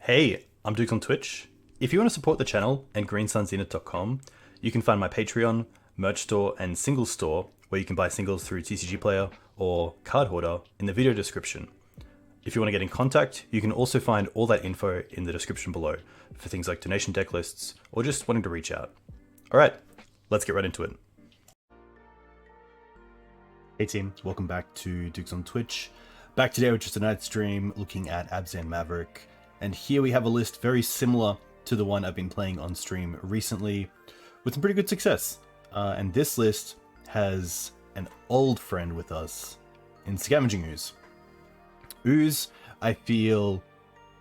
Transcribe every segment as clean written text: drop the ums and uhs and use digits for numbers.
Hey, I'm Duke on Twitch. If you want to support the channel and greensunzenith.com, you can find my Patreon, merch store, and singles store where you can buy singles through TCG Player or Card Hoarder in the video description. If you want to get in contact, you can also find all that info in the description below for things like donation deck lists or just wanting to reach out. Alright, let's get right into it. Hey team, welcome back to Dukes on Twitch. Back today with just a night stream looking at Abzan Maverick. And here we have a list very similar to the one I've been playing on stream recently with some pretty good success. And this list has an old friend with us in Scavenging Ooze. Ooze, I feel,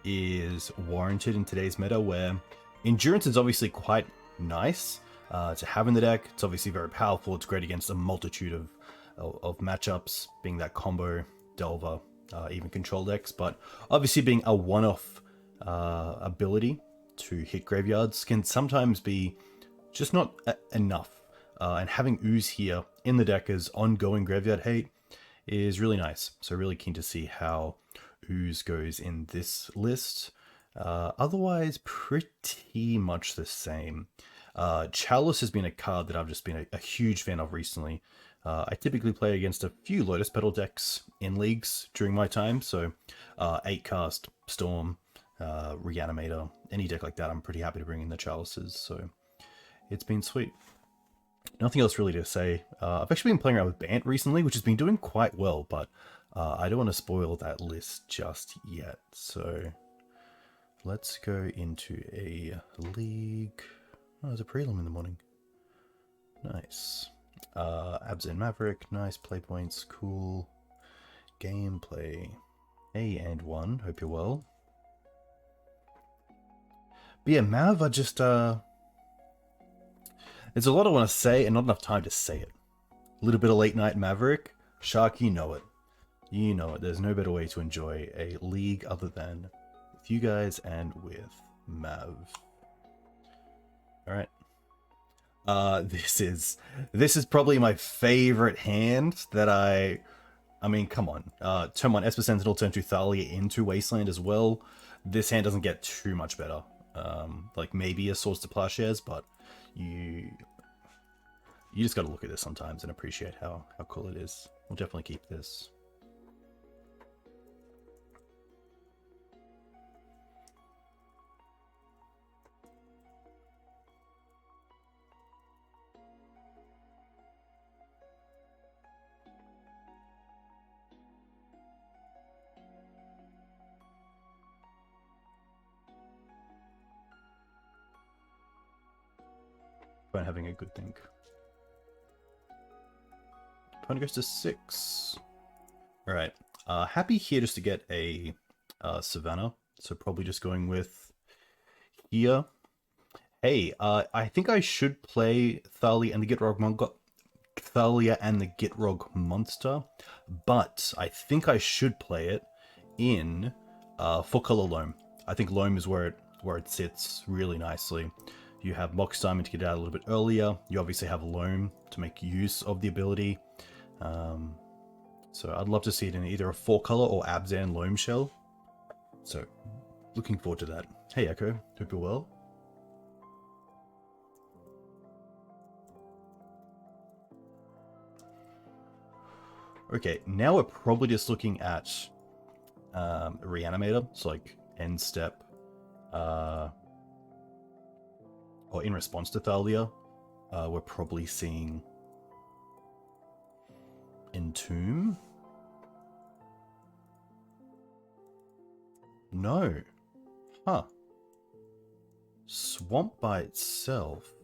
is warranted in today's meta where Endurance is obviously quite nice to have in the deck. It's obviously very powerful. It's great against a multitude of matchups, being that combo, Delver, even control decks. But obviously being a one-off ability to hit graveyards can sometimes be just not enough. And having Ooze here in the deck as ongoing graveyard hate is really nice. So really keen to see how Ooze goes in this list. Otherwise, pretty much the same. Chalice has been a card that I've just been a huge fan of recently. I typically play against a few Lotus Petal decks in leagues during my time, so 8-cast, Storm, Reanimator, any deck like that, I'm pretty happy to bring in the Chalices, so it's been sweet. Nothing else really to say. I've actually been playing around with Bant recently, which has been doing quite well, but I don't want to spoil that list just yet, so let's go into a league. Oh, there's a prelim in the morning. Nice. Abzan Maverick, nice play points, cool. Gameplay. A and 1, hope you're well. But yeah, Mav, I just, there's a lot I want to say and not enough time to say it. A little bit of late night Maverick. Shark, you know it. You know it. There's no better way to enjoy a league other than with you guys and with Mav. Alright. This is probably my favorite hand that I mean, come on. Turn 1 Esper Sentinel, turn 2 Thalia into Wasteland as well. This hand doesn't get too much better. Like maybe a Swords to Plowshares, but you just gotta look at this sometimes and appreciate how cool it is. We'll definitely keep this. About having a good think. Opponent goes to 6. Alright. Happy here just to get a Savannah. So probably just going with here. Hey, I think I should play Thalia and the Gitrog Monster, but I think I should play it in 4-color Loam. I think Loam is where it sits really nicely. You have Mox Diamond to get out a little bit earlier. You obviously have Loam to make use of the ability. So I'd love to see it in either a 4-color or Abzan Loam Shell. So looking forward to that. Hey Echo, hope you're well. Okay, now we're probably just looking at Reanimator, so like end step. Or in response to Thalia, we're probably seeing Entomb. No. Huh. Swamp by itself.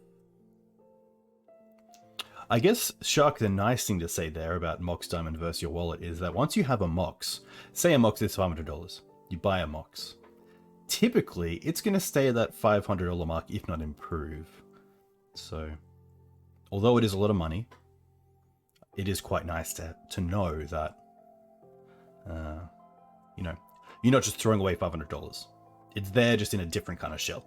I guess, Shark, the nice thing to say there about Mox Diamond versus your wallet is that once you have a Mox, say a Mox is $500, you buy a Mox. Typically, it's going to stay at that $500 mark, if not improve. So, although it is a lot of money, it is quite nice to know that, you know, you're not just throwing away $500. It's there just in a different kind of shell.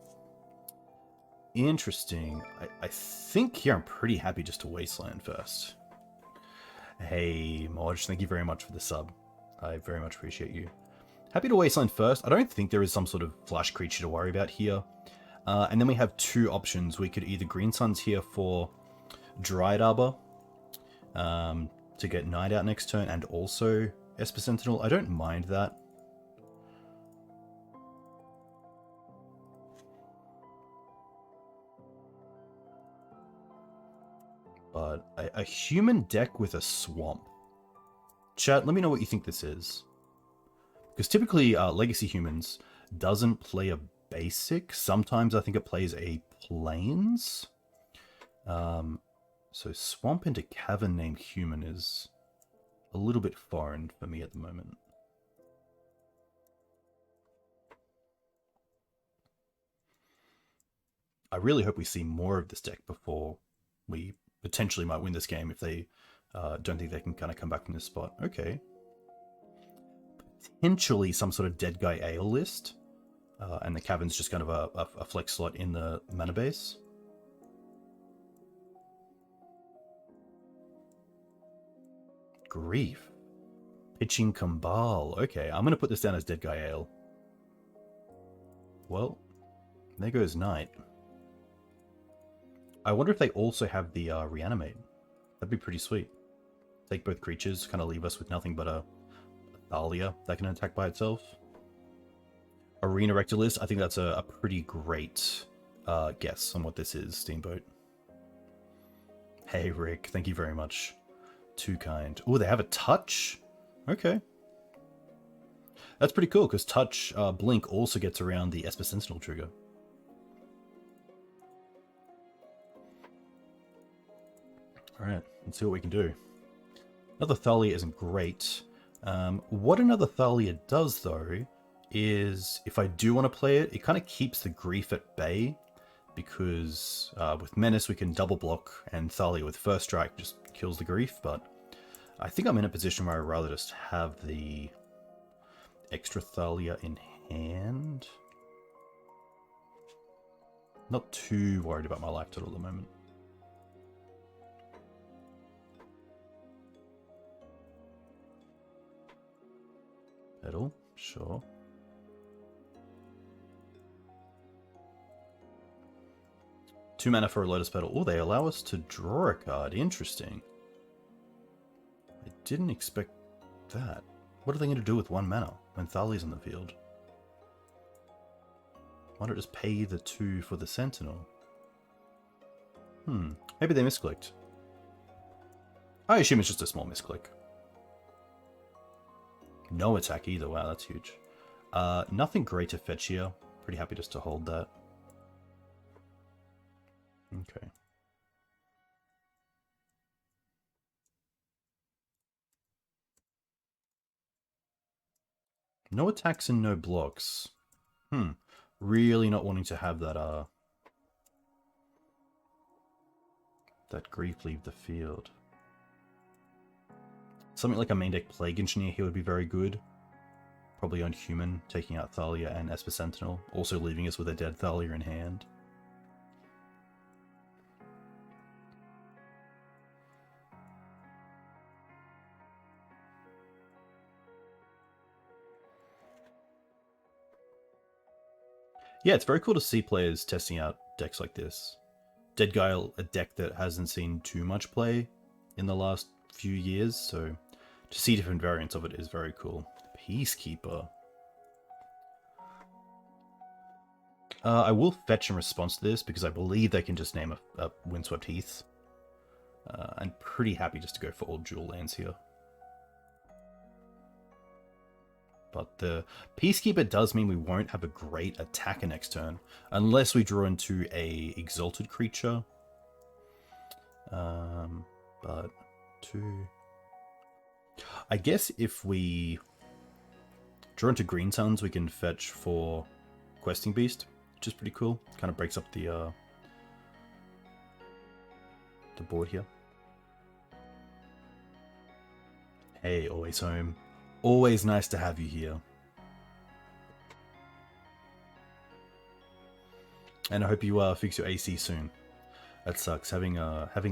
Interesting. I think here I'm pretty happy just to Wasteland first. Hey, Modge, thank you very much for the sub. I very much appreciate you. Happy to wasteland first. I don't think there is some sort of flash creature to worry about here. And then we have two options. We could either Green Suns here for Dryad Arbor to get Night Out next turn, and also Esper Sentinel. I don't mind that. But a human deck with a swamp. Chat, let me know what you think this is. Because typically Legacy Humans doesn't play a basic. Sometimes I think it plays a plains. So Swamp into Cavern named Human is a little bit foreign for me at the moment. I really hope we see more of this deck before we potentially might win this game if they don't think they can kind of come back from this spot. Okay. Potentially some sort of Dead Guy Ale list. And the Cavern's just kind of a flex slot in the mana base. Grief. Pitching Kambal. Okay, I'm going to put this down as Dead Guy Ale. Well, there goes Night. I wonder if they also have the Reanimate. That'd be pretty sweet. Take both creatures, kind of leave us with nothing but a Thalia that can attack by itself. Arena Rectalist, I think that's a pretty great guess on what this is, Steamboat. Hey, Rick, thank you very much. Too kind. Oh, they have a touch? Okay. That's pretty cool, because touch Blink also gets around the Esper Sentinel trigger. Alright, let's see what we can do. Another Thalia isn't great. What another Thalia does, though, is if I do want to play it, it kind of keeps the Grief at bay, because with Menace we can double block, and Thalia with First Strike just kills the Grief, but I think I'm in a position where I'd rather just have the extra Thalia in hand. Not too worried about my life total at the moment. Petal, sure. Two mana for a Lotus Petal. Oh, they allow us to draw a card. Interesting. I didn't expect that. What are they going to do with one mana when Thalia's in the field? Why not just pay the 2 for the Sentinel? Maybe they misclicked. I assume it's just a small misclick. No attack either. Wow, that's huge. Nothing great to fetch here. Pretty happy just to hold that. Okay. No attacks and no blocks. Really not wanting to have that that Grief leave the field. Something like a main deck Plague Engineer here would be very good. Probably on Human, taking out Thalia and Esper Sentinel, also leaving us with a dead Thalia in hand. Yeah, it's very cool to see players testing out decks like this. Dead Guile, a deck that hasn't seen too much play in the last few years, so to see different variants of it is very cool. Peacekeeper. I will fetch in response to this because I believe they can just name a Windswept Heath. I'm pretty happy just to go for all dual lands here. But the Peacekeeper does mean we won't have a great attacker next turn, unless we draw into a Exalted creature. But I guess if we draw into Green Suns, we can fetch for Questing Beast, which is pretty cool. Kind of breaks up the board here. Hey, always home. Always nice to have you here. And I hope you fix your AC soon. That sucks. Having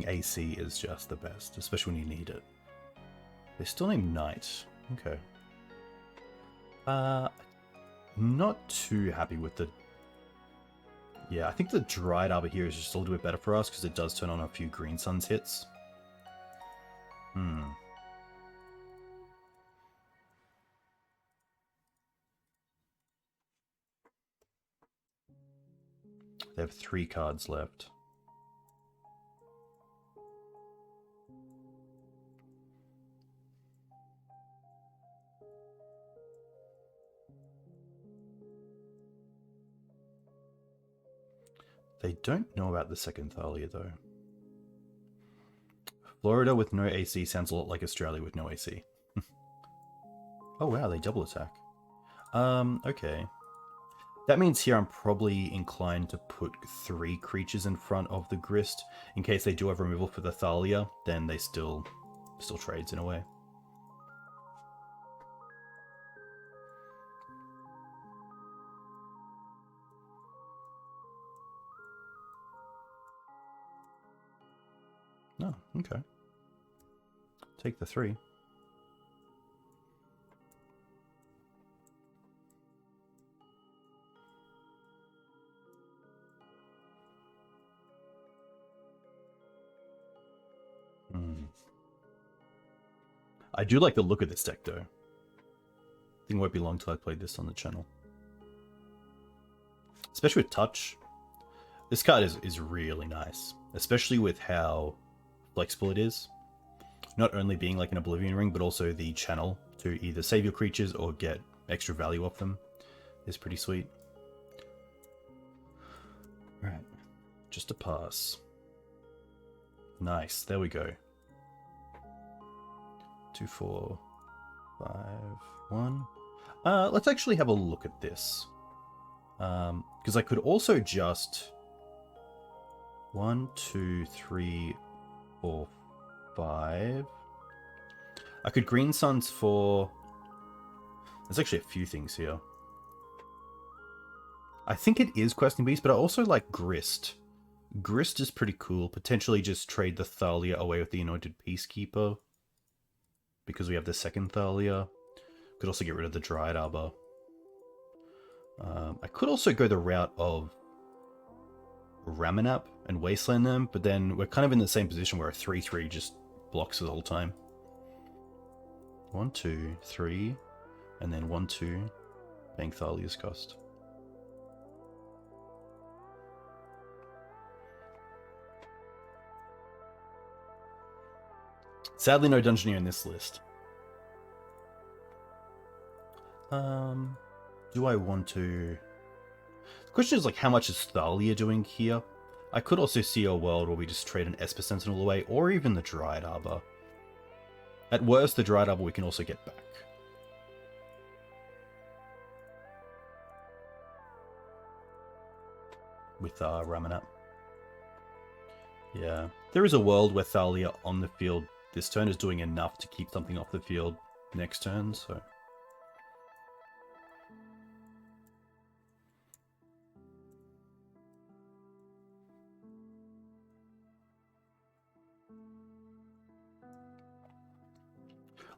AC is just the best, especially when you need it. They're still named Knight. Okay. Not too happy with the... Yeah, I think the Dried Arbor here is just a little bit better for us because it does turn on a few Green Suns hits. They have 3 cards left. They don't know about the second Thalia, though. Florida with no AC sounds a lot like Australia with no AC. Oh wow, they double attack. Okay. That means here I'm probably inclined to put 3 creatures in front of the Grist. In case they do have removal for the Thalia, then they still trades in a way. Oh, okay. Take the 3. I do like the look of this deck, though. I think it won't be long till I play this on the channel. Especially with Touch. This card is really nice. Especially with how flexible it is. Not only being like an Oblivion Ring, but also the channel to either save your creatures or get extra value off them is pretty sweet. Right. Just a pass. Nice. There we go. 2, 4, 5, 1. Let's actually have a look at this. Because I could also just 1, 2, 3, 4, 5. I could Green Suns for... There's actually a few things here. I think it is Questing Beast, but I also like Grist. Grist is pretty cool. Potentially just trade the Thalia away with the Anointed Peacekeeper. Because we have the second Thalia. Could also get rid of the Dried Arbor. I could also go the route of Ramanap and Wasteland them, but then we're kind of in the same position where a 3/3 just blocks the whole time. 1, 2, 3, and then 1, 2, paying Thalia's cost. Sadly, no Dungeoneer in this list. Do I want to... The question is, like, how much is Thalia doing here? I could also see a world where we just trade an Esper Sentinel away, or even the Dried Arbor. At worst, the Dried Arbor we can also get back. With Ramanap. Yeah. There is a world where Thalia on the field this turn is doing enough to keep something off the field next turn, so...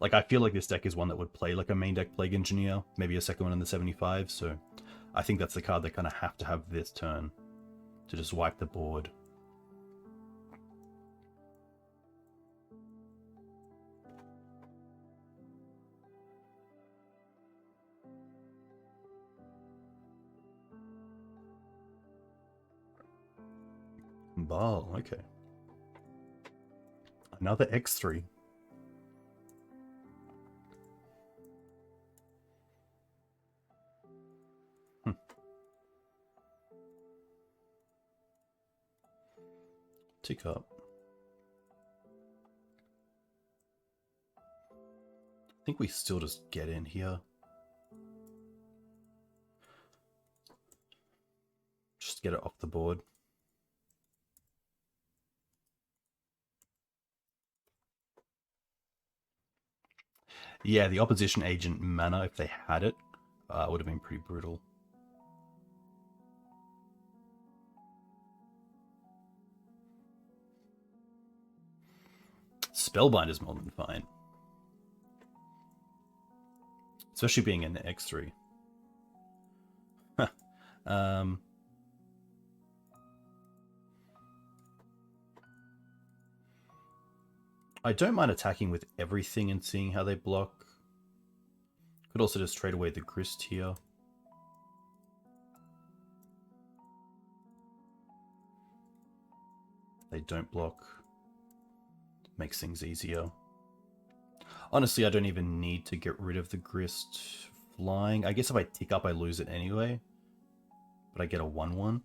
Like, I feel like this deck is one that would play like a main deck Plague Engineer, maybe a second one in the 75, so I think that's the card they kind of have to have this turn to just wipe the board. Ball, okay. Another X3. Tick up. I think we still just get in here. Just get it off the board. Yeah, the opposition agent mana, if they had it, would have been pretty brutal. Spellbind is more than fine. especially being an X3. Huh. I don't mind attacking with everything and seeing how they block. Could also just trade away the Grist here. They don't block. Makes things easier. Honestly, I don't even need to get rid of the Grist flying. I guess if I tick up, I lose it anyway. But I get a 1-1.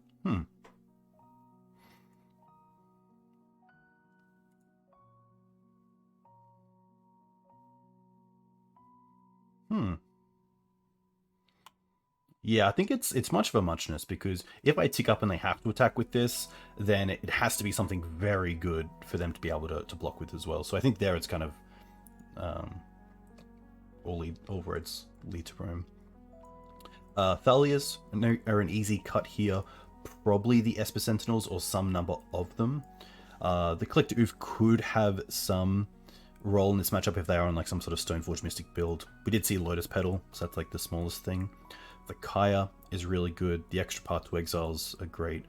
Yeah, I think it's much of a muchness, because if I tick up and they have to attack with this, then it has to be something very good for them to be able to block with as well. So I think there it's kind of all roads lead to Rome. Thalias are an easy cut here. Probably the Esper Sentinels or some number of them. The Collector Oof could have some role in this matchup if they are on like some sort of Stoneforge Mystic build. We did see Lotus Petal, so that's like the smallest thing. The Kaya is really good. The extra part to exiles are great.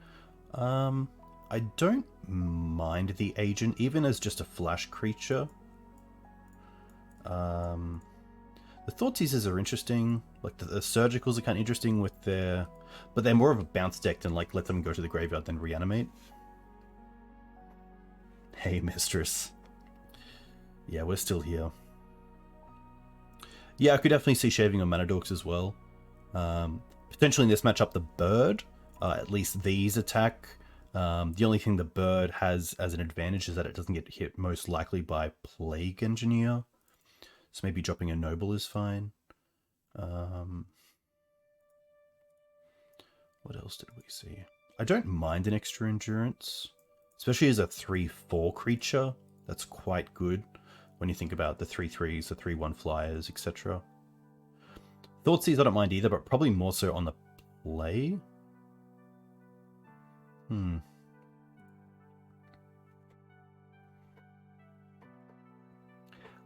I don't mind the Agent, even as just a flash creature. The Thoughtseizers are interesting. Like the Surgicals are kind of interesting with their... But they're more of a bounce deck than like let them go to the graveyard then reanimate. Hey, Mistress. Yeah, we're still here. Yeah, I could definitely see shaving on Mana Dorks as well. Potentially in this matchup, the Bird. At least these attack. The only thing the Bird has as an advantage is that it doesn't get hit most likely by Plague Engineer. So maybe dropping a Noble is fine. What else did we see? I don't mind an extra Endurance. Especially as a 3/4 creature. That's quite good when you think about the 3/3s, the 3/1 flyers, etc. Thoughtseize I don't mind either, but probably more so on the play.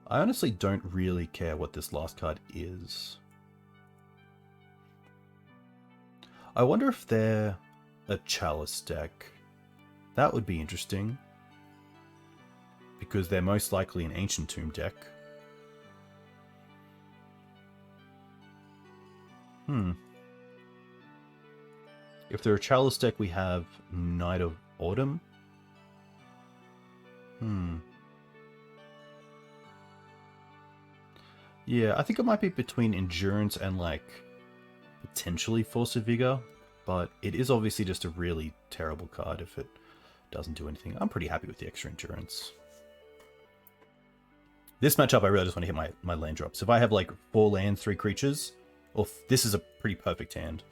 I honestly don't really care what this last card is. I wonder if they're a Chalice deck. That would be interesting. Because they're most likely an Ancient Tomb deck. If they're a Chalice deck, we have Knight of Autumn. Yeah, I think it might be between Endurance and, like, potentially Force of Vigor. But it is obviously just a really terrible card if it doesn't do anything. I'm pretty happy with the extra Endurance. This matchup, I really just want to hit my land drops. If I have, like, 4 lands, 3 creatures, well, this is a pretty perfect hand.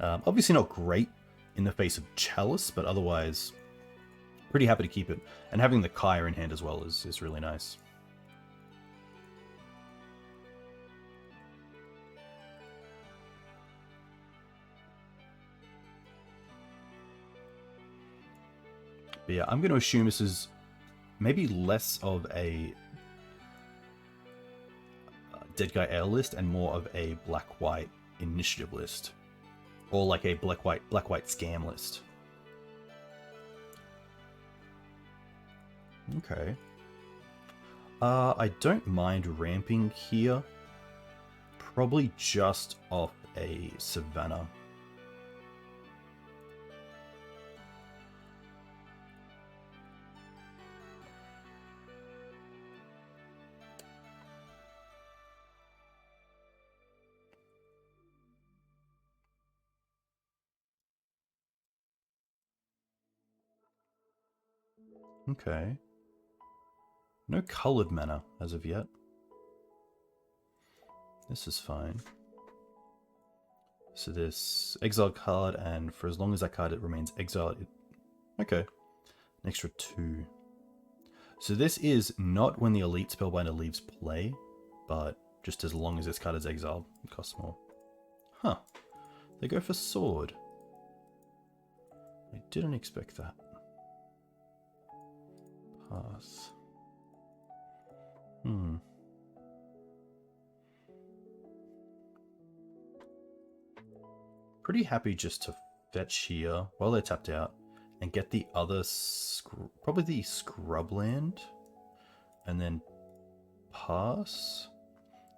Obviously not great in the face of Chalice, but otherwise pretty happy to keep it. And having the Kaya in hand as well is really nice. But yeah, I'm going to assume this is maybe less of a Dead Guy Ale list and more of a black-white initiative list. Or like a black-white scam list. Okay. I don't mind ramping here. Probably just off a Savannah. Okay. No colored mana as of yet. This is fine. So this exile card, and for as long as that card it remains exiled. Okay. An extra 2. So this is not when the Elite Spellbinder leaves play, but just as long as this card is exiled, it costs more. Huh. They go for Sword. I didn't expect that. Pass. Pretty happy just to fetch here while they're tapped out and get the other, probably the scrubland, and then pass.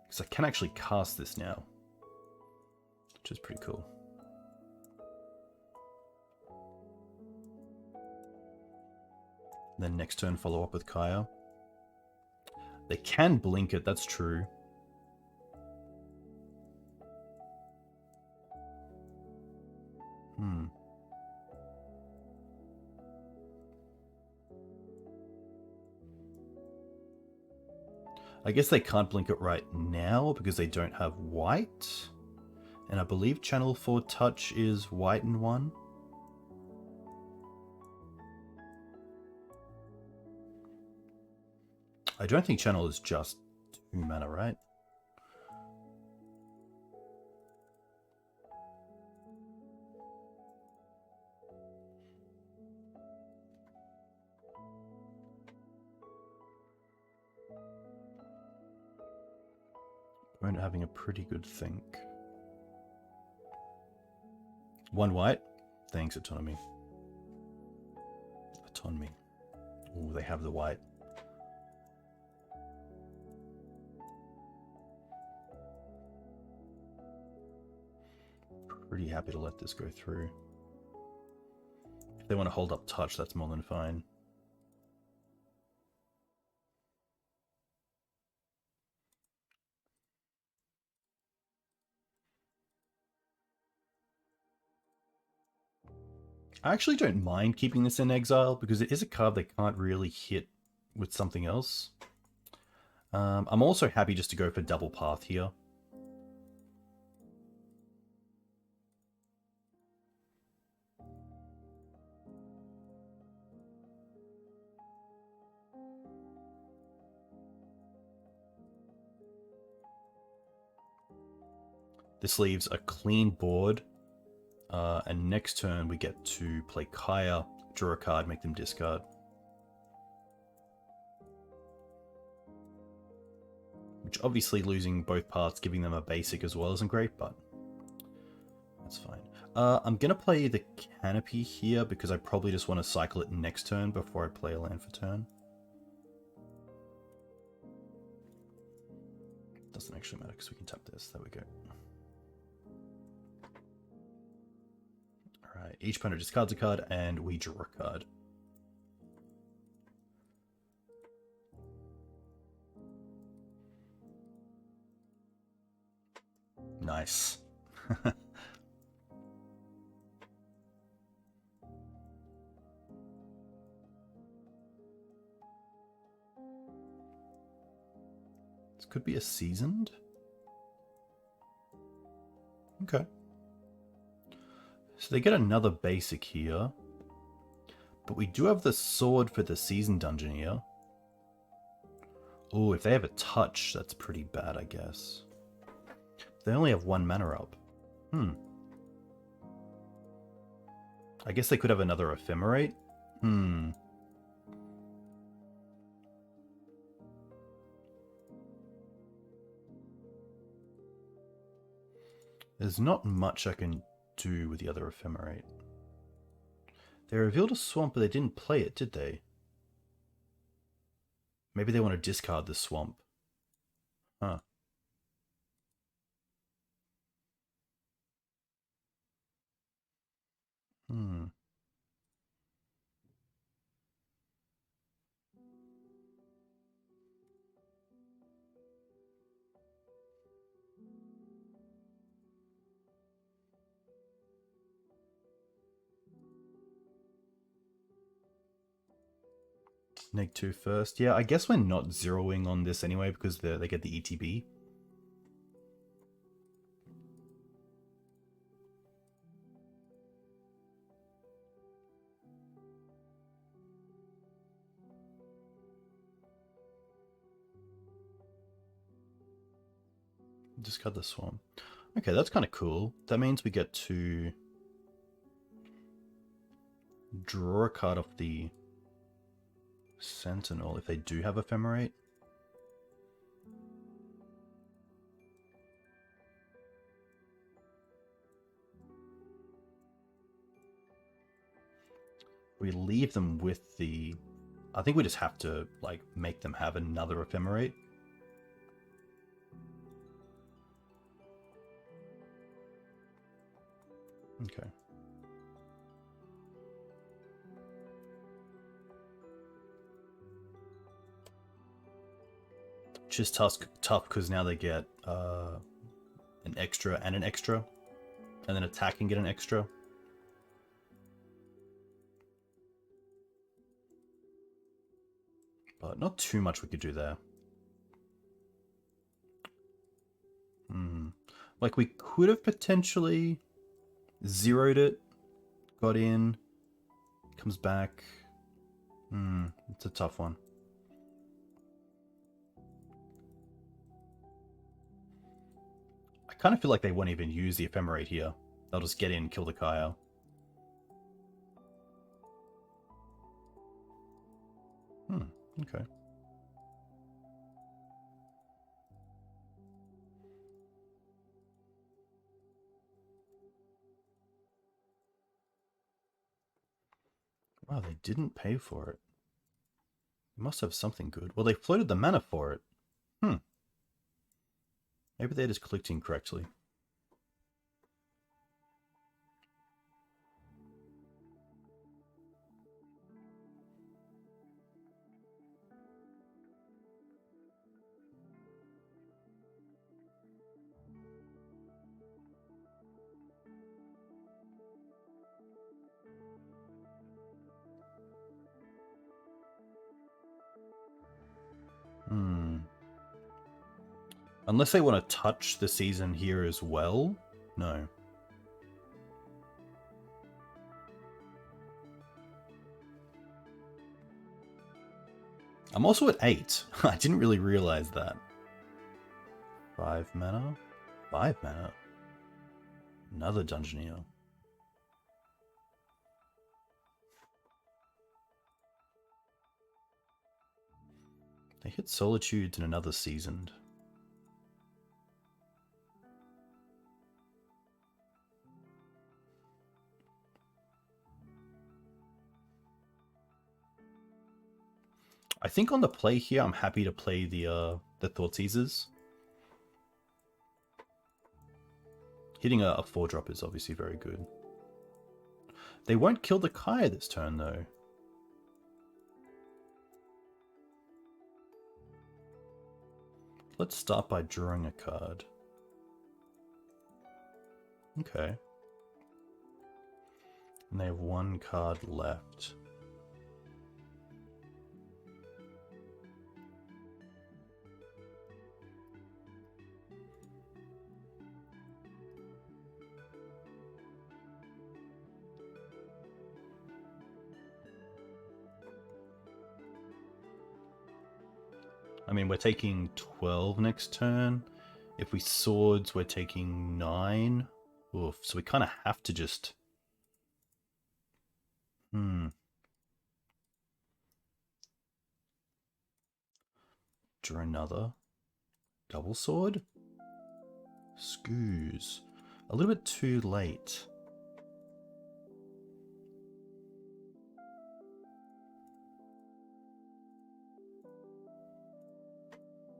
Because I can actually cast this now, which is pretty cool. Then next turn follow up with Kaya. They can blink it, that's true. I guess they can't blink it right now because they don't have white. And I believe Channel 4 Touch is white and 1. I don't think Channel is just 2 mana, right? We're having a pretty good think. 1 white. Thanks, Autonomy. Autonomy. Oh, they have the white. Pretty happy to let this go through. If they want to hold up touch, that's more than fine. I actually don't mind keeping this in exile because it is a card they can't really hit with something else. I'm also happy just to go for double path here. This leaves a clean board. And next turn we get to play Kaya, draw a card, make them discard. Which obviously losing both parts, giving them a basic as well isn't great, but that's fine. I'm going to play the Canopy here because I probably just want to cycle it next turn before I play a land for turn. Doesn't actually matter because we can tap this. There we go. Alright, each opponent discards a card and we draw a card. Nice. This could be a seasoned. Okay. So they get another basic here. But we do have the sword for the season dungeon here. Oh, if they have a touch, that's pretty bad, I guess. They only have 1 mana up. I guess they could have another ephemerate. There's not much I can do with the other ephemerate. They revealed a swamp, but they didn't play it, did they? Maybe they want to discard the swamp. Huh. Neg 2 first. Yeah, I guess we're not zeroing on this anyway because they get the ETB. Discard the swamp. Okay, that's kind of cool. That means we get to draw a card off the Sentinel if they do have ephemerate. We leave them with the... I think we just have to, like, make them have another ephemerate. Okay. Just tough because now they get an extra and an extra. And then attack and get an extra. But not too much we could do there. Like we could have potentially zeroed it, got in, comes back. It's a tough one. I kind of feel like they won't even use the ephemerate here. They'll just get in, kill the Kaya. Okay. Wow, they didn't pay for it. They must have something good. Well, they floated the mana for it. Maybe they're just collecting correctly. Unless they want to touch the season here as well? No. I'm also at 8. I didn't really realize that. 5 mana? 5 mana? Another Dungeoneer. They hit Solitudes and another Seasoned. I think on the play here, I'm happy to play the Thoughtseizers. Hitting a 4-drop is obviously very good. They won't kill the Kaya this turn, though. Let's start by drawing a card. Okay. And they have 1 card left. I mean, we're taking 12 next turn. If we swords, we're taking 9. Oof, so we kind of have to just... Draw another. Double sword? Scoos. A little bit too late.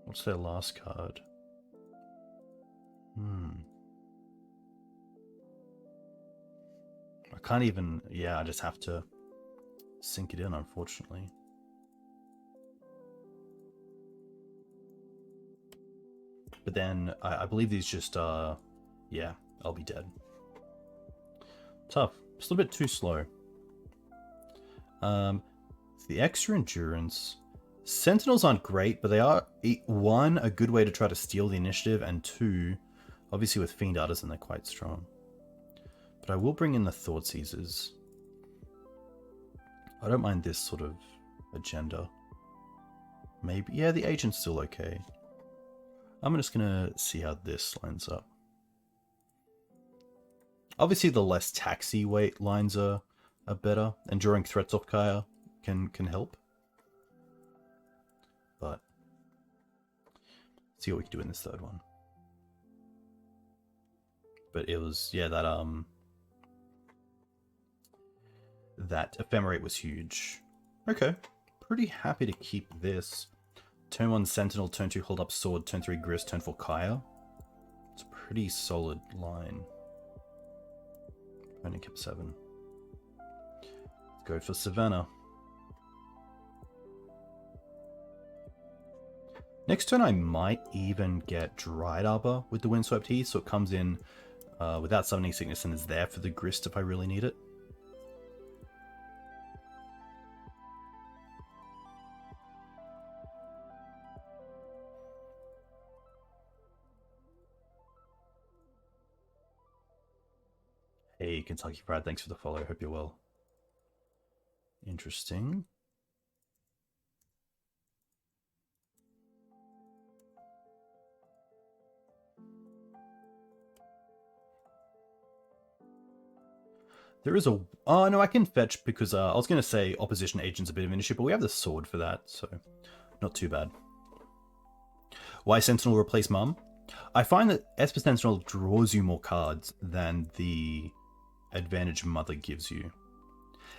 What's their last card? I can't even... Yeah, I just have to sink it in, unfortunately. But then, I believe these just are... Yeah, I'll be dead. Tough. Just a little bit too slow. The extra endurance... Sentinels aren't great, but they are, 1, a good way to try to steal the initiative, and 2, obviously with Fiend Artisan, they're quite strong. But I will bring in the Thoughtseizers. I don't mind this sort of agenda. Maybe, yeah, the Agent's still okay. I'm just gonna see how this lines up. Obviously the less taxi weight lines are better, and drawing threats off Kaya can help. But see what we can do in this third one. But it was, yeah, that Ephemerate was huge. Okay, pretty happy to keep this. Turn 1 Sentinel, turn 2 Hold Up Sword, turn 3 Grist, turn 4 Kaya. It's a pretty solid line. Only kept 7. Let's go for Savannah. Next turn I might even get Dried Arbor with the Windswept Heath, so it comes in without Summoning Sickness and is there for the Grist if I really need it. Hey, Kentucky Fried, thanks for the follow. Hope you're well. Interesting. There is a... Oh, no, I can fetch because I was going to say Opposition Agent's a bit of an issue, but we have the sword for that, so not too bad. Why Sentinel replace Mum? I find that Esper Sentinel draws you more cards than the advantage Mother gives you.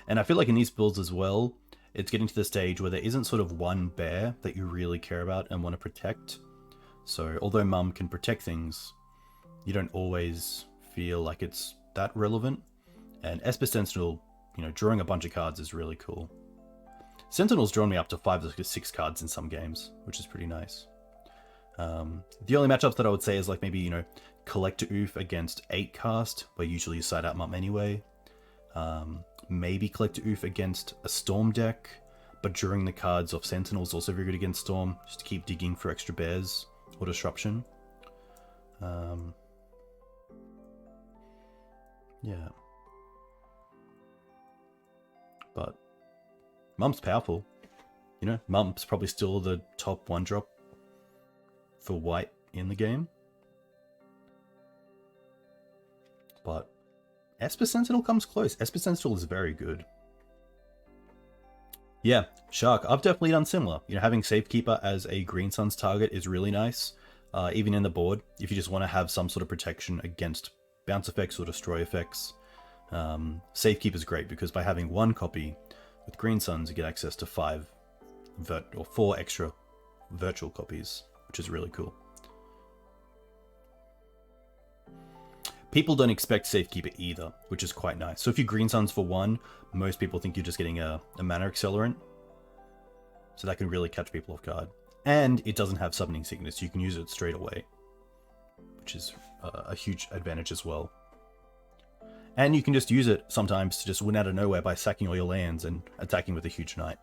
And I feel like in these builds as well, it's getting to the stage where there isn't sort of one bear that you really care about and want to protect. So although Mum can protect things, you don't always feel like it's that relevant. And Esper Sentinel, you know, drawing a bunch of cards is really cool. Sentinel's drawn me up to 5 or 6 cards in some games, which is pretty nice. The only matchups that I would say is like maybe, you know, Collector Oof against 8 cast, where usually you side out Mum anyway. Maybe Collector Oof against a Storm deck, but during the cards of Sentinel's also very good against Storm, just to keep digging for extra bears or disruption. Yeah. But Mum's powerful. You know, Mum's probably still the top 1-drop for white in the game. But Esper Sentinel comes close. Esper Sentinel is very good. Yeah, Shark, I've definitely done similar. You know, having Safekeeper as a Green Sun's target is really nice. Even in the board, if you just want to have some sort of protection against bounce effects or destroy effects. Safekeeper is great because by having 1 copy with Green Suns, you get access to 4 extra virtual copies, which is really cool. People don't expect Safekeeper either, which is quite nice. So if you Green Suns for 1, most people think you're just getting a mana accelerant. So that can really catch people off guard. And it doesn't have Summoning Sickness, you can use it straight away, which is a huge advantage as well. And you can just use it sometimes to just win out of nowhere by sacking all your lands and attacking with a huge knight.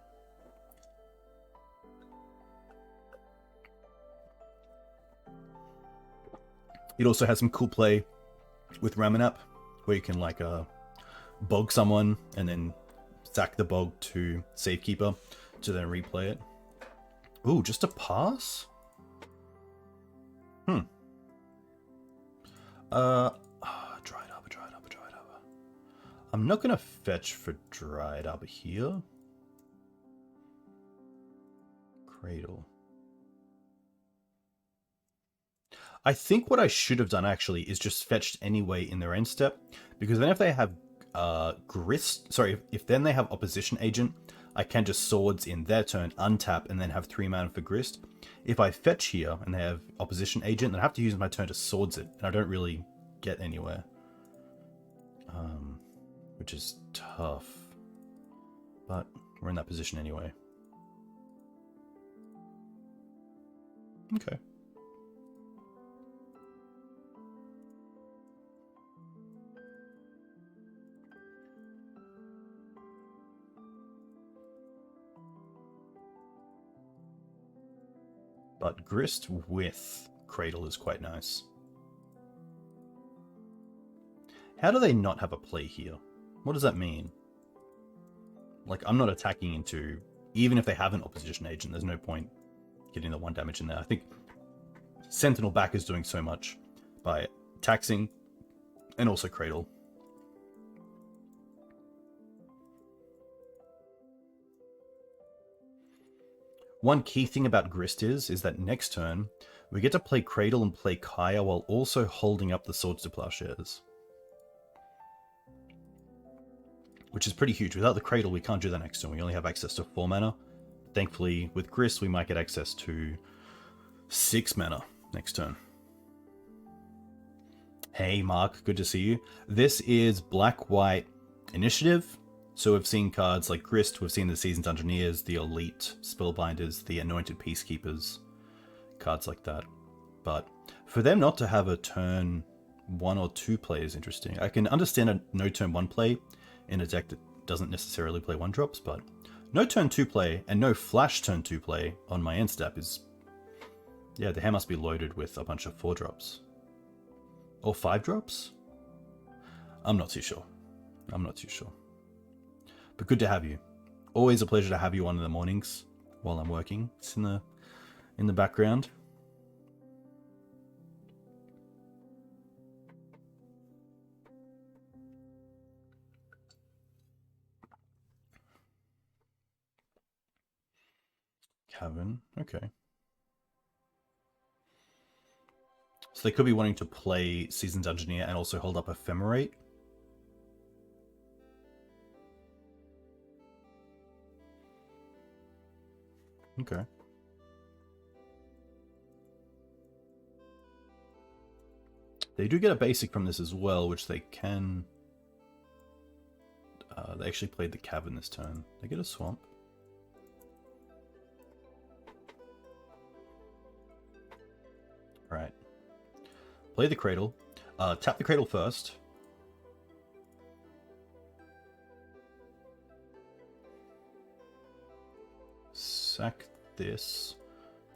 It also has some cool play with Ramanap, where you can like bog someone and then sack the bog to Safekeeper to then replay it. Ooh, just a pass? Dried Arbor. I'm not gonna fetch for Dried Arbor here. Cradle. I think what I should have done actually is just fetched anyway in their end step, because then if they have Grist, if then they have Opposition Agent, I can just Swords in their turn, untap, and then have 3 mana for Grist. If I fetch here and they have Opposition Agent, then I have to use my turn to Swords it, and I don't really get anywhere. Which is tough. But we're in that position anyway. Okay. But Grist with Cradle is quite nice. How do they not have a play here? What does that mean? Like, I'm not attacking into... Even if they have an Opposition Agent, there's no point getting the 1 damage in there. I think Sentinel back is doing so much by taxing and also Cradle. One key thing about Grist is that next turn, we get to play Cradle and play Kaya while also holding up the Swords to Plowshares. which is pretty huge. Without the Cradle, we can't do that next turn. We only have access to 4 mana. Thankfully, with Grist, we might get access to 6 mana next turn. Hey, Mark, good to see you. This is Black-White Initiative. So we've seen cards like Grist, we've seen the Seasoned Engineers, the Elite Spellbinders, the Anointed Peacekeepers, cards like that. But for them not to have a turn 1 or 2 play is interesting. I can understand a no turn 1 play in a deck that doesn't necessarily play 1-drops, but no turn 2 play and no flash turn 2 play on my end step is... yeah, the hand must be loaded with a bunch of 4-drops. Or 5-drops? I'm not too sure. I'm not too sure. But good to have you. Always a pleasure to have you on in the mornings while I'm working. It's in the background. Cavern, okay. So they could be wanting to play Seasoned Engineer and also hold up Ephemerate. Okay. They do get a basic from this as well, which they can... they actually played the Cavern this turn. They get a Swamp. Right. Play the Cradle. Tap the Cradle first. Sack this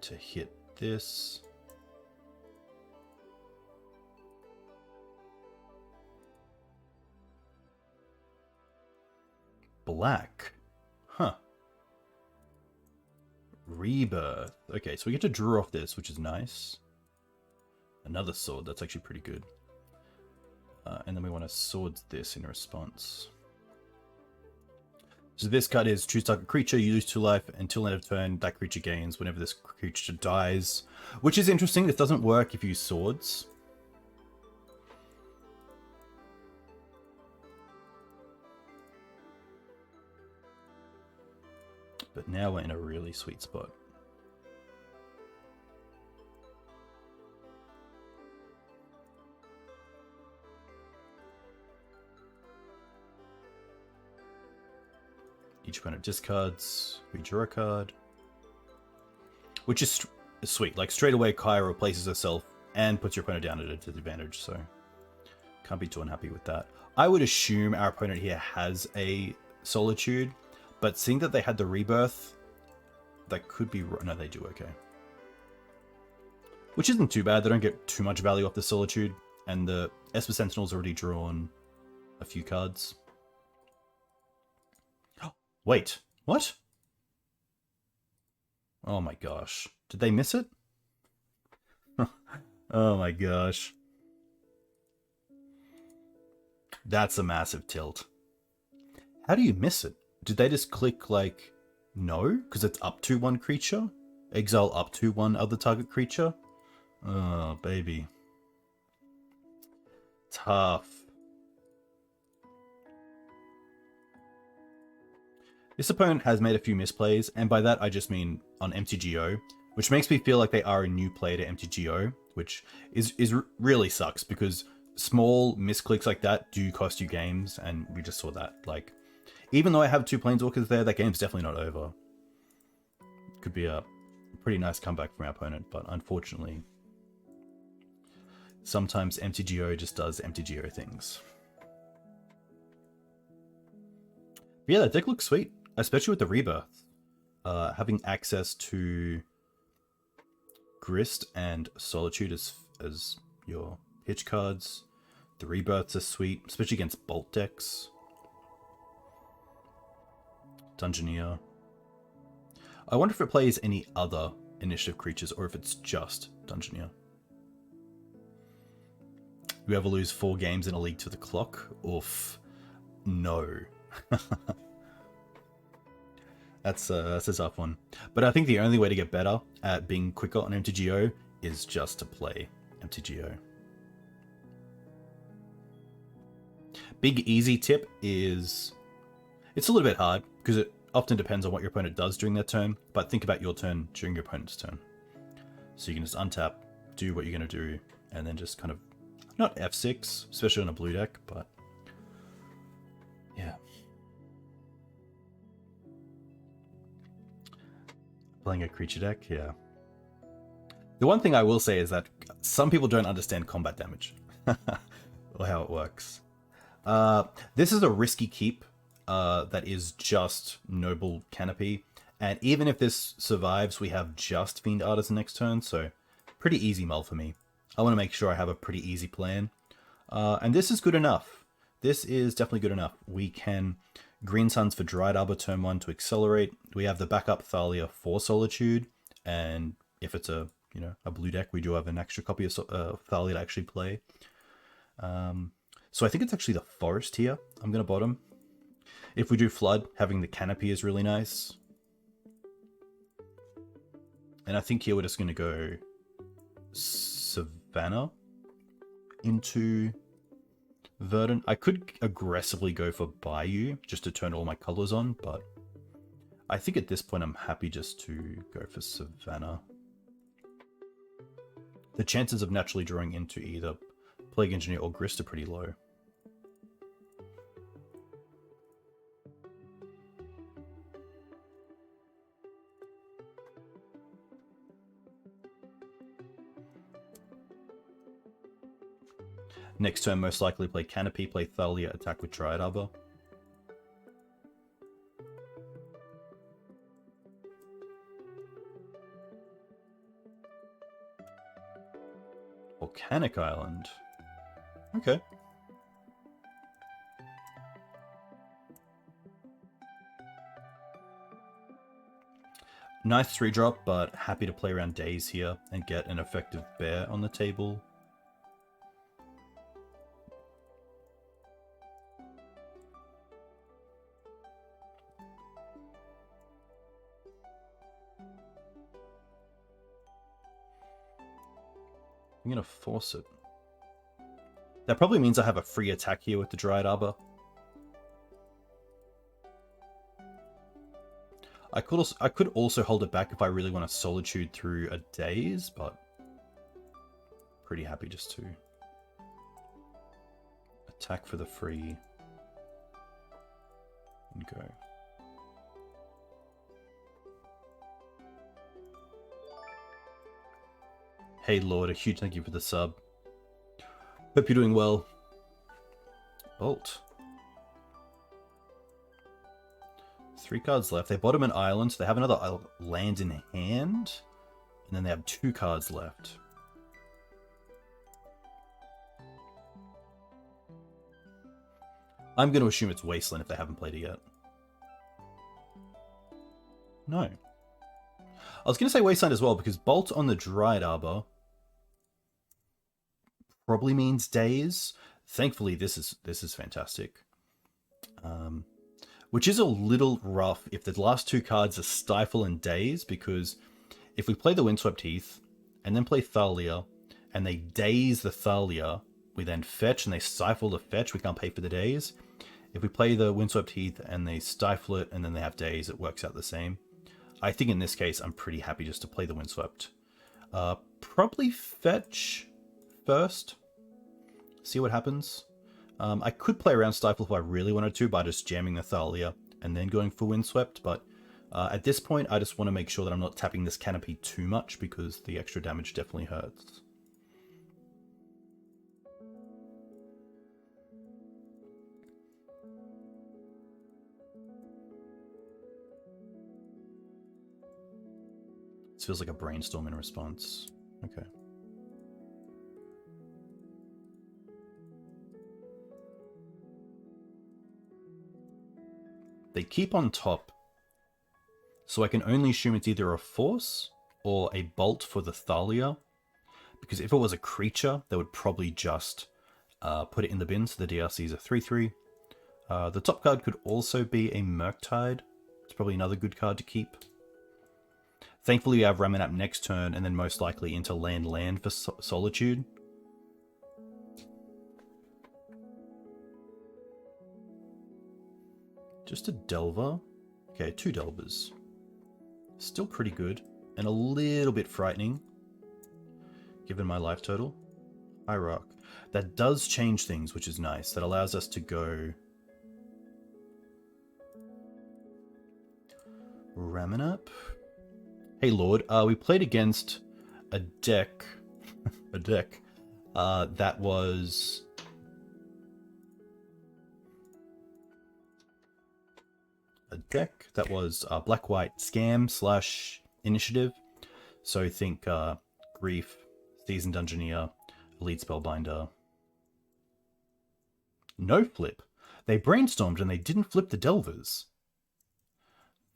to hit this. Black. Huh. Rebirth. Okay, so we get to draw off this, which is nice. Another sword, that's actually pretty good. And then we want to sword this in response. So this card is choose target creature, you lose 2 life until end of turn, that creature gains whenever this creature dies. Which is interesting, this doesn't work if you use swords. But now we're in a really sweet spot. Each opponent discards, we draw a card. Which is sweet. Like, straight away, Kaya replaces herself and puts your opponent down at a disadvantage, so can't be too unhappy with that. I would assume our opponent here has a Solitude, but seeing that they had the Rebirth, that could be... no, they do, okay. Which isn't too bad. They don't get too much value off the Solitude, and the Esper Sentinel's already drawn a few cards. Wait, what? Oh my gosh. Did they miss it? Oh my gosh. That's a massive tilt. How do you miss it? Did they just click, like, no? Because it's up to 1 creature? Exile up to 1 other target creature? Oh, baby. Tough. This opponent has made a few misplays, and by that I just mean on MTGO, which makes me feel like they are a new player to MTGO, which really sucks, because small misclicks like that do cost you games, and we just saw that. Like, even though I have 2 Planeswalkers there, that game's definitely not over. Could be a pretty nice comeback from our opponent, but unfortunately, sometimes MTGO just does MTGO things. But yeah, that deck looks sweet. Especially with the Rebirth. Having access to Grist and Solitude as your pitch cards. The Rebirths are sweet, especially against Bolt decks. Dungeoneer. I wonder if it plays any other initiative creatures or if it's just Dungeoneer. You ever lose 4 games in a league to the clock? Oof. No. That's a tough one. But I think the only way to get better at being quicker on MTGO is just to play MTGO. Big easy tip is It's a little bit hard because it often depends on what your opponent does during their turn, but think about your turn during your opponent's turn. So you can just untap, do what you're going to do, and then just kind of, not F6, especially on a blue deck, but yeah. Playing a creature deck, yeah. The one thing I will say is that some people don't understand combat damage or how it works. This is a risky keep that is just Noble Canopy. And even if this survives, we have just Fiend Artisan next turn, so pretty easy mull for me. I want to make sure I have a pretty easy plan. And this is good enough. This is definitely good enough. We can Green Suns for Dryad Arbor turn 1 to accelerate. We have the backup Thalia for Solitude, and if it's a blue deck, we do have an extra copy of Thalia to actually play. So I think it's actually the Forest here I'm going to bottom. If we do Flood, having the Canopy is really nice. And I think here we're just going to go Savannah into Verdant. I could aggressively go for Bayou just to turn all my colors on, but I think at this point I'm happy just to go for Savannah. The chances of naturally drawing into either Plague Engineer or Grist are pretty low. Next turn, most likely play Canopy, play Thalia, attack with Dryad Arbor. Volcanic Island. Okay. Nice 3-drop, but happy to play around Daze here and get an effective bear on the table. I'm going to force it. That probably means I have a free attack here with the Dryad Arbor. I could also hold it back if I really want to Solitude through a Daze, but pretty happy just to attack for the free and go. Hey Lord, a huge thank you for the sub. Hope you're doing well. Bolt. 3 cards left. They bottom an island, so they have another land in hand. And then they have 2 cards left. I'm going to assume it's Wasteland if they haven't played it yet. No. I was going to say Wasteland as well, because Bolt on the Dryad Arbor probably means Daze. Thankfully, this is fantastic. Which is a little rough if the last 2 cards are Stifle and Daze, because if we play the Windswept Heath and then play Thalia, and they Daze the Thalia, we then fetch and they Stifle the fetch, we can't pay for the Daze. If we play the Windswept Heath and they Stifle it and then they have Daze, it works out the same. I think in this case, I'm pretty happy just to play the Windswept. Probably fetch first. See what happens. I could play around Stifle if I really wanted to by just jamming the Thalia and then going for Windswept, but at this point, I just want to make sure that I'm not tapping this Canopy too much because the extra damage definitely hurts. This feels like a brainstorm in response. Okay. They keep on top, so I can only assume it's either a Force or a Bolt for the Thalia, because if it was a creature, they would probably just put it in the bin, so the DRC is a 3/3. The top card could also be a Murktide. It's probably another good card to keep. Thankfully, we have Ramanap next turn, and then most likely into land for Solitude. Just a Delver. Okay, 2 Delvers. Still pretty good. And a little bit frightening, given my life total. High Rock. That does change things, which is nice. That allows us to go... Ramanap. Hey Lord, we played against a deck... that was... black-white scam / initiative. So think Grief, Seasoned Dungeoneer, Elite Spellbinder. No flip. They brainstormed and they didn't flip the Delvers.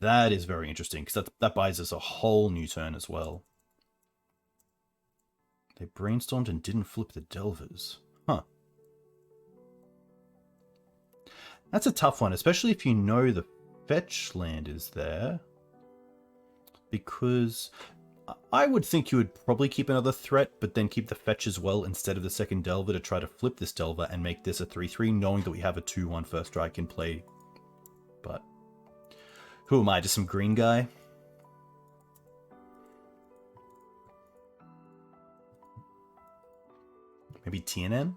That is very interesting, because that buys us a whole new turn as well. They brainstormed and didn't flip the Delvers. Huh. That's a tough one, especially if you know the fetch land is there. Because I would think you would probably keep another threat, but then keep the fetch as well instead of the second Delver to try to flip this Delver and make this a 3/3, knowing that we have a 2/1 first strike in play. But who am I? Just some green guy? Maybe TNN?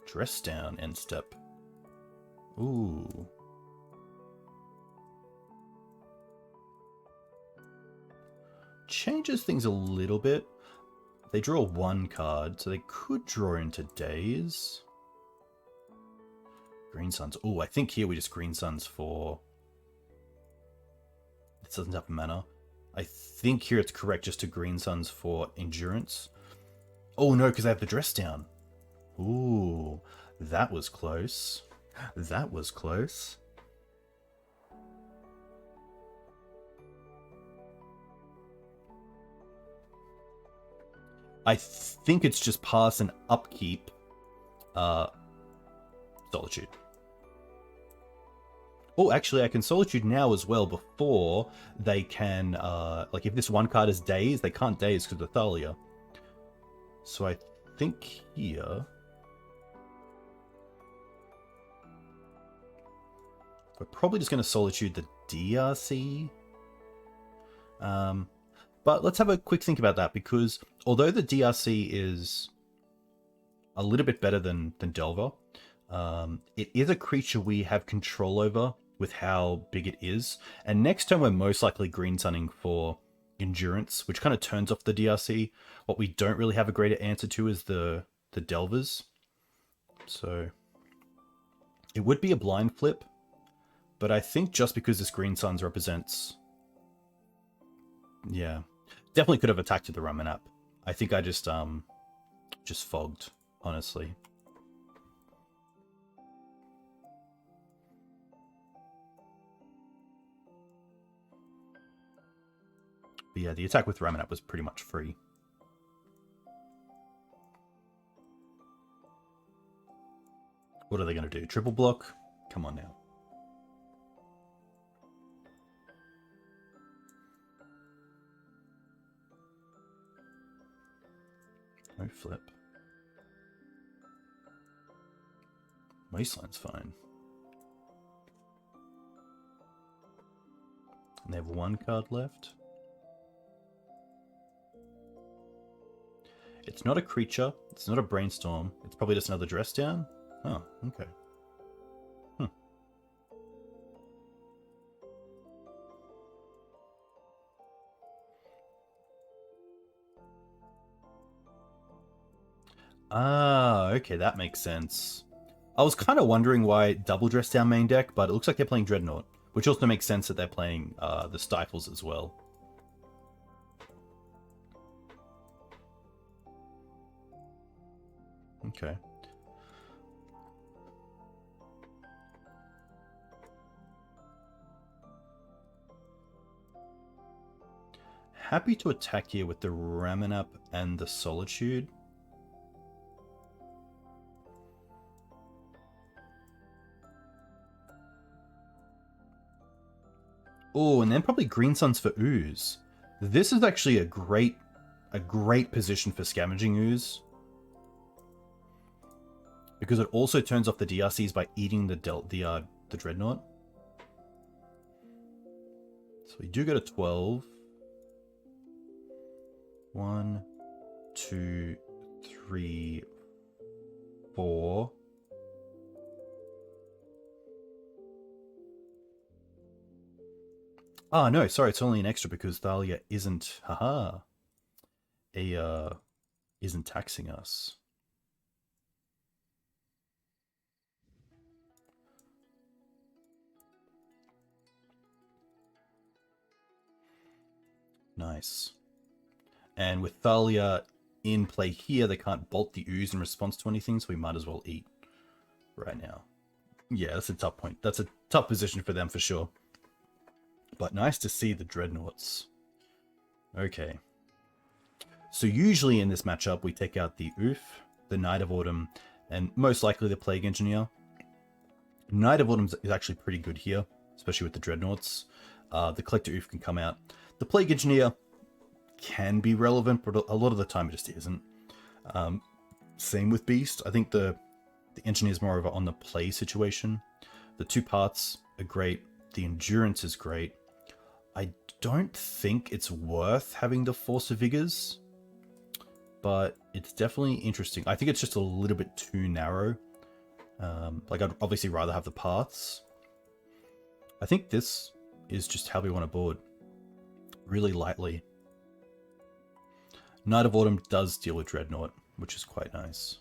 Dress down, end step. Ooh. Changes things a little bit. They draw 1 card, so they could draw into Daze. Green Suns. Oh, I think here we just Green Suns for... This doesn't have mana. I think here it's correct just to Green Suns for Endurance. Oh no, because I have the Dress Down. Ooh, that was close. That was close. I think it's just pass and upkeep Solitude. Oh, actually, I can Solitude now as well before they can... like, if this 1 card is Daze, they can't Daze because of Thalia. So I think here... We're probably just going to Solitude the DRC. But let's have a quick think about that, because although the DRC is a little bit better than Delver, it is a creature we have control over with how big it is. And next turn we're most likely Green Sunning for Endurance, which kind of turns off the DRC. What we don't really have a greater answer to is the Delvers. So it would be a blind flip, but I think just because this Green Suns represents... Yeah. Definitely could have attacked with the Ramanap. I think I just fogged, honestly. But yeah, the attack with Ramanap was pretty much free. What are they going to do? Triple block? Come on now. No flip. Wasteland's fine. And they have 1 card left. It's not a creature. It's not a brainstorm. It's probably just another Dress Down. Oh, okay. Ah, okay, that makes sense. I was kind of wondering why double Dress Down main deck, but it looks like they're playing Dreadnought, which also makes sense that they're playing the Stifles as well. Okay. Happy to attack here with the Ramanap and the Solitude. Oh, and then probably Green Suns for Ooze. This is actually a great position for Scavenging Ooze, because it also turns off the DRCs by eating the the Dreadnought. So we do go to 12. 1, 2, 3, 4. Ah, no, sorry, it's only an extra because Thalia isn't, isn't taxing us. Nice. And with Thalia in play here, they can't bolt the ooze in response to anything, so we might as well eat right now. Yeah, that's a tough point. That's a tough position for them for sure. But nice to see the Dreadnoughts. Okay. So usually in this matchup, we take out the Oof, the Knight of Autumn, and most likely the Plague Engineer. Knight of Autumn is actually pretty good here, especially with the Dreadnoughts. The Collector Oof can come out. The Plague Engineer can be relevant, but a lot of the time it just isn't. Same with Beast. I think the Engineer is more of a on the play situation. The 2 parts are great. The Endurance is great. I don't think it's worth having the Force of Vigors, but it's definitely interesting. I think it's just a little bit too narrow. Like, I'd obviously rather have the paths. I think this is just how we want to board. Really lightly. Knight of Autumn does deal with Dreadnought, which is quite nice.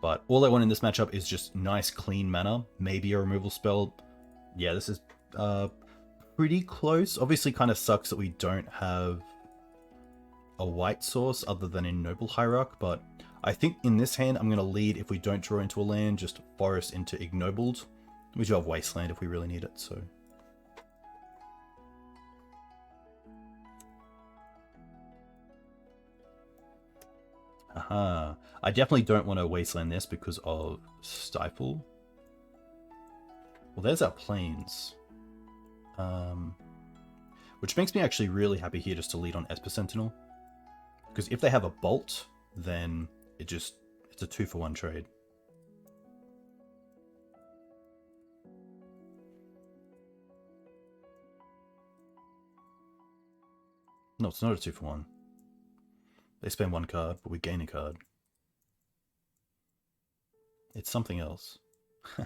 But all I want in this matchup is just nice, clean mana. Maybe a removal spell. Yeah, this is pretty close. Obviously, kind of sucks that we don't have a white source other than in Noble Hierarch, but I think in this hand, I'm going to lead if we don't draw into a land, just Forest into Ignobled. We do have Wasteland if we really need it, so... Aha. I definitely don't want to Wasteland this because of Stifle. Well, there's our Plains. Which makes me actually really happy here just to lead on Esper Sentinel. Because if they have a Bolt, then it's a 2-for-1 trade. No, it's not a 2-for-1. They spend 1 card, but we gain a card. It's something else. They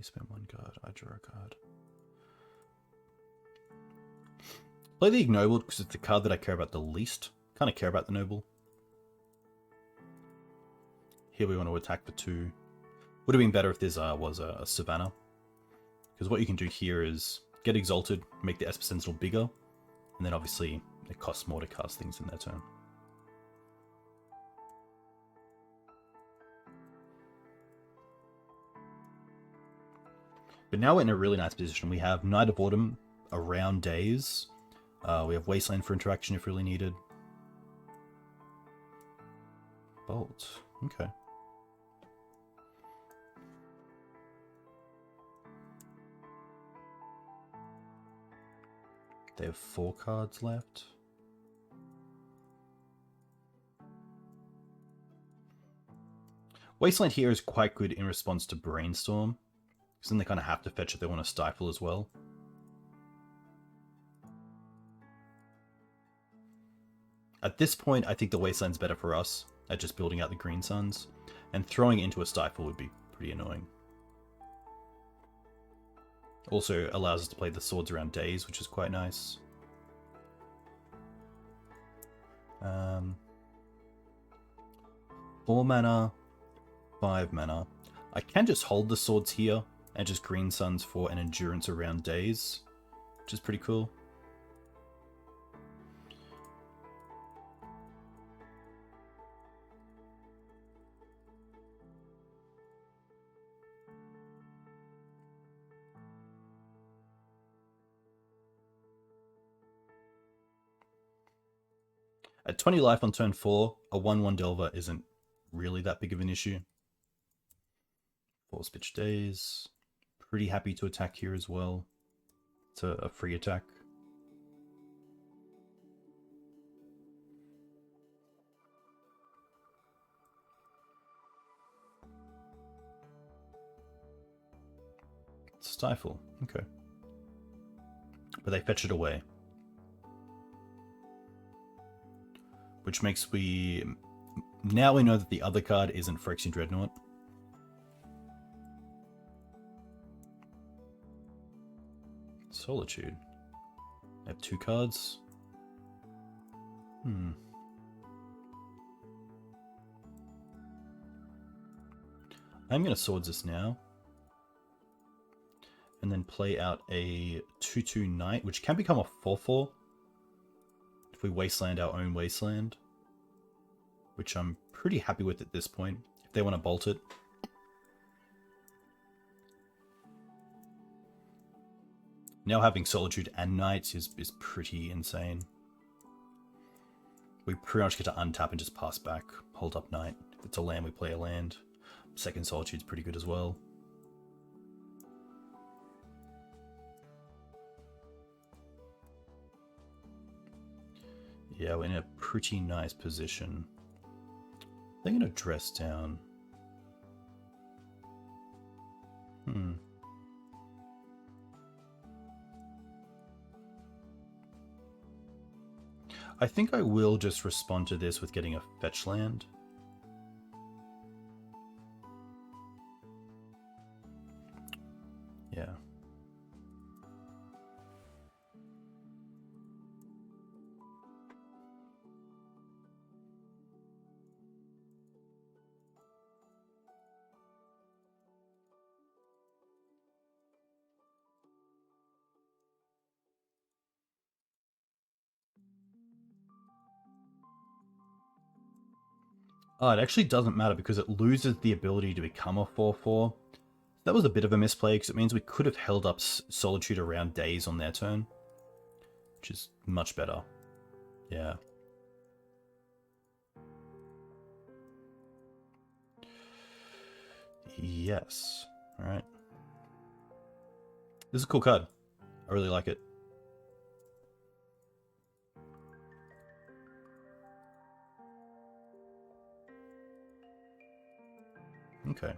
spend 1 card, I draw a card. Play the Ignoble because it's the card that I care about the least. Kind of care about the Noble. Here we want to attack for 2. Would have been better if this was a Savannah. Because what you can do here is get Exalted, make the Esper Sentinel bigger, and then obviously it costs more to cast things in their turn. But now we're in a really nice position. We have Knight of Autumn around days. We have Wasteland for interaction if really needed. Bolt. Okay. They have 4 cards left. Wasteland here is quite good in response to Brainstorm, because then they kind of have to fetch if they want to Stifle as well. At this point, I think the Wasteland's better for us at just building out the Green Suns, and throwing it into a Stifle would be pretty annoying. Also allows us to play the swords around days, which is quite nice. 4 mana, 5 mana. I can just hold the swords here and just Green Suns for an endurance around days, which is pretty cool. At 20 life on turn 4, a 1/1 Delver isn't really that big of an issue. 4 Pitch Days. Pretty happy to attack here as well. It's a free attack. Stifle. Okay. But they fetch it away. Which makes we... Now we know that the other card isn't Phyrexian Dreadnought. Solitude. I have 2 cards. I'm going to Swords this now. And then play out a 2/2 Knight, which can become a 4/4 if we wasteland our own wasteland. Which I'm pretty happy with at this point, if they want to bolt it. Now having Solitude and Knights is pretty insane. We pretty much get to untap and just pass back, hold up Knight. If it's a land, we play a land. Second Solitude's pretty good as well. Yeah, we're in a pretty nice position. They're going to dress down. I think I will just respond to this with getting a fetch land. Yeah. Oh, it actually doesn't matter because it loses the ability to become a 4/4. That was a bit of a misplay because it means we could have held up Solitude around days on their turn, which is much better. Yeah. Yes. All right. This is a cool card. I really like it. Okay.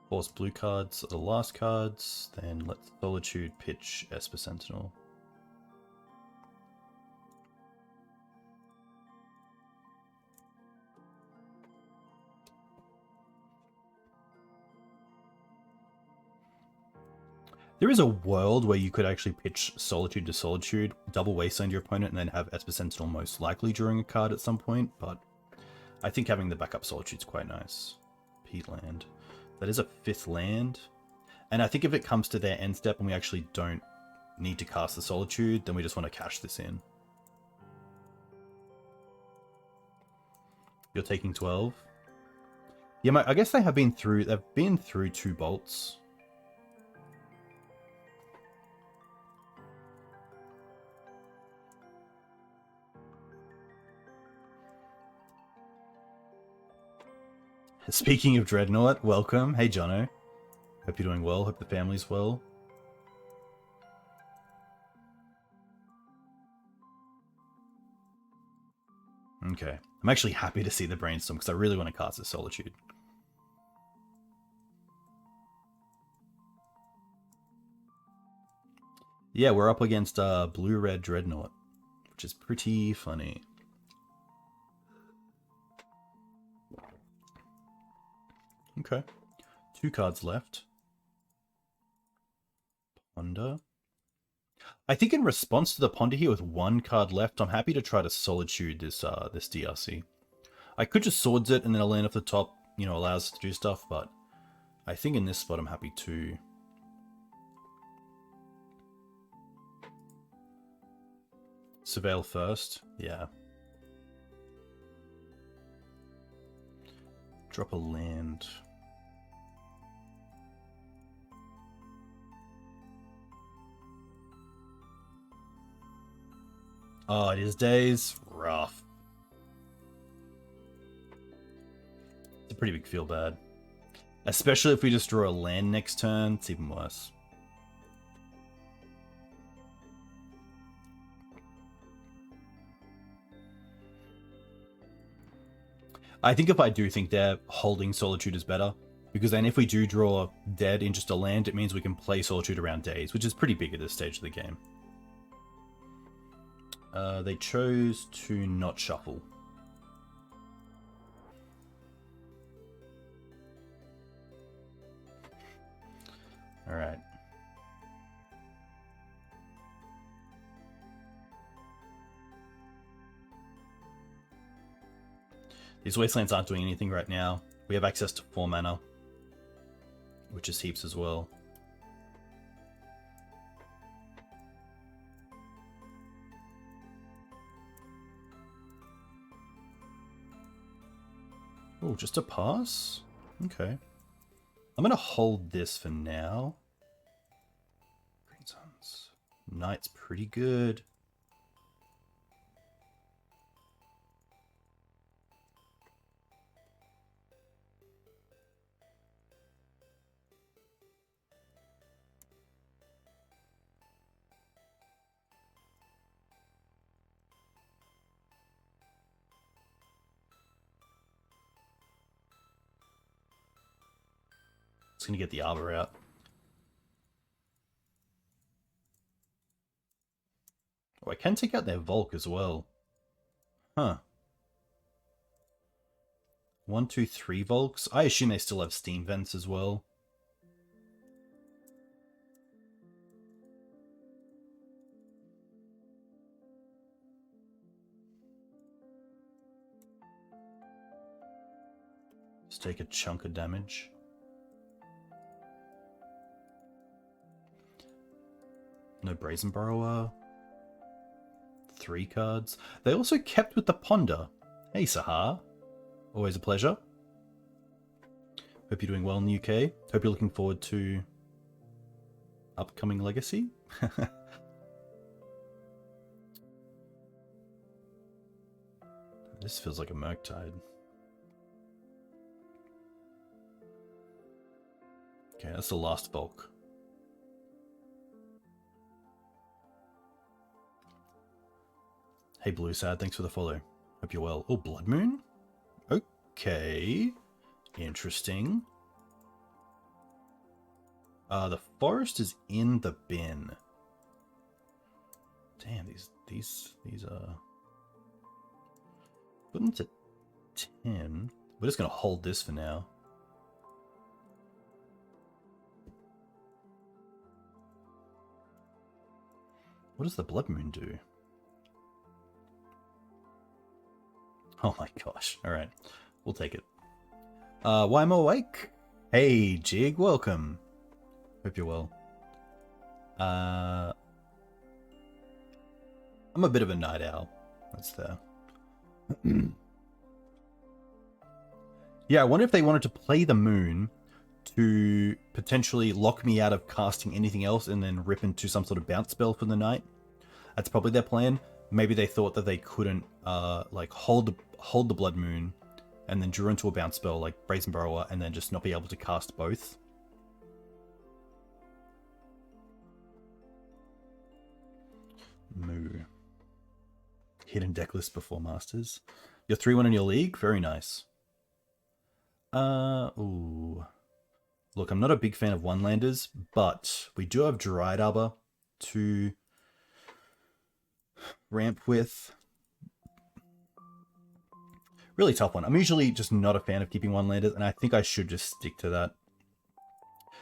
Force blue cards are the last cards, then let Solitude pitch Esper Sentinel. There is a world where you could actually pitch Solitude to Solitude, double wasteland your opponent, and then have Esper Sentinel most likely during a card at some point, but I think having the backup Solitude is quite nice. Peatland. That is a 5th land, and I think if it comes to their end step and we actually don't need to cast the Solitude, then we just want to cash this in. You're taking 12? Yeah, I guess they've been through 2 bolts. Speaking of Dreadnought, welcome. Hey, Jono. Hope you're doing well. Hope the family's well. Okay. I'm actually happy to see the Brainstorm because I really want to cast a Solitude. Yeah, we're up against blue-red Dreadnought, which is pretty funny. Okay. 2 cards left. Ponder. I think in response to the Ponder here with 1 card left, I'm happy to try to Solitude this this DRC. I could just Swords it and then I'll land off the top, you know, allows us to do stuff, but I think in this spot I'm happy to Surveil first. Yeah. Drop a land. Oh, it is days. Rough. a pretty big feel bad. Especially if we just draw a land next turn, it's even worse. I think if I do think they're holding Solitude is better, because then if we do draw dead in just a land, it means we can play Solitude around days, which is pretty big at this stage of the game. They chose to not shuffle. Alright. These Wastelands aren't doing anything right now. We have access to 4 mana, which is heaps as well. Oh, just a pass? Okay. I'm going to hold this for now. Green Suns. Knight's pretty good. It's going to get the Arbor out. Oh, I can take out their Volk as well. Huh. 1, 2, 3 Volks. I assume they still have Steam Vents as well. Just take a chunk of damage. No Brazen Borrower. 3 cards. They also kept with the Ponder. Hey, Sahar. Always a pleasure. Hope you're doing well in the UK. Hope you're looking forward to upcoming Legacy. This feels like a Murktide. Okay, that's the last Volk. Hey Blue Sad, thanks for the follow. Hope you're well. Oh, Blood Moon? Okay. Interesting. The forest is in the bin. Damn, these are... Put them to 10. We're just going to hold this for now. What does the Blood Moon do? Oh my gosh. Alright. We'll take it. Why am I awake? Hey, Jig. Welcome. Hope you're well. I'm a bit of a night owl. That's there. Yeah, I wonder if they wanted to play the moon to potentially lock me out of casting anything else and then rip into some sort of bounce spell for the night. That's probably their plan. Maybe they thought that they couldn't like hold the Blood Moon and then draw into a bounce spell like Brazen Borrower and then just not be able to cast both. Moo. Hidden deck list before Masters. You're 3-1 in your league? Very nice. Ooh. Look, I'm not a big fan of one-landers, but we do have Dryad Arbor to ramp with. Really tough one. I'm usually just not a fan of keeping one-landers, and I think I should just stick to that.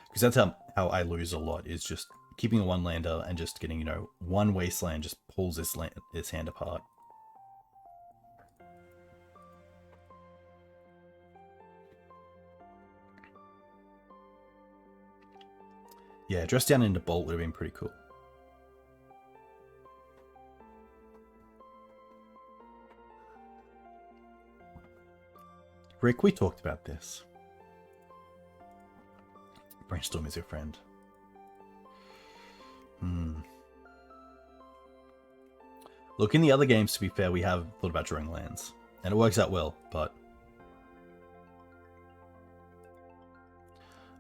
Because that's how I lose a lot, is just keeping a one-lander and just getting, you know, one Wasteland just pulls this hand apart. Yeah, dress down into Bolt would have been pretty cool. Rick, we talked about this. Brainstorm is your friend. Look, in the other games, to be fair, we have thought about drawing lands. And it works out well, but...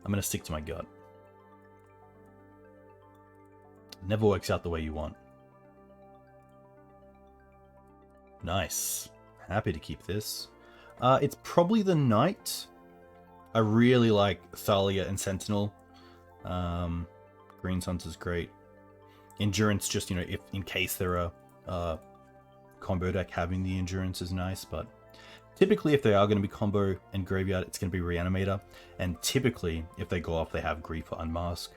I'm going to stick to my gut. Never works out the way you want. Nice. Happy to keep this. It's probably the Knight. I really like Thalia and Sentinel. Green Suns is great. Endurance, just, you know, if in case there are combo deck, having the Endurance is nice, but typically if they are going to be combo and Graveyard, it's going to be Reanimator, and typically if they go off, they have Grief or Unmask.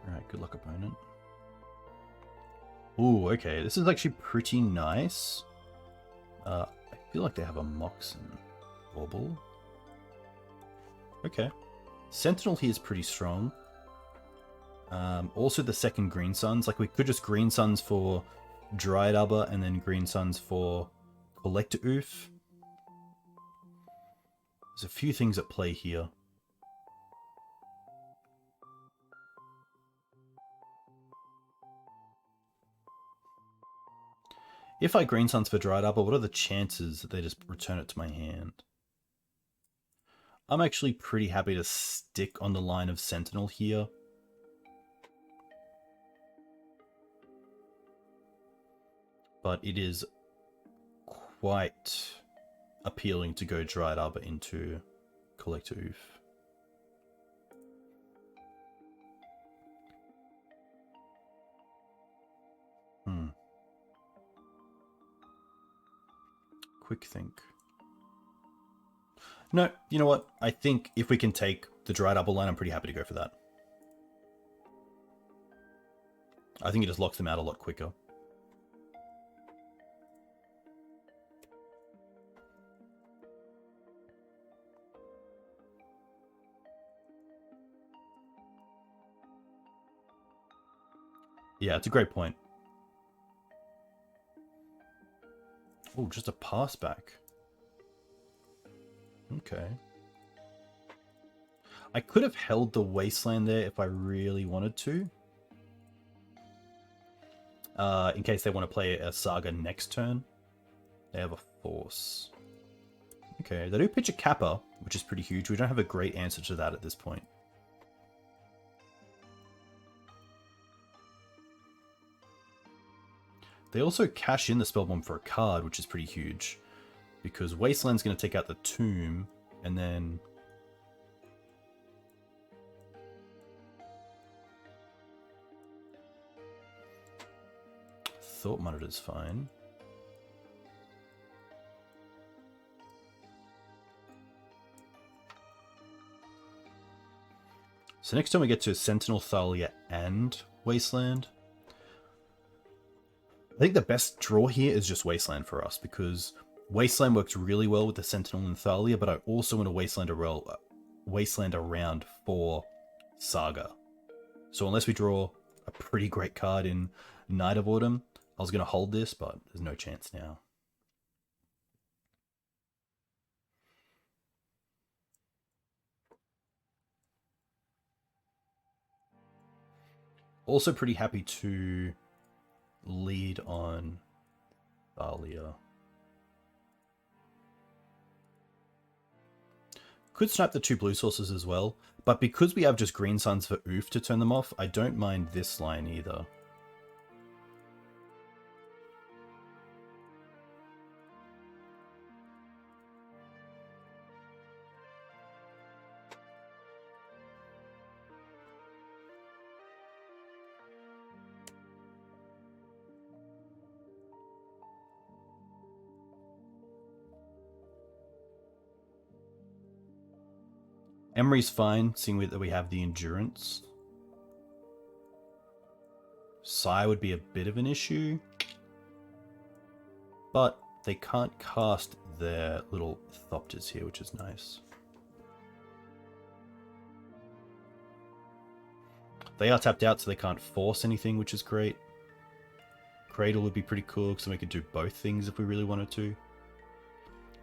Alright, good luck, opponent. Ooh, okay, this is actually pretty nice. I feel like they have a Mox and Wobble. Okay. Sentinel here is pretty strong. Also the second Green Suns. Like, we could just Green Suns for Dryad Arbor and then Green Suns for Collector Oof. There's a few things at play here. If I Green Suns for Dryad Arbor, what are the chances that they just return it to my hand? I'm actually pretty happy to stick on the line of Sentinel here. But it is quite appealing to go Dryad Arbor into Collector Oof. Quick think. No, you know what? I think if we can take the Dryad Arbor line, I'm pretty happy to go for that. I think it just locks them out a lot quicker. Yeah, it's a great point. Oh, just a pass back. Okay. I could have held the Wasteland there if I really wanted to. In case they want to play a Saga next turn. They have a Force. Okay, they do pitch a Kappa, which is pretty huge. We don't have a great answer to that at this point. They also cash in the Spellbomb for a card, which is pretty huge. Because Wasteland's going to take out the Tomb, and then... Thought Monitor's fine. So next time we get to Sentinel, Thalia, and Wasteland. I think the best draw here is just Wasteland for us, because Wasteland works really well with the Sentinel and Thalia, but I also want to Wasteland around for Saga. So unless we draw a pretty great card in Night of Autumn, I was going to hold this, but there's no chance now. Also pretty happy to lead on Thalia. Could snipe the 2 blue sources as well, but because we have just Green Suns for Oof to turn them off, I don't mind this line either. Emery's fine, seeing that we have the Endurance. Psy would be a bit of an issue. But they can't cast their little Thopters here, which is nice. They are tapped out, so they can't force anything, which is great. Cradle would be pretty cool, because we could do both things if we really wanted to.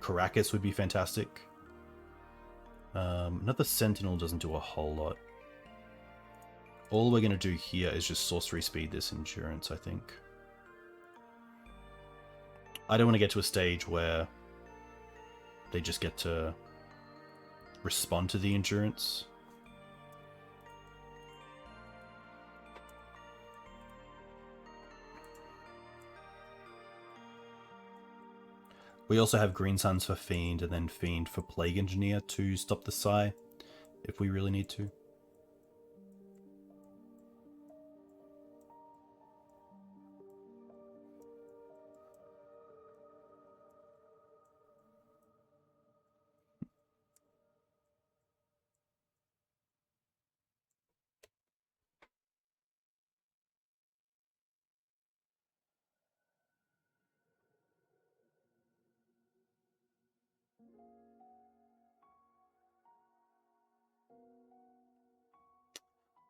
Caracas would be fantastic. Another Sentinel doesn't do a whole lot. All we're going to do here is just sorcery speed this Endurance, I think. I don't want to get to a stage where they just get to respond to the endurance. We also have Green Suns for Fiend and then Fiend for Plague Engineer to stop the Psy if we really need to.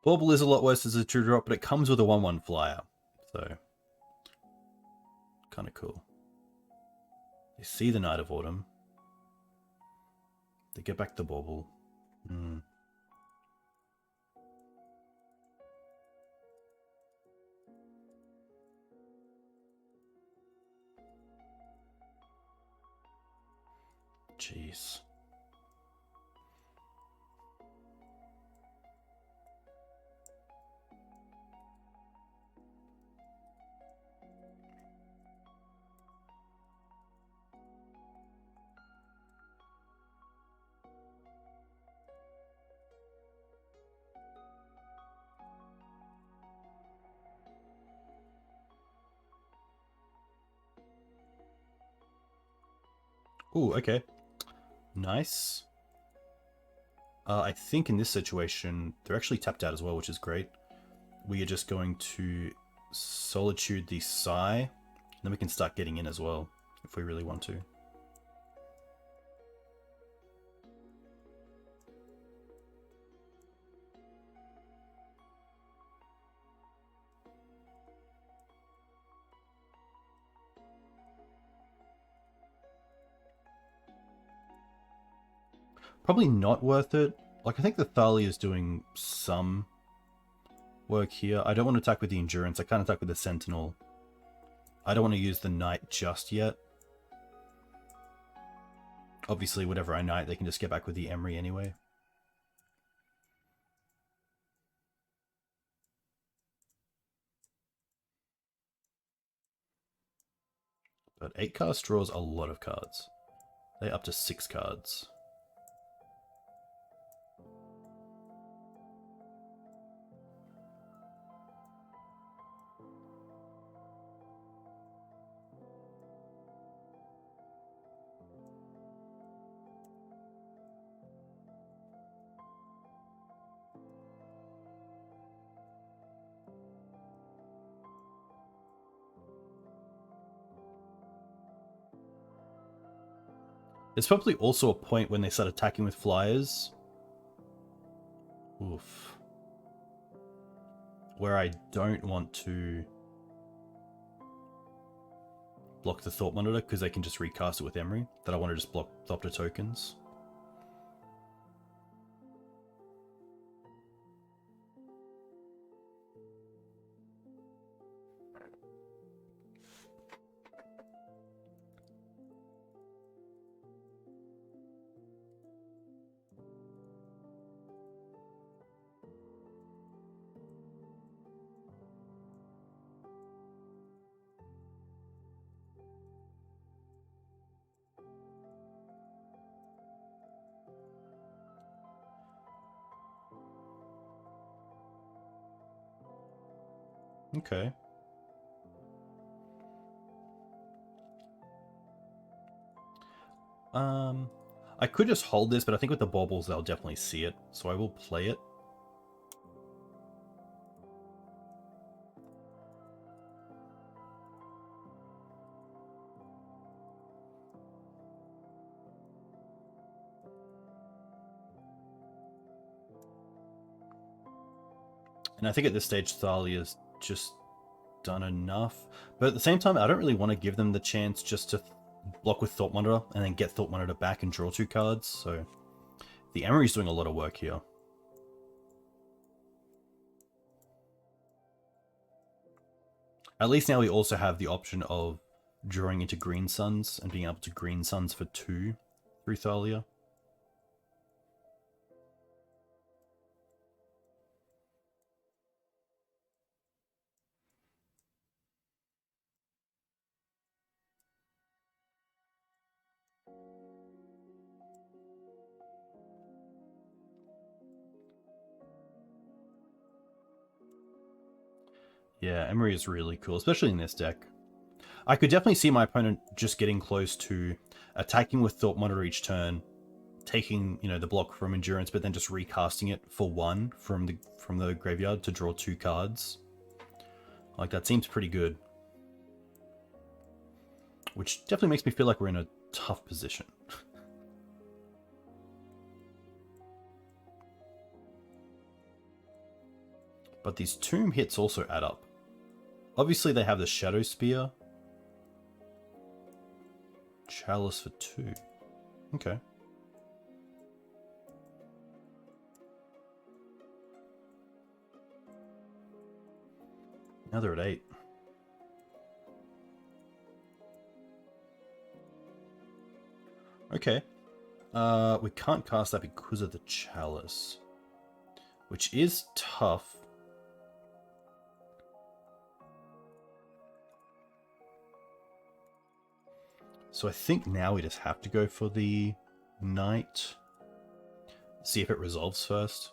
Bauble is a lot worse as a 2-drop, but it comes with a 1/1 flyer, so kind of cool. They see the Knight of Autumn. They get back the Bauble. Jeez. Ooh, okay. Nice. I think in this situation, they're actually tapped out as well, which is great. We are just going to Solitude the Psy, and then we can start getting in as well, if we really want to. Probably not worth it. Like, I think the Thalia is doing some work here. I don't want to attack with the Endurance. I can't attack with the Sentinel. I don't want to use the Knight just yet. Obviously, whatever I Knight, they can just get back with the Emery anyway. But 8 cast draws a lot of cards. They're up to 6 cards. There's probably also a point when they start attacking with flyers. Oof. Where I don't want to block the Thought Monitor because they can just recast it with Emery. That I want to just block Thopter tokens. Okay. I could just hold this, but I think with the baubles they'll definitely see it, so I will play it. And I think at this stage Thalia's just done enough. But at the same time, I don't really want to give them the chance just to block with Thought Monitor and then get Thought Monitor back and draw 2 cards. So the Emery's doing a lot of work here. At least now we also have the option of drawing into Green Suns and being able to Green Suns for 2 through Thalia. Yeah, Emery is really cool, especially in this deck. I could definitely see my opponent just getting close to attacking with Thought Monitor each turn, taking, you know, the block from Endurance, but then just recasting it for 1 from the graveyard to draw 2 cards. Like, that seems pretty good. Which definitely makes me feel like we're in a tough position. But these Tomb hits also add up. Obviously they have the Shadow Spear. Chalice for 2. Okay. Now they're at 8. Okay. We can't cast that because of the Chalice, which is tough. So I think now we just have to go for the Knight. See if it resolves first.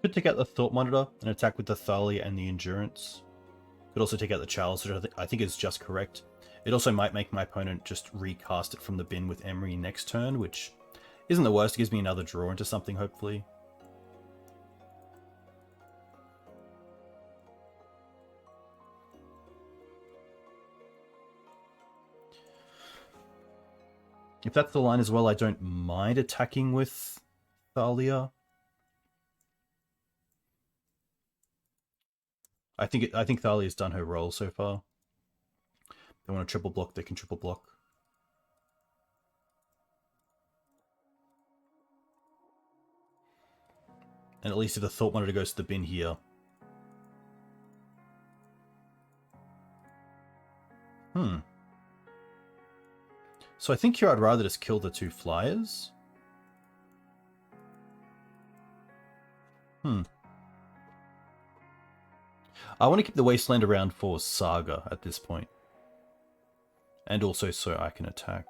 Could take out the Thought Monitor and attack with the Thalia and the Endurance. Could also take out the Chalice, which I think is just correct. It also might make my opponent just recast it from the bin with Emery next turn, which isn't the worst. It gives me another draw into something, hopefully. If that's the line as well, I don't mind attacking with Thalia. I think Thalia's done her role so far. They want to triple block, they can triple block. And at least if the Thought Monitor goes to the bin here. So I think here I'd rather just kill the 2 flyers. I want to keep the Wasteland around for Saga at this point. And also so I can attack.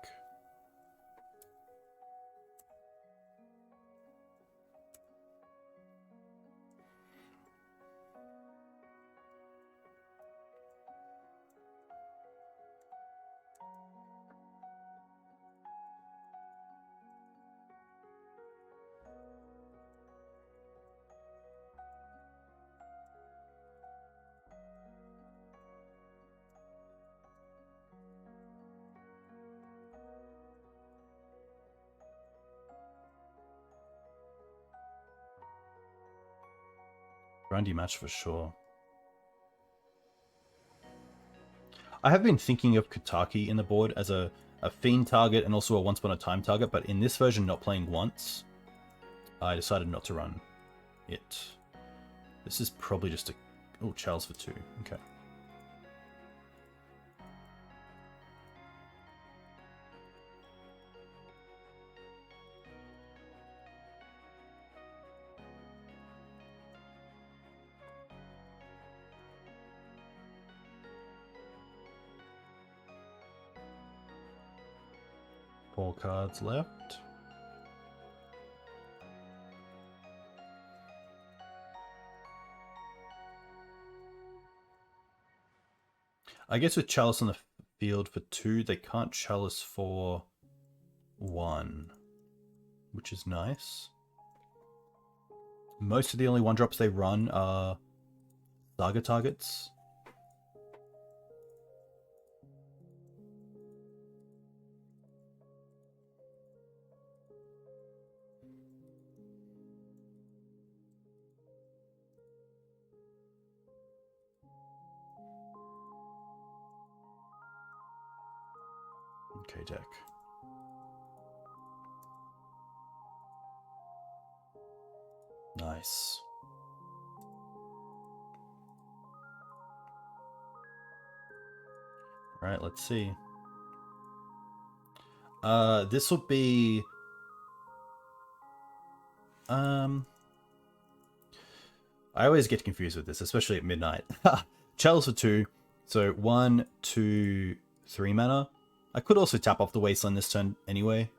Grindy match for sure. I have been thinking of Kataki in the board as a Fiend target and also a Once Upon a Time target, but in this version not playing once, I decided not to run it. This is probably just a... Oh, Charles for 2. Okay. Four cards left. I guess with Chalice on the field for 2, they can't Chalice for 1, which is nice. Most of the only 1-drops they run are Saga targets. Okay, deck. Nice. Right, let's see. This will be... I always get confused with this, especially at midnight. Chalice for 2. So 1, 2, 3 mana. I could also tap off the Wasteland this turn anyway,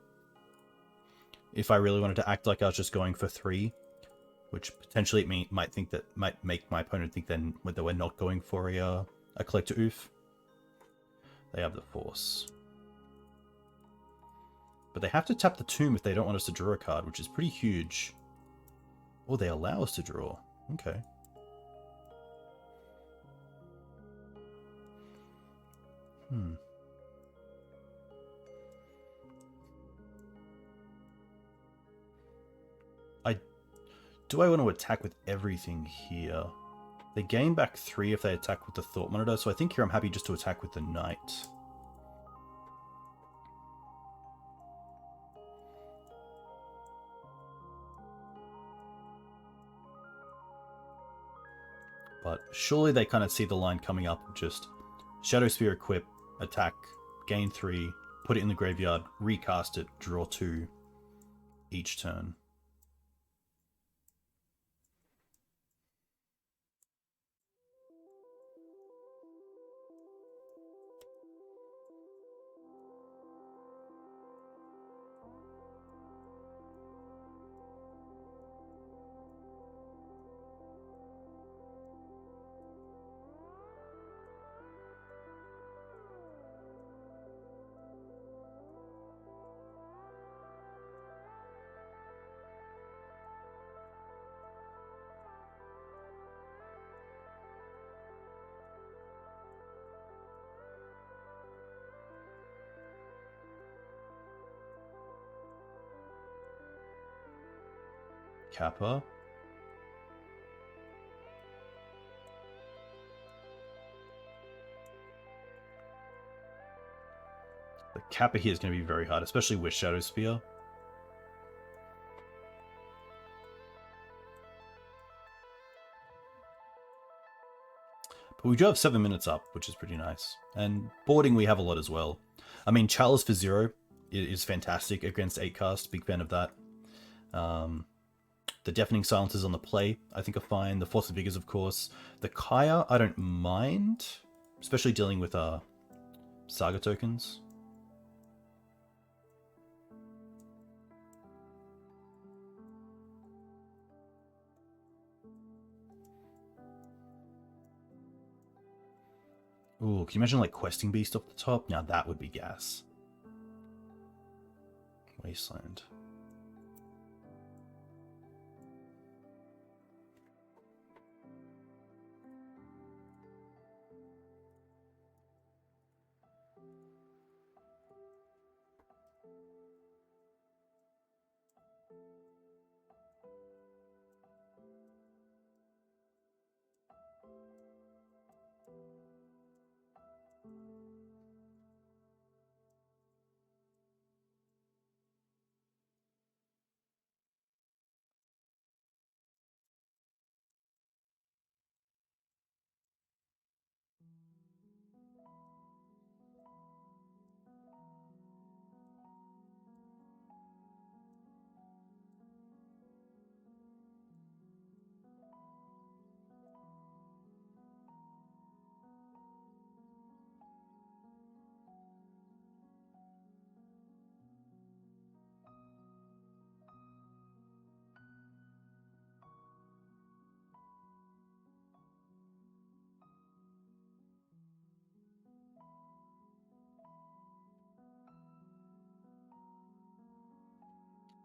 if I really wanted to act like I was just going for 3, which potentially might make my opponent think then that we're not going for a Collector Oof. They have the Force. But they have to tap the Tomb if they don't want us to draw a card, which is pretty huge. Or they allow us to draw. Okay. Do I want to attack with everything here? They gain back 3 if they attack with the Thought Monitor, so I think here I'm happy just to attack with the Knight. But surely they kind of see the line coming up of just Shadow Spear equip, attack, gain 3, put it in the graveyard, recast it, draw 2 each turn. Kappa. The Kappa here is going to be very hard, especially with Shadow Spear. But we do have 7 minutes up, which is pretty nice. And boarding we have a lot as well. I mean, Chalice for 0 is fantastic against 8-cast. Big fan of that. The Deafening Silences on the play, I think, are fine. The Force of Vigors, of course. The Kaya, I don't mind. Especially dealing with Saga tokens. Ooh, can you imagine like Questing Beast off the top? Now that would be gas. Wasteland.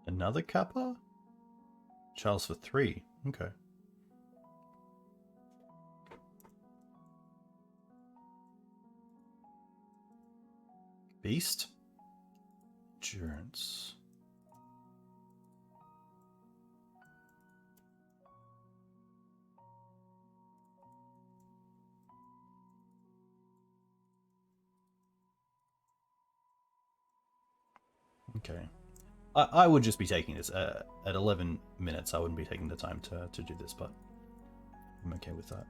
Another Kappa? Charles for 3. Okay. Beast? Endurance. Okay. I would just be taking this. At 11 minutes, I wouldn't be taking the time to do this, but I'm okay with that.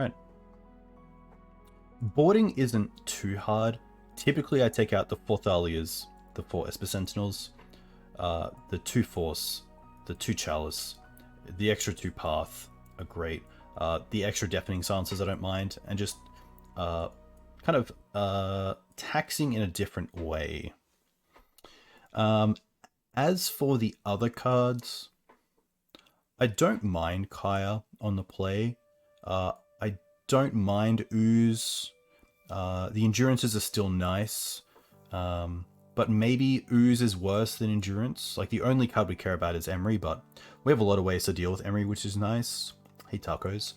Right. Boarding isn't too hard. Typically, I take out the 4 Thalias, the 4 Esper Sentinels, the 2 Force, the 2 Chalice, the extra 2 Path are great. The extra Deafening Silences I don't mind, and just kind of taxing in a different way. As for the other cards, I don't mind Kaya on the play. I don't mind Ooze. The Endurances are still nice, but maybe Ooze is worse than Endurance. Like, the only card we care about is Emery, but we have a lot of ways to deal with Emery, which is nice. Hey, tacos.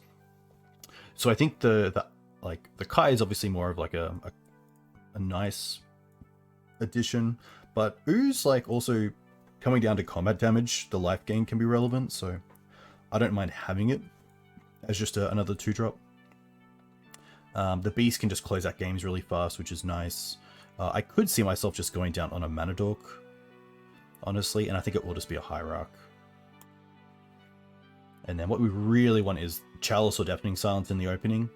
So I think the Kai is obviously more of like a nice addition, but Ooze, like, also coming down to combat damage, the life gain can be relevant, so I don't mind having it as just another 2-drop. The Beast can just close out games really fast, which is nice. I could see myself just going down on a Mana Dork, honestly, and I think it will just be a Hierarch. And then what we really want is Chalice or Deafening Silence in the opening.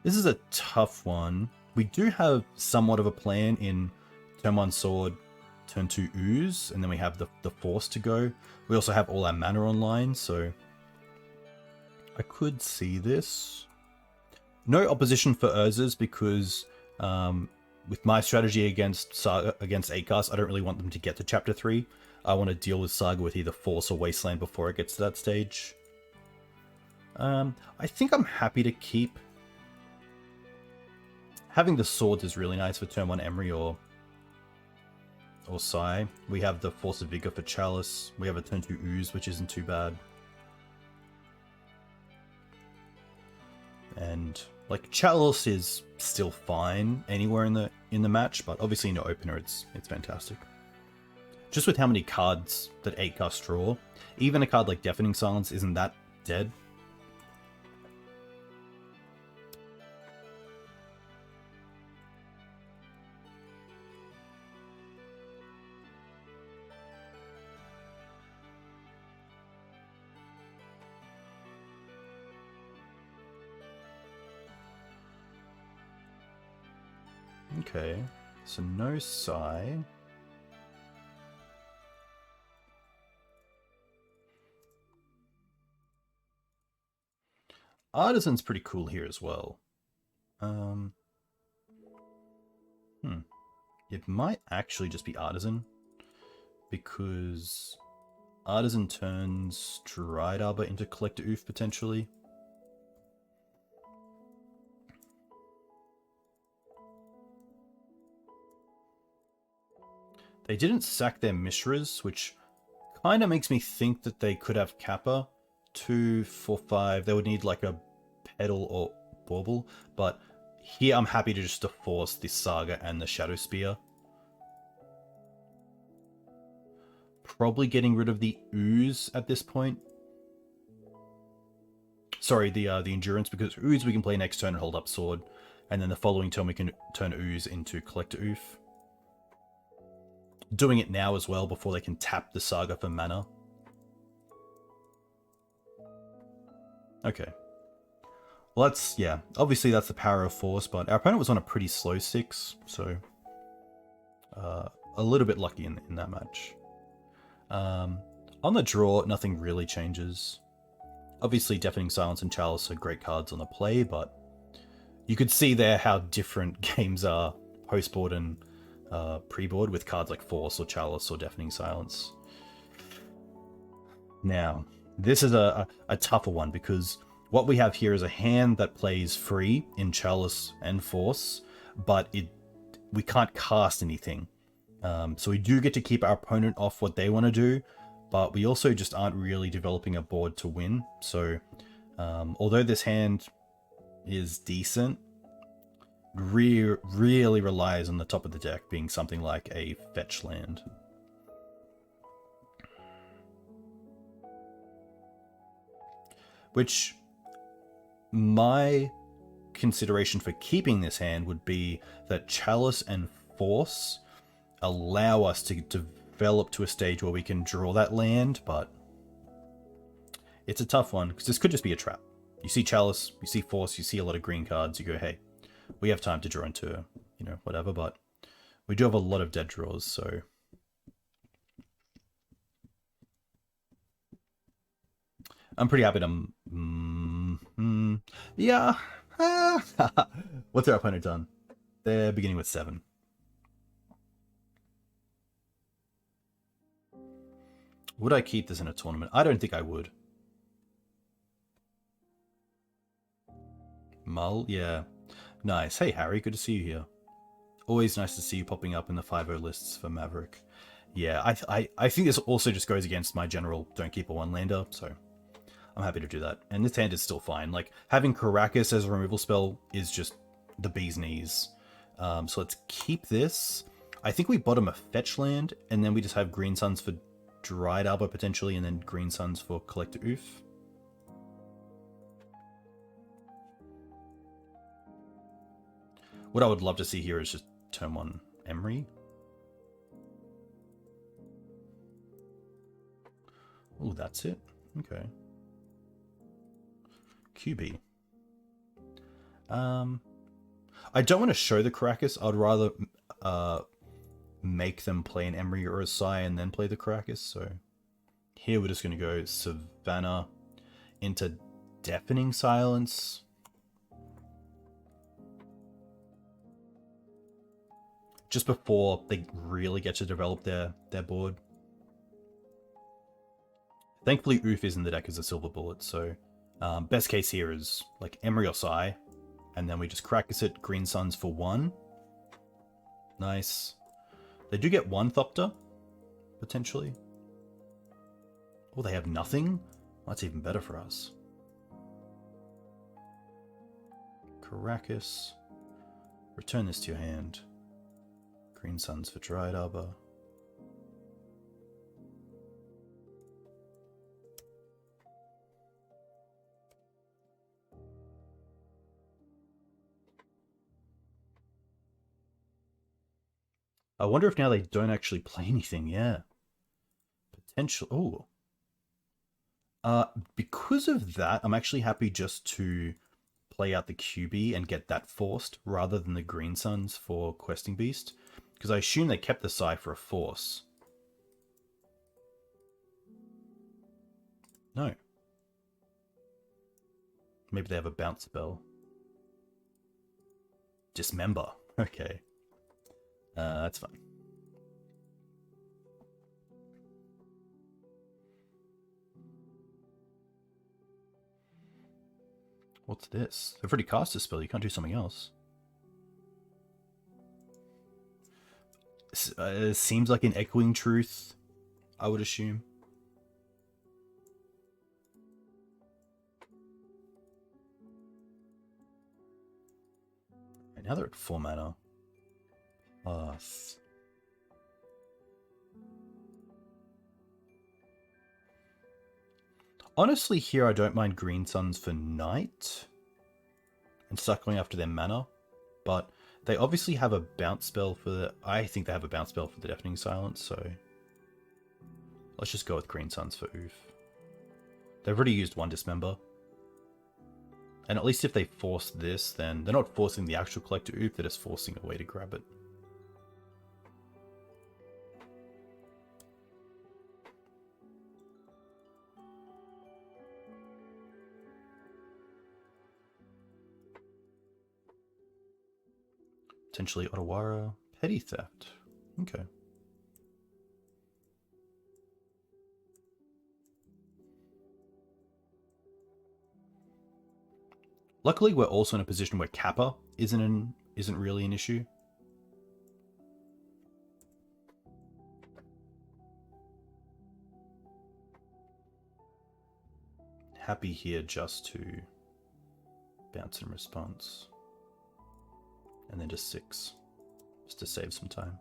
This is a tough one. We do have somewhat of a plan in turn 1 Sword, turn 2 Ooze, and then we have the Force to go. We also have all our mana online, so I could see this. No opposition for Urzas because with my strategy against Saga, against 8-cast, I don't really want them to get to Chapter 3. I want to deal with Saga with either Force or Wasteland before it gets to that stage. I think I'm happy to keep. Having the Swords is really nice for turn 1 Emery or Sai. We have the Force of Vigor for Chalice. We have a turn 2 Ooze, which isn't too bad. And like, Chalice is still fine anywhere in the match, but obviously in the opener it's fantastic. Just with how many cards that 8-cast draw, even a card like Deafening Silence isn't that dead. Okay, so no Sai. Artisan's pretty cool here as well. It might actually just be Artisan, because Artisan turns Dried Arbor into Collector Oof potentially. They didn't sack their Mishras, which kind of makes me think that they could have Kappa. 2, 4, 5. They would need like a Petal or Bauble, but here I'm happy to just to force this Saga and the Shadow Spear. Probably getting rid of the Ooze at this point. Sorry, the Endurance, because Ooze we can play next turn and hold up Sword, and then the following turn we can turn Ooze into Collector Oof. Doing it now as well before they can tap the Saga for mana. Okay. Well, that's, yeah, obviously that's the power of Force, but our opponent was on a pretty slow 6, so a little bit lucky in that match. On the draw, nothing really changes. Obviously, Deafening Silence and Chalice are great cards on the play, but you could see there how different games are post-board and pre-board with cards like Force or Chalice or Deafening Silence. Now, this is a tougher one because what we have here is a hand that plays free in Chalice and Force, but we can't cast anything. So we do get to keep our opponent off what they want to do, but we also just aren't really developing a board to win. So although this hand is decent, really relies on the top of the deck being something like a fetch land. Which, my consideration for keeping this hand would be that Chalice and Force allow us to develop to a stage where we can draw that land, but it's a tough one, because this could just be a trap. You see Chalice, you see Force, you see a lot of green cards, you go, hey, we have time to draw into, you know, whatever, but we do have a lot of dead draws, so... I'm pretty happy to... yeah. What's our opponent done? They're beginning with 7. Would I keep this in a tournament? I don't think I would. Mull? Yeah. Nice. Hey, Harry. Good to see you here. Always nice to see you popping up in the 5-0 lists for Maverick. Yeah, I think this also just goes against my general don't keep a one-lander, so... I'm happy to do that. And this hand is still fine. Like, having Caracas as a removal spell is just the bee's knees. So let's keep this. I think we bottom a fetch land, and then we just have Green Suns for Dried Arbor potentially, and then Green Suns for Collector Oof. What I would love to see here is just turn 1 Emery. Oh, that's it? Okay. QB. I don't want to show the Caracas. I'd rather make them play an Emery or a Sai and then play the Caracas. So here we're just going to go Savannah into Deafening Silence. Just before they really get to develop their board. Thankfully, Oof is in the deck as a silver bullet, so best case here is like Emery or Sai, and then we just Caracas it, Green Suns for 1. Nice. They do get 1 Thopter, potentially. Oh, they have nothing? That's even better for us. Caracas. Return this to your hand. Green Suns for Dried Arbor. I wonder if now they don't actually play anything, yeah. Potential. Oh. Because of that, I'm actually happy just to play out the QB and get that forced rather than the Green Suns for Questing Beast. Because I assume they kept the Sai for a force. No. Maybe they have a bounce spell. Dismember. Okay. That's fine. What's this? They've already cast a spell. You can't do something else. Seems like an Echoing Truth, I would assume. And now they're at 4 mana. Honestly, here I don't mind Green Suns for Night and suckling after their mana, but they obviously have a bounce spell for the... I think they have a bounce spell for the Deafening Silence, so let's just go with Green Suns for Oof. They've already used 1 Dismember. And at least if they force this, then they're not forcing the actual Collector Oof, they're just forcing a way to grab it. Potentially Otawara. Petty Theft. Okay. Luckily, we're also in a position where Kappa isn't really an issue. Happy here just to bounce in response. And then just 6, just to save some time.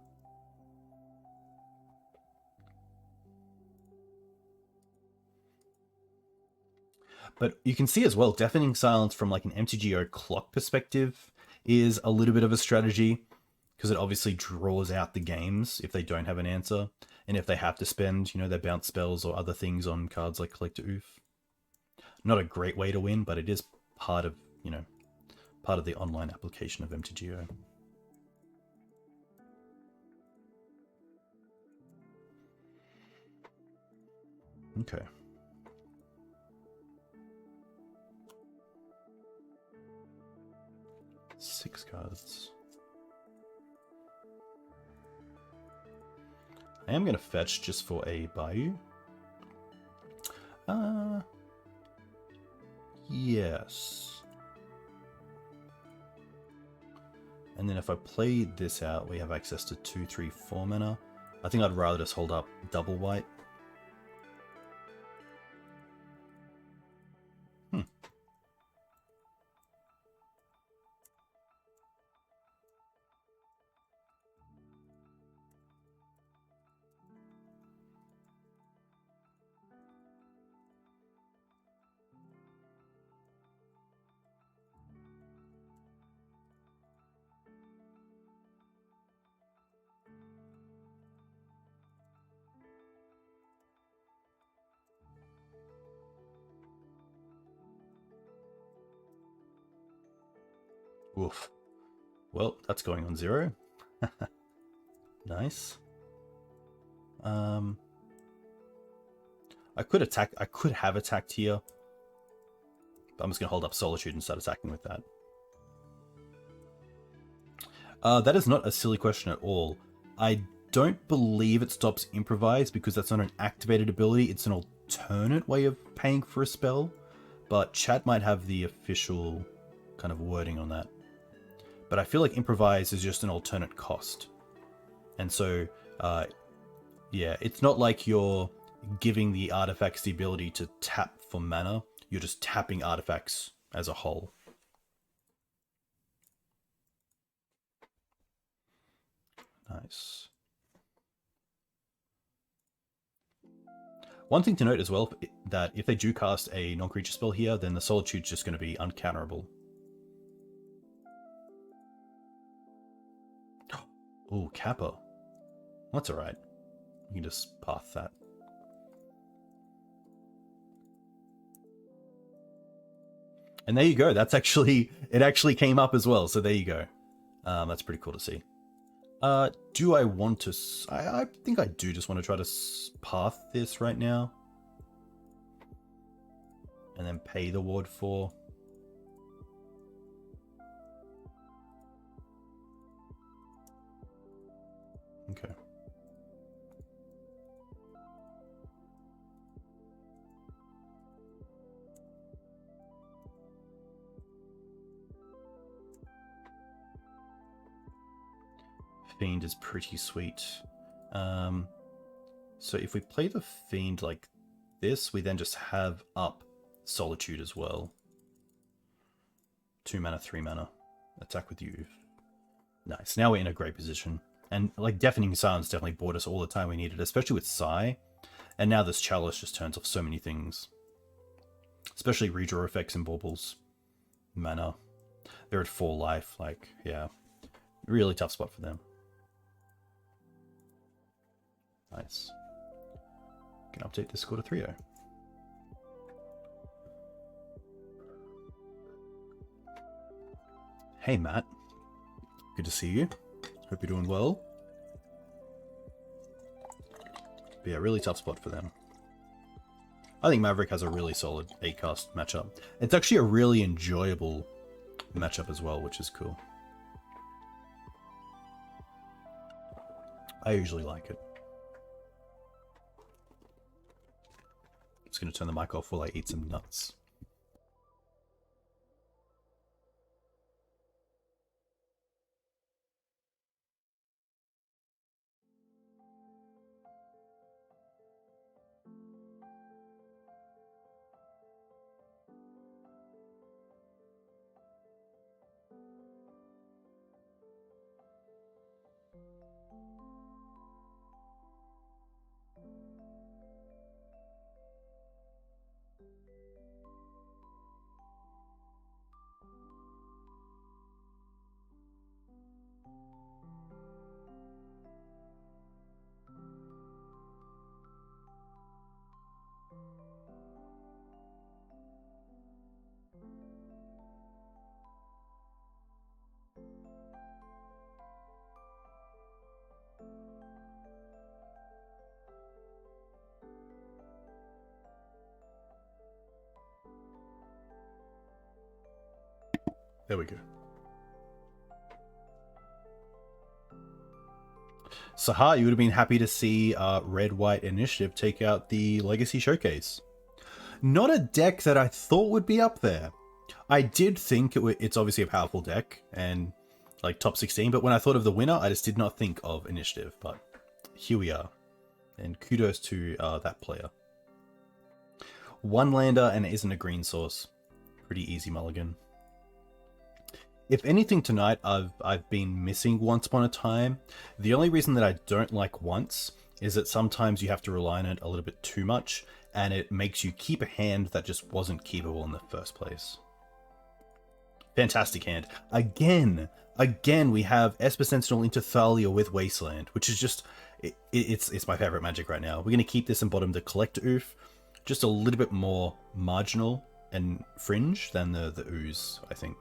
But you can see as well, deafening silence from like an MTGO clock perspective is a little bit of a strategy, because it obviously draws out the games if they don't have an answer, and if they have to spend, you know, their bounce spells or other things on cards like Collector Oof. Not a great way to win, but it is part of, you know, part of the online application of MTGO. Okay. Six cards. I am going to fetch just for a Bayou. Yes. And then if I play this out, we have access to 2, 3, 4 mana. I think I'd rather just hold up double white. Oof. Well, that's going on 0. Nice. I could have attacked here, but I'm just going to hold up Solitude and start attacking with that. That is not a silly question at all. I don't believe it stops Improvise, because that's not an activated ability. It's an alternate way of paying for a spell, but chat might have the official kind of wording on that. But I feel like Improvise is just an alternate cost. And so, yeah, it's not like you're giving the artifacts the ability to tap for mana. You're just tapping artifacts as a whole. Nice. One thing to note as well, that if they do cast a non-creature spell here, then the Solitude's just going to be uncounterable. Ooh, Kappa. That's alright. You can just path that. And there you go. That's actually, it actually came up as well. So there you go. That's pretty cool to see. Do I want to... I think I do just want to try to path this right now. And then pay the ward 4. Okay. Fiend is pretty sweet. So if we play the Fiend like this, we then just have up Solitude as well. 2 mana, 3 mana. Attack with you. Nice. Now we're in a great position. And like Deafening Silence definitely bought us all the time we needed, especially with Sai. And now this Chalice just turns off so many things. Especially redraw effects and baubles. Mana. They're at 4 life. Like, yeah. Really tough spot for them. Nice. Can update this score to 3-0. Hey Matt. Good to see you. Hope you're doing well. But yeah, really tough spot for them. I think Maverick has a really solid 8-cast matchup. It's actually a really enjoyable matchup as well, which is cool. I usually like it. I'm just going to turn the mic off while I eat some nuts. There we go. Saha, you would have been happy to see Red-White Initiative take out the Legacy Showcase. Not a deck that I thought would be up there. I did think it's obviously a powerful deck and like top 16, but when I thought of the winner, I just did not think of Initiative. But here we are, and kudos to that player. One lander and it isn't a green source. Pretty easy mulligan. If anything tonight, I've been missing Once Upon a Time. The only reason that I don't like Once is that sometimes you have to rely on it a little bit too much, and it makes you keep a hand that just wasn't keepable in the first place. Fantastic hand. Again, we have Esper Sentinel into Thalia with Wasteland, which is just, it's my favorite magic right now. We're going to keep this in bottom to collect Oof, just a little bit more marginal and fringe than the Ooze, I think.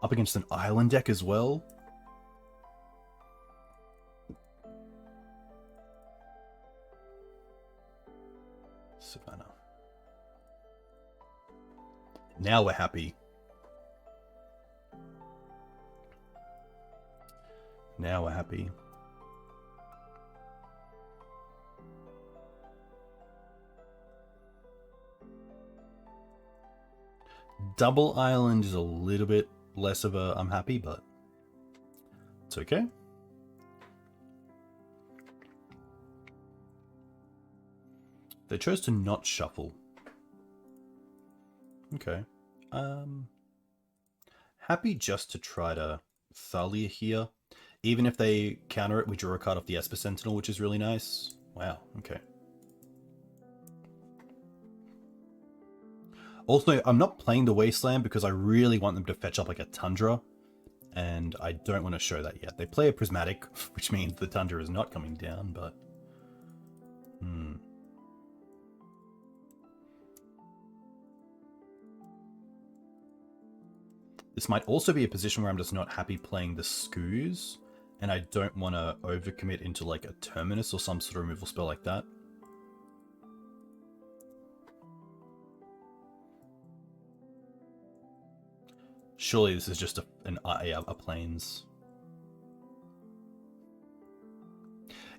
Up against an island deck as well. Savannah. Now we're happy. Now we're happy. Double island is a little bit less of a I'm happy, but it's okay. They chose to not shuffle. Okay. Happy just to try to Thalia here. Even if they counter it, we draw a card off the Esper Sentinel, which is really nice. Wow, okay. Also, I'm not playing the Wasteland because I really want them to fetch up like a Tundra, and I don't want to show that yet. They play a Prismatic, which means the Tundra is not coming down, but... This might also be a position where I'm just not happy playing the Skoos, and I don't want to overcommit into like a Terminus or some sort of removal spell like that. Surely this is just a Plains.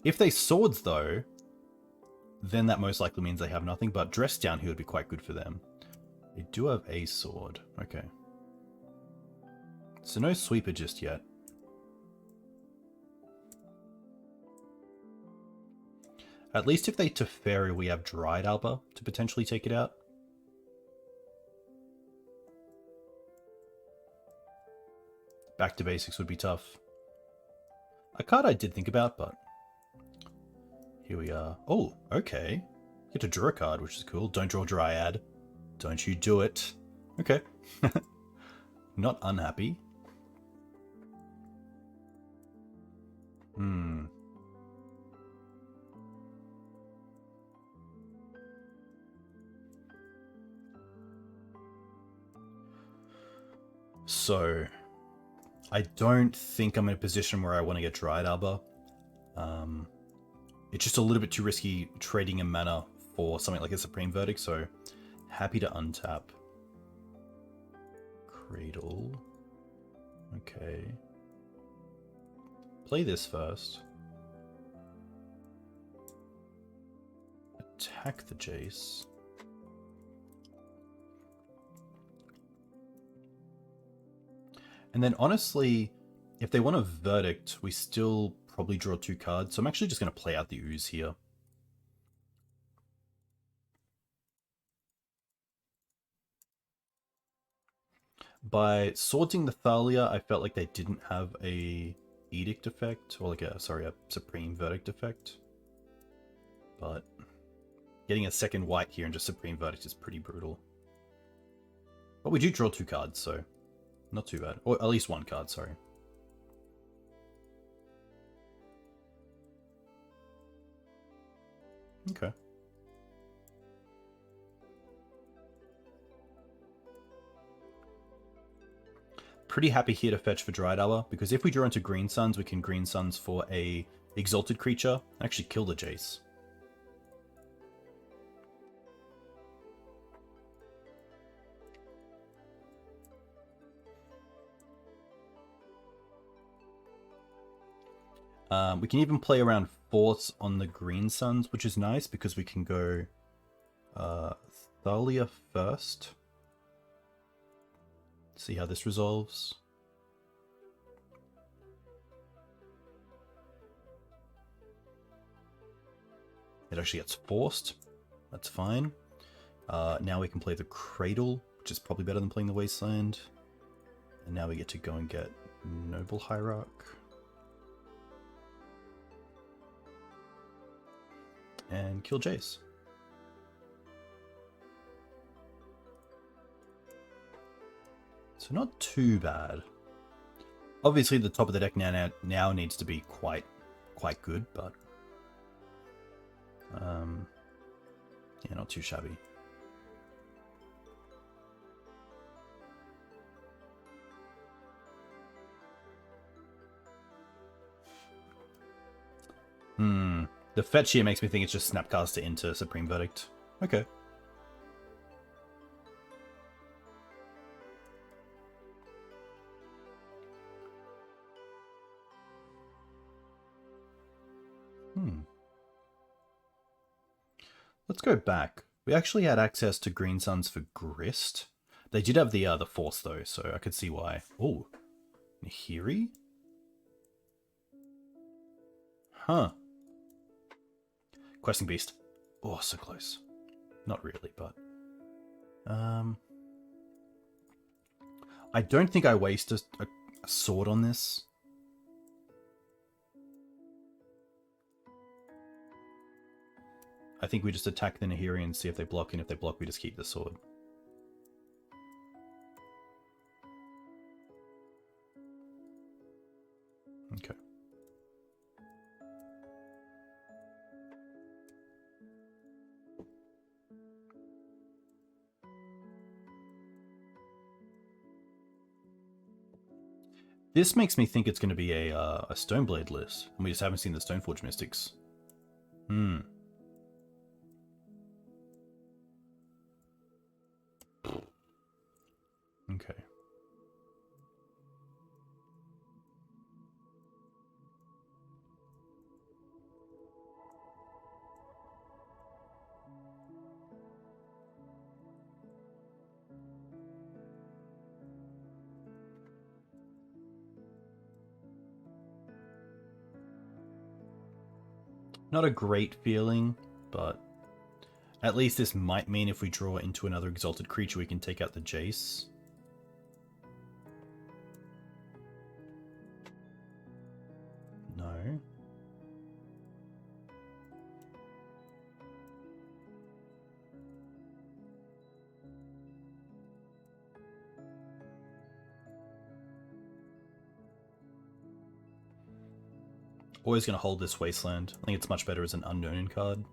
If they Swords though, then that most likely means they have nothing, but Dress Down here would be quite good for them. They do have a sword, okay. So no Sweeper just yet. At least if they Teferi, we have Dryad Alba to potentially take it out. Back to basics would be tough. A card I did think about, but here we are. Oh, okay. You get to draw a card, which is cool. Don't draw Dryad. Don't you do it. Okay. Not unhappy. So, I don't think I'm in a position where I want to get Dryad Arbor. It's just a little bit too risky trading a mana for something like a Supreme Verdict, so happy to untap. Cradle. Okay. Play this first. Attack the Jace. And then honestly, if they want a Verdict, we still probably draw 2 cards. So I'm actually just going to play out the Ooze here. By sorting the Thalia, I felt like they didn't have a Edict effect, or like a Supreme Verdict effect. But getting a second white here and just Supreme Verdict is pretty brutal. But we do draw 2 cards, so not too bad. Or at least 1 card, sorry. Okay. Pretty happy here to fetch for Dryad Arbor, because if we draw into Green Suns, we can Green Suns for a Exalted creature and actually kill the Jace. We can even play around force on the green suns, which is nice because we can go Thalia first. See how this resolves. It actually gets forced. That's fine. Now we can play the Cradle, which is probably better than playing the Wasteland. And now we get to go and get Noble Hierarch. And kill Jace. So not too bad. Obviously the top of the deck now needs to be quite good, but yeah, not too shabby. The fetch here makes me think it's just Snapcaster into Supreme Verdict. Okay. Let's go back. We actually had access to Green Suns for Grist. They did have the Force though, so I could see why. Oh, Nahiri? Huh. Questing Beast. Oh, so close. Not really, but... I don't think I waste a sword on this. I think we just attack the Nahiri and see if they block, and if they block, we just keep the sword. Okay. This makes me think it's going to be a Stoneblade list, and we just haven't seen the Stoneforge Mystics. Okay. Not a great feeling, but at least this might mean if we draw into another exalted creature, we can take out the Jace. No. Always going to hold this Wasteland. I think it's much better as an unknown card.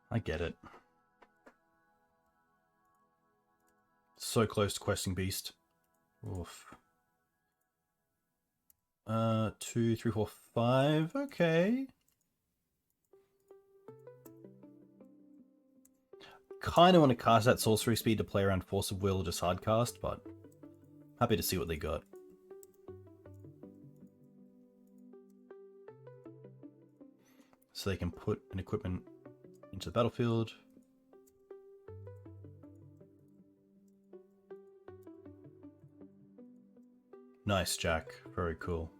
I get it. So close to Questing Beast. Oof. 2, 3, 4, 5. Okay. Kind of want to cast that Sorcery Speed to play around Force of Will or just hardcast, but happy to see what they got. So they can put an equipment into the battlefield. Nice, Jack. Very cool.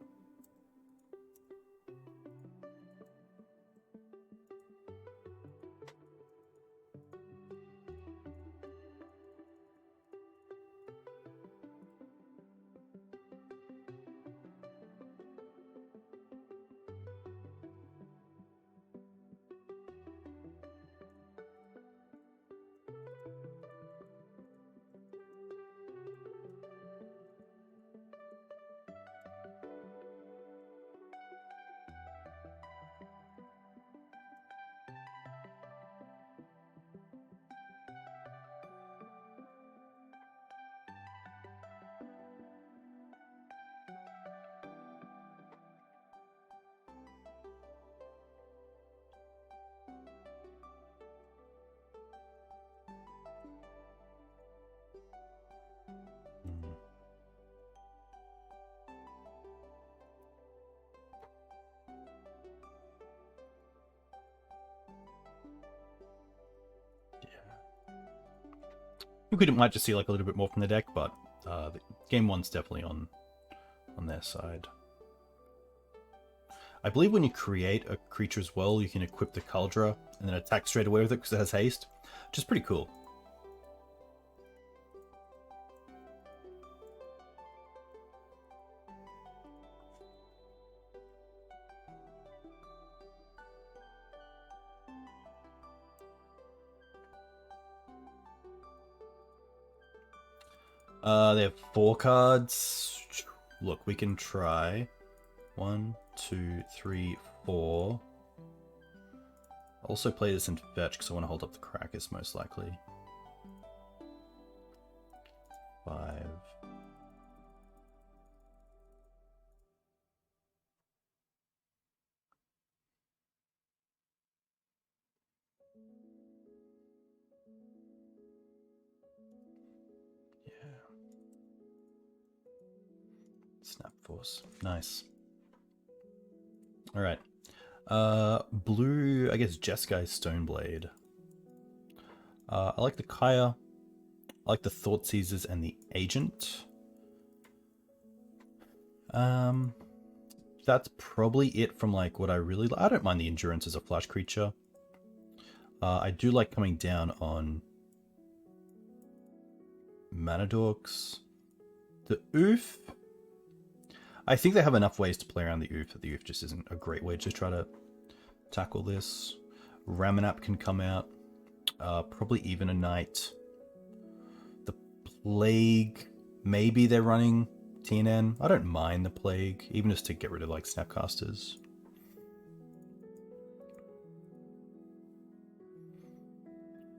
We might just see like a little bit more from the deck, but the game one's definitely on their side. I believe when you create a creature as well, you can equip the Cauldra and then attack straight away with it because it has haste, which is pretty cool. They have 4 cards. Look, we can try 1, 2, 3, 4. I'll also play this in fetch because I want to hold up the Crackers most likely. 5. Snap Force. Nice. Alright. Blue, I guess Jeskai Stoneblade. I like the Kaya. I like the Thought Seizers and the Agent. That's probably it from like what I really like. I don't mind the Endurance as a flash creature. I do like coming down on Mana Dorks. The Oof. I think they have enough ways to play around the Oof, but the Oof just isn't a great way to try to tackle this. Ramanap can come out. Probably even a Knight. The Plague. Maybe they're running TNN. I don't mind the Plague, even just to get rid of like Snapcasters.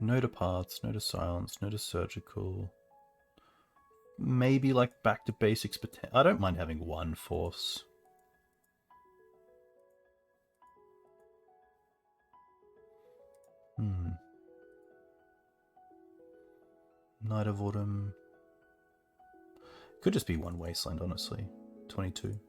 No to Paths, no to Silence, no to Surgical. Maybe like back to basics, but I don't mind having 1 Force. Night of Autumn. Could just be 1 Wasteland, honestly. 22.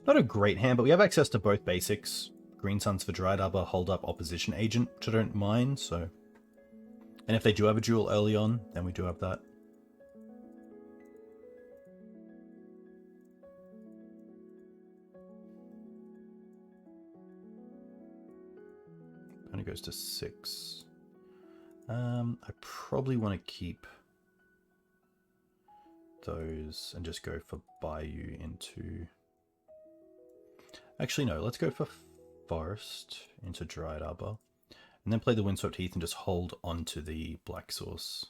Not a great hand, but we have access to both basics. Green Suns for Dryad Arbor, hold up Opposition Agent, which I don't mind, so... And if they do have a duel early on, then we do have that. Only goes to 6. I probably want to keep those and just go for Bayou into... Actually, no, let's go for Forest into Dryad Arbor. And then play the Windswept Heath and just hold on to the Black Source.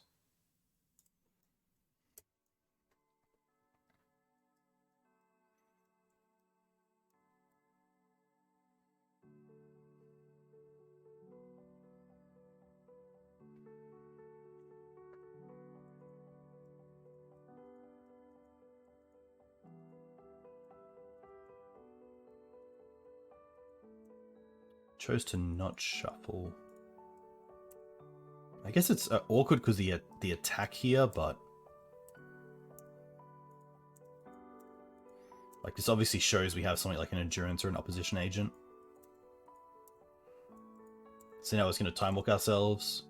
Chose to not shuffle. I guess it's awkward because the attack here, but like this obviously shows we have something like an Endurance or an Opposition Agent. So now it's going to Time Walk ourselves.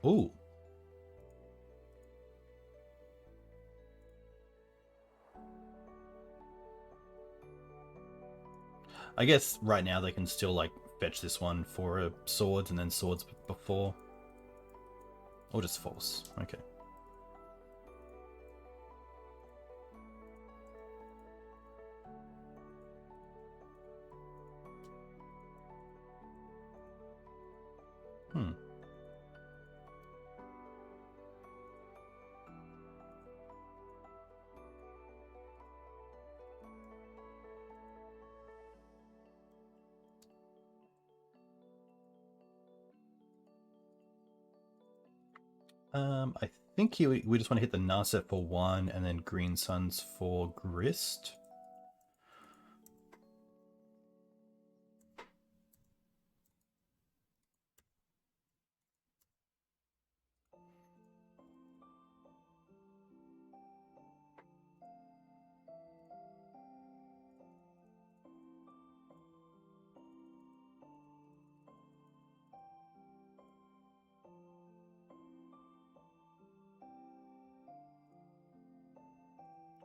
Ooh. I guess right now they can still like fetch this one for a Swords and then Swords before. Or just Force. Okay. I think we just want to hit the Narset for 1 and then Green Suns for Grist.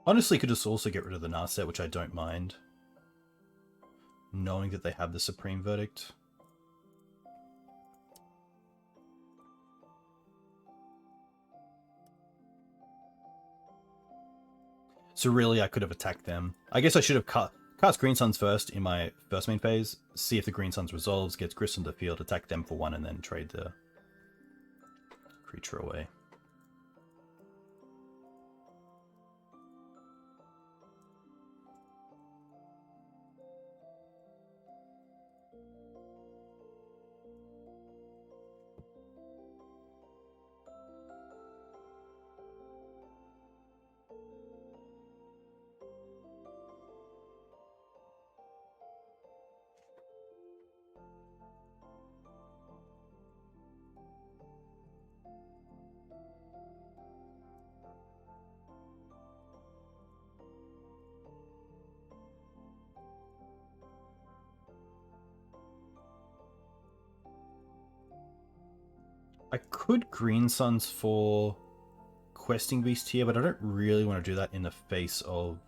Honestly, could just also get rid of the Narset, which I don't mind, knowing that they have the Supreme Verdict. So really, I could have attacked them. I guess I should have cast Green Suns first in my first main phase, see if the Green Suns resolves, gets Grist on the field, attack them for 1, and then trade the creature away. I could Green Suns for Questing Beast here, but I don't really want to do that in the face of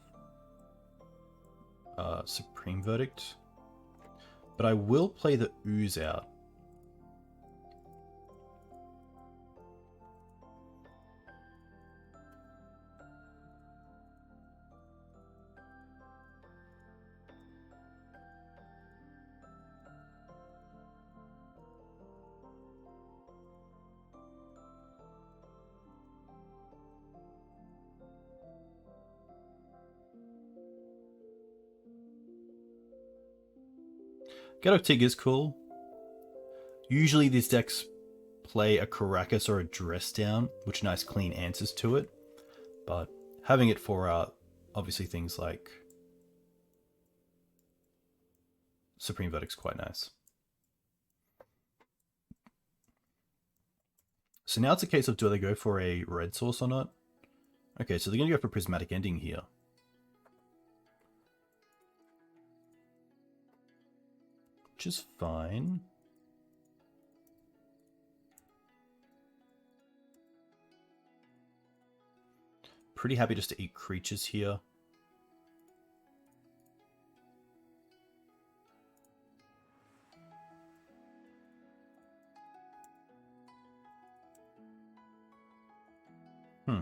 Supreme Verdict. But I will play the Ooze out. Gaddock Teeg is cool. Usually these decks play a Caracas or a Dress Down, which nice clean answers to it. But having it for obviously things like Supreme Verdict's quite nice. So now it's a case of do they go for a red source or not? Okay, so they're going to go for Prismatic Ending here. Which is fine. Pretty happy just to eat creatures here. Hmm.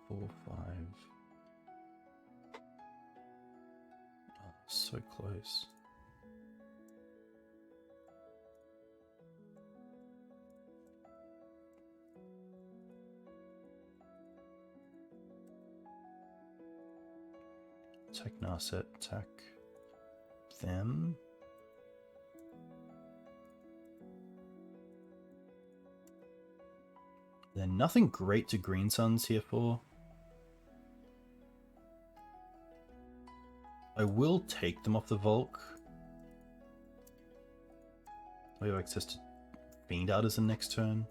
Four, 5. Oh, so close. Attack Narset, attack them. Then nothing great to Green Suns here for. I will take them off the Volk. I have access to Fiend Out as the next turn.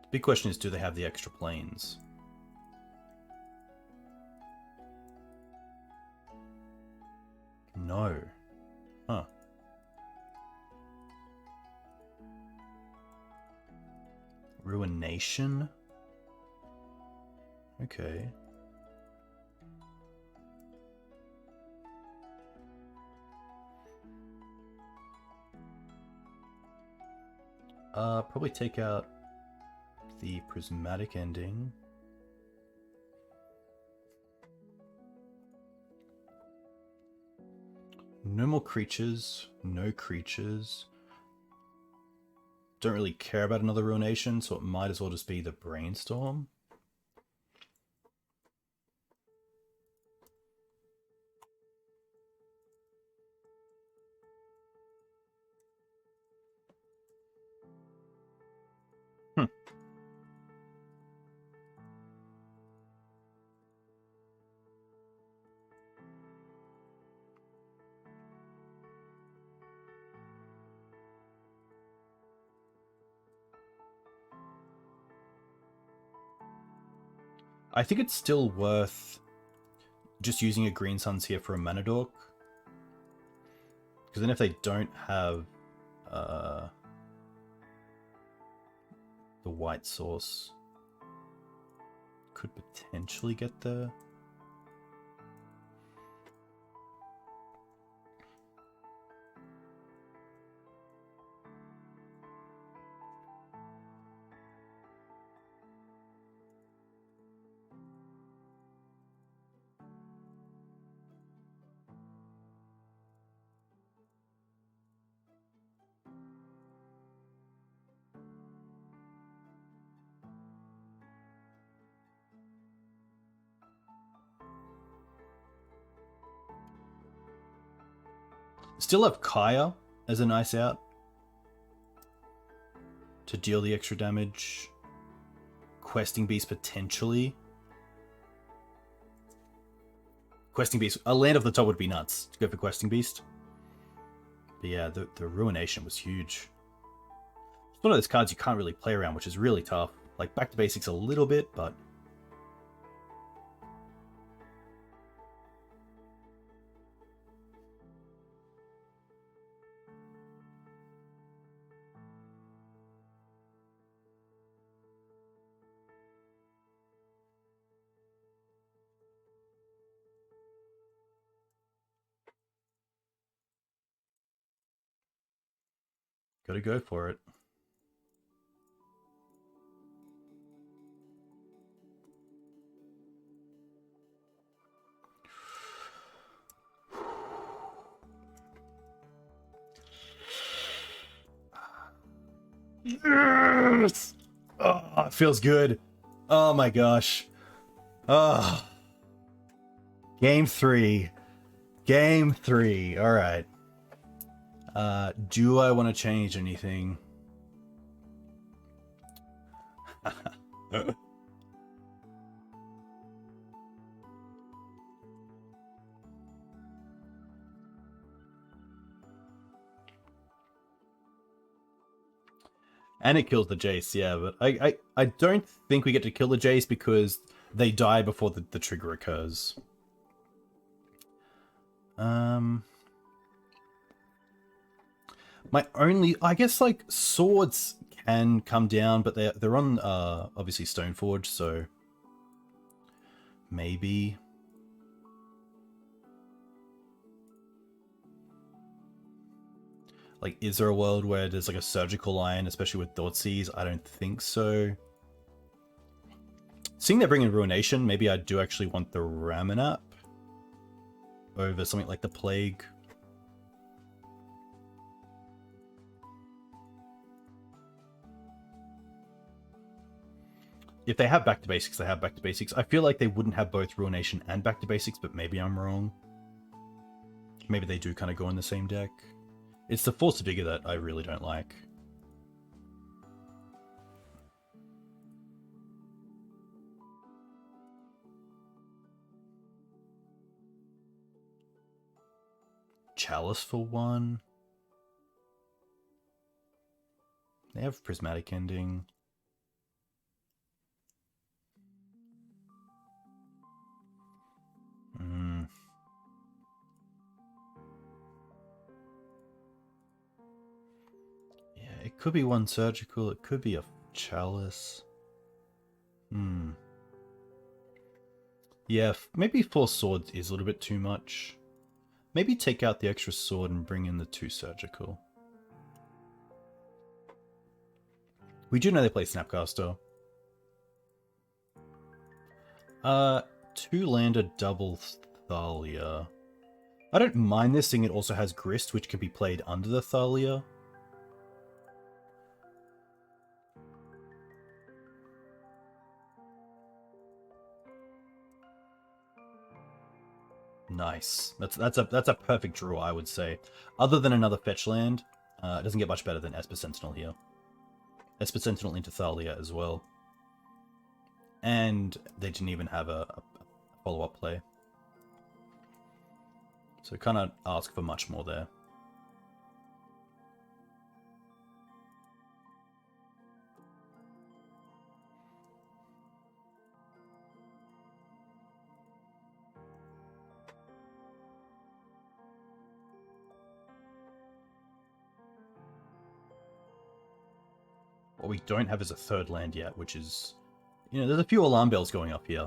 The big question is, do they have the extra planes? No. Huh. Ruination? Okay. Probably take out the Prismatic Ending. No more creatures. No creatures. Don't really care about another Ruination, so it might as well just be the Brainstorm. I think it's still worth just using a Green Suns here for a mana dork. Because then if they don't have the white source, could potentially get there. Still have Kaya as a nice out to deal the extra damage. Questing Beast potentially. Questing Beast, a land off the top would be nuts to go for Questing Beast. But yeah, the Ruination was huge. It's one of those cards you can't really play around, which is really tough. Like, back to basics a little bit, but... gotta go for it. Yes! Oh, it feels good. Oh my gosh. Oh. Game 3. Game 3. All right. Do I want to change anything? And it kills the Jace, yeah, but I don't think we get to kill the Jace because they die before the trigger occurs. My only, I guess, like, swords can come down, but they're on obviously Stoneforge, so maybe. Like, is there a world where there's like a surgical iron, especially with Thoughtseize? I don't think so. Seeing they're bringing Ruination, maybe I do actually want the Ramanap over something like the Plague. If they have Back to Basics, they have Back to Basics. I feel like they wouldn't have both Ruination and Back to Basics, but maybe I'm wrong. Maybe they do kind of go in the same deck. It's the Force of Vigor that I really don't like. Chalice for 1. They have Prismatic Ending. Yeah, it could be 1 Surgical, it could be a Chalice. Yeah, maybe 4 Swords is a little bit too much. Maybe take out the extra sword and bring in the 2 Surgical. We do know they play Snapcaster. 2-lander double Thalia. I don't mind this, seeing it also has Grist, which can be played under the Thalia. Nice. That's a perfect draw, I would say. Other than another fetch land, it doesn't get much better than Esper Sentinel here. Esper Sentinel into Thalia as well. And they didn't even have a follow-up play. So kind of ask for much more there. What we don't have is a third land yet, which is... You know, there's a few alarm bells going up here.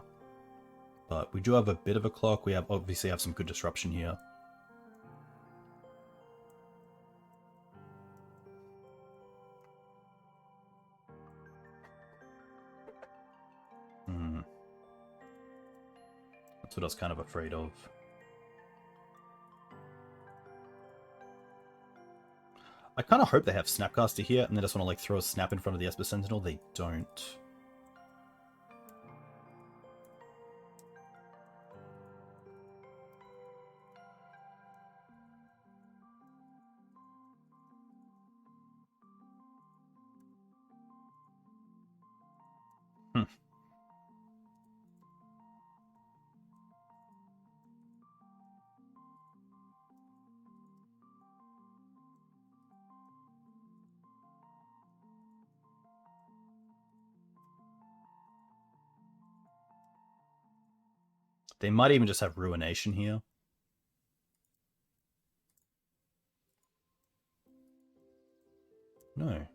But we do have a bit of a clock. We have obviously have some good disruption here. That's what I was kind of afraid of. I kind of hope they have Snapcaster here, and they just want to like throw a snap in front of the Esper Sentinel. They don't. They might even just have Ruination here. No.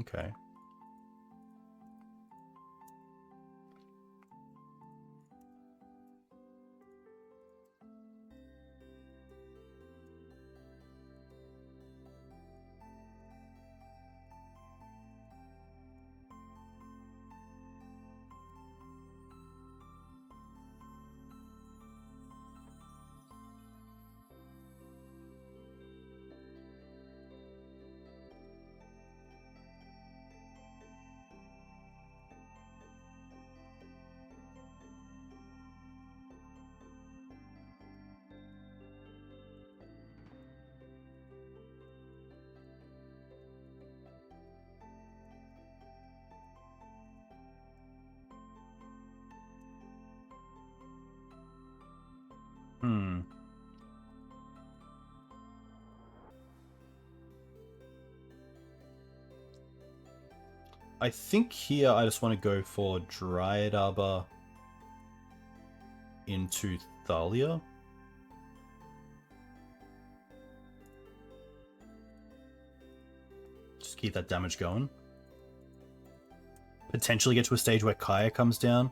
Okay. I think here I just want to go for Dryad Arbor into Thalia. Just keep that damage going. Potentially get to a stage where Kaya comes down.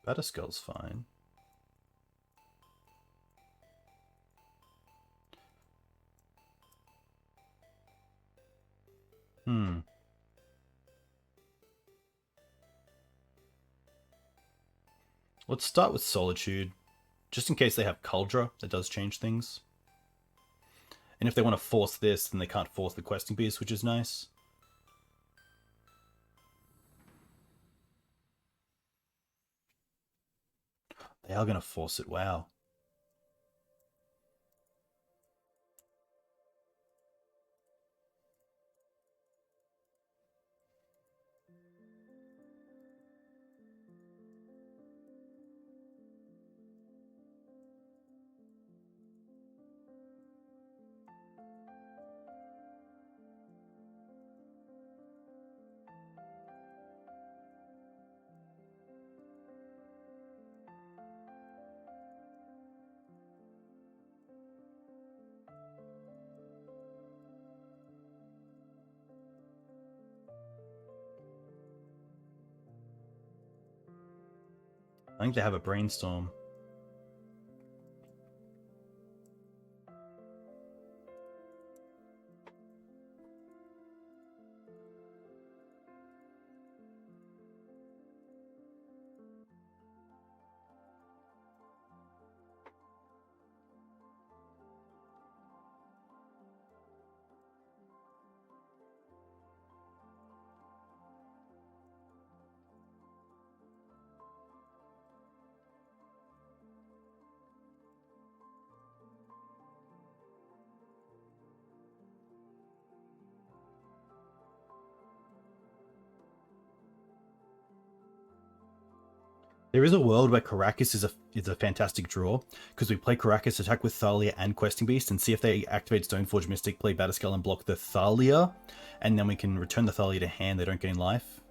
Batterskull's fine. Let's start with Solitude, just in case they have Kuldra. That does change things. And if they want to force this, then they can't force the Questing Beast, which is nice. They are going to force it, wow. I think they have a Brainstorm. There is a world where Karakas is a fantastic draw, because we play Karakas, attack with Thalia and Questing Beast, and see if they activate Stoneforge Mystic, play Batterskull and block the Thalia, and then we can return the Thalia to hand, they don't gain life.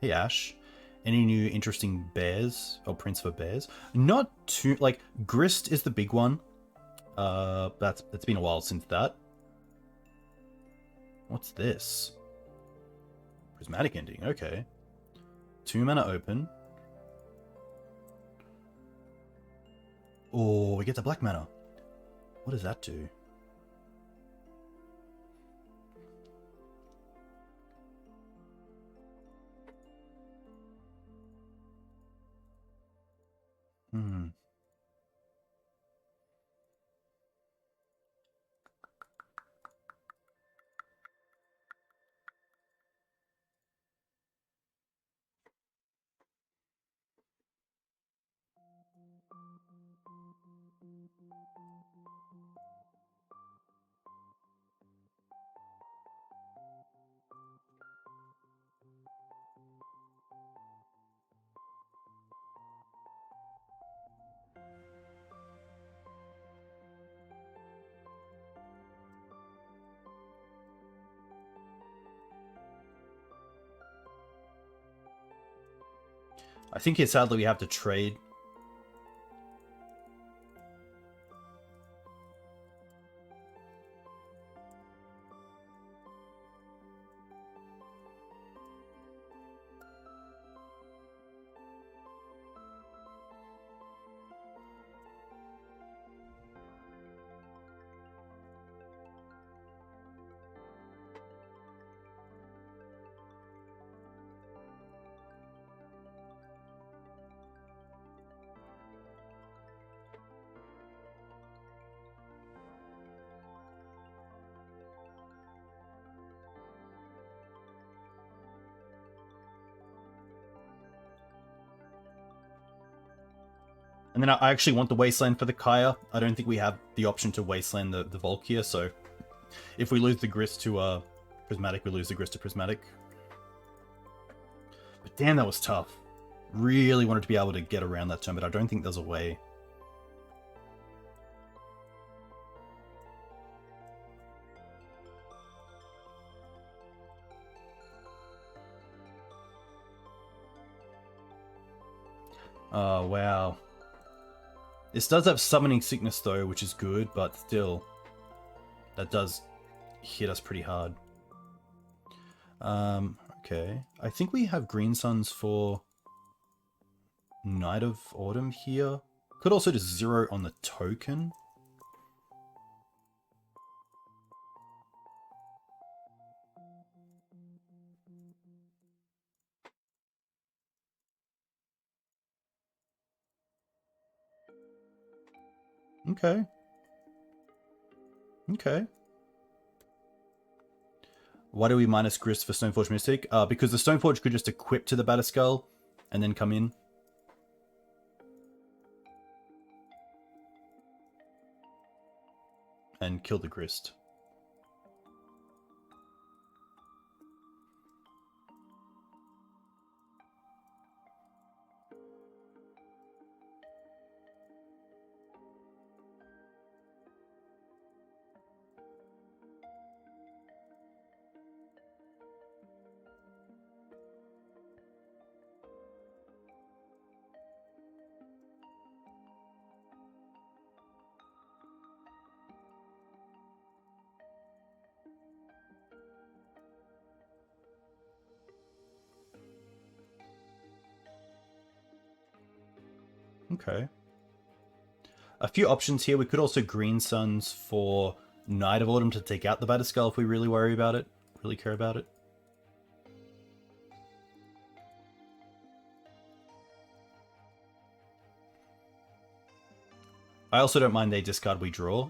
Hey Ash, any new interesting bears, or prints for bears? Not too, like, Grist is the big one. That's been a while since that. What's this? Prismatic Ending, okay. 2 mana open. Oh, we get the black mana. What does that do? I think here, sadly, we have to trade. And then I actually want the Wasteland for the Kaya. I don't think we have the option to Wasteland the Volkia, so if we lose the Grist to Prismatic, we lose the Grist to Prismatic. But damn, that was tough. Really wanted to be able to get around that turn, but I don't think there's a way. Oh, wow. This does have Summoning Sickness though, which is good, but still, that does hit us pretty hard. Okay. I think we have Green Suns for Night of Autumn here. Could also just 0 on the token. Okay. Okay. Why do we minus Grist for Stoneforge Mystic? Because the Stoneforge could just equip to the Batterskull and then come in. And kill the Grist. Okay. A few options here. We could also Green Suns for Night of Autumn to take out the Batterskull if we really worry about it, really care about it. I also don't mind they discard, we draw.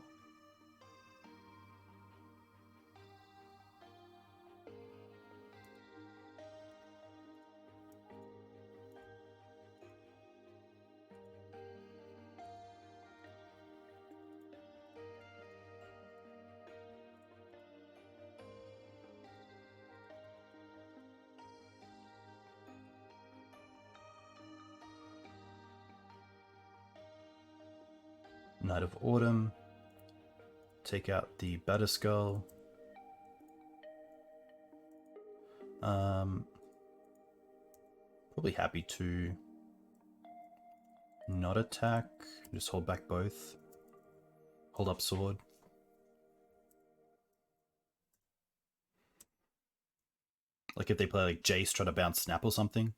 Night of Autumn. Take out the Batterskull. Probably happy to not attack. Just hold back both. Hold up sword. Like if they play like Jace, try to bounce Snap or something.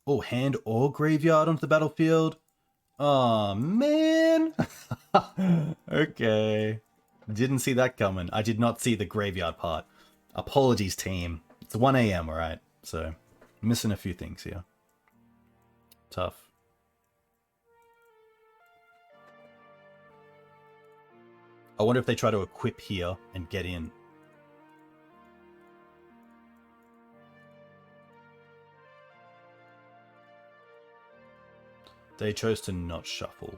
Oh, hand or graveyard onto the battlefield. Oh, man. Okay. Didn't see that coming. I did not see the graveyard part. Apologies, team. It's 1 AM, alright? So, missing a few things here. Tough. I wonder if they try to equip here and get in. They chose to not shuffle.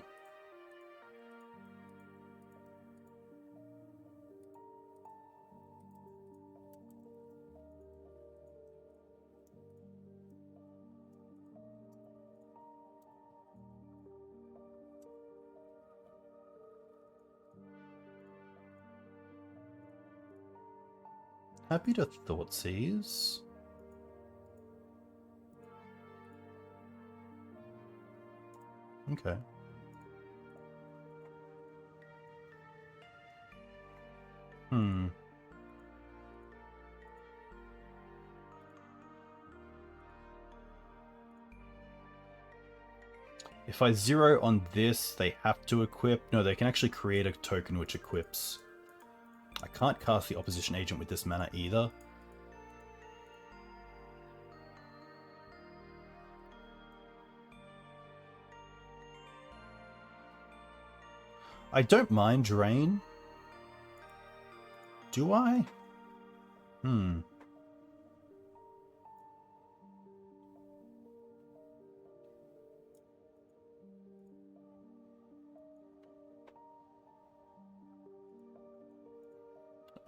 Happy to Thoughtseize. Okay. If I zero on this, they have to equip. No, they can actually create a token which equips. I can't cast the opposition agent with this mana either. I don't mind Drain. Do I?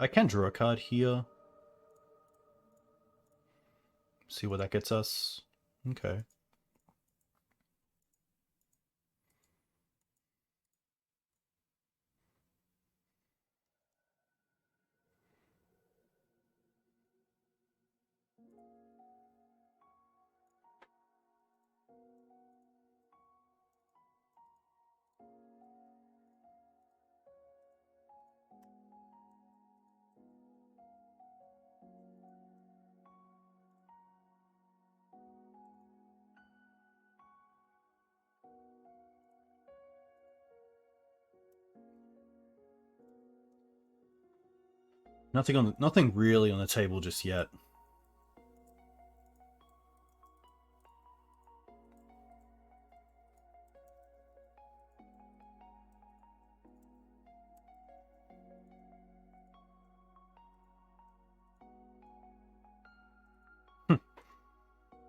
I can draw a card here. See where that gets us. Okay. Nothing really on the table just yet.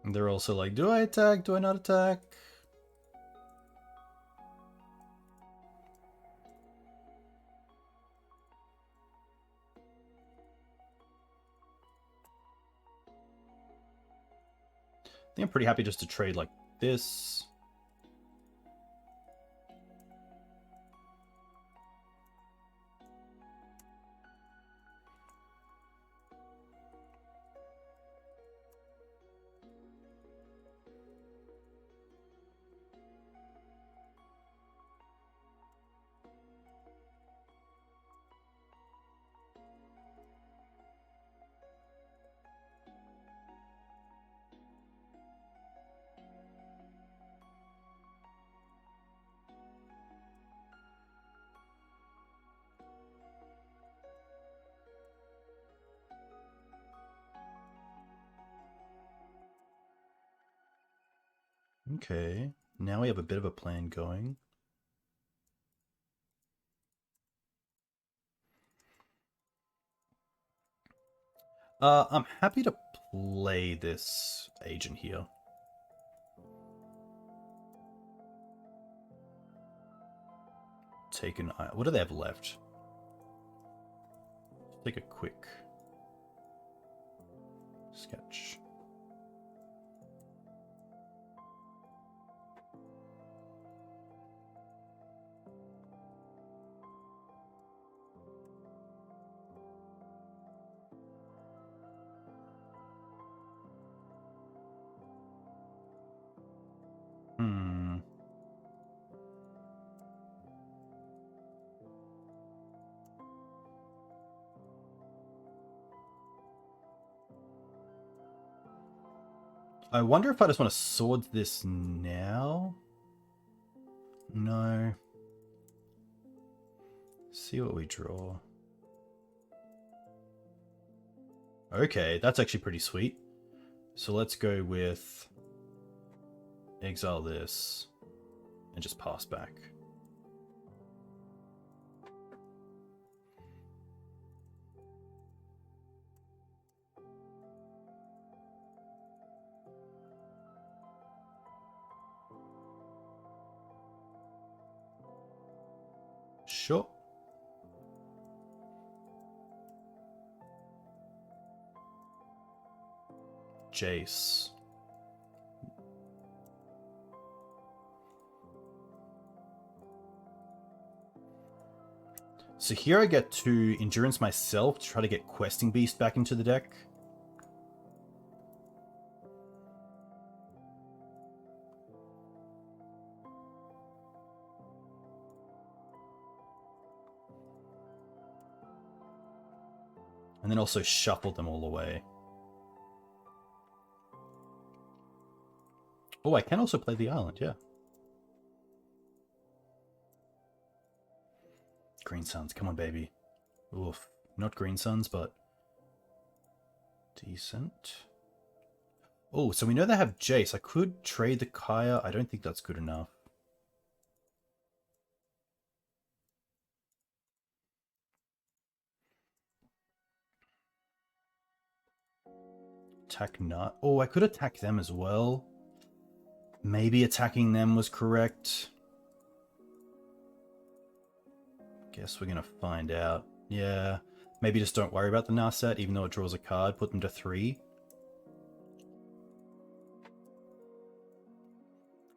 They're also like, do I attack? Do I not attack? I think I'm pretty happy just to trade like this. Okay, now we have a bit of a plan going. I'm happy to play this agent here. Take an eye. What do they have left? Take a quick sketch. I wonder if I just want to sword this now. No. See what we draw. Okay, that's actually pretty sweet. So let's go with exile this and just pass back. Sure. Jace. So here I get to endurance myself to try to get Questing Beast back into the deck. And then also shuffle them all away. Oh, I can also play the island, yeah. Green Suns, come on, baby. Oof. Not Green Suns, but decent. Oh, so we know they have Jace. I could trade the Kaya. I don't think that's good enough. Attack not. Oh, I could attack them as well. Maybe attacking them was correct. Guess we're gonna find out. Yeah. Maybe just don't worry about the Narset, even though it draws a card. Put them to 3.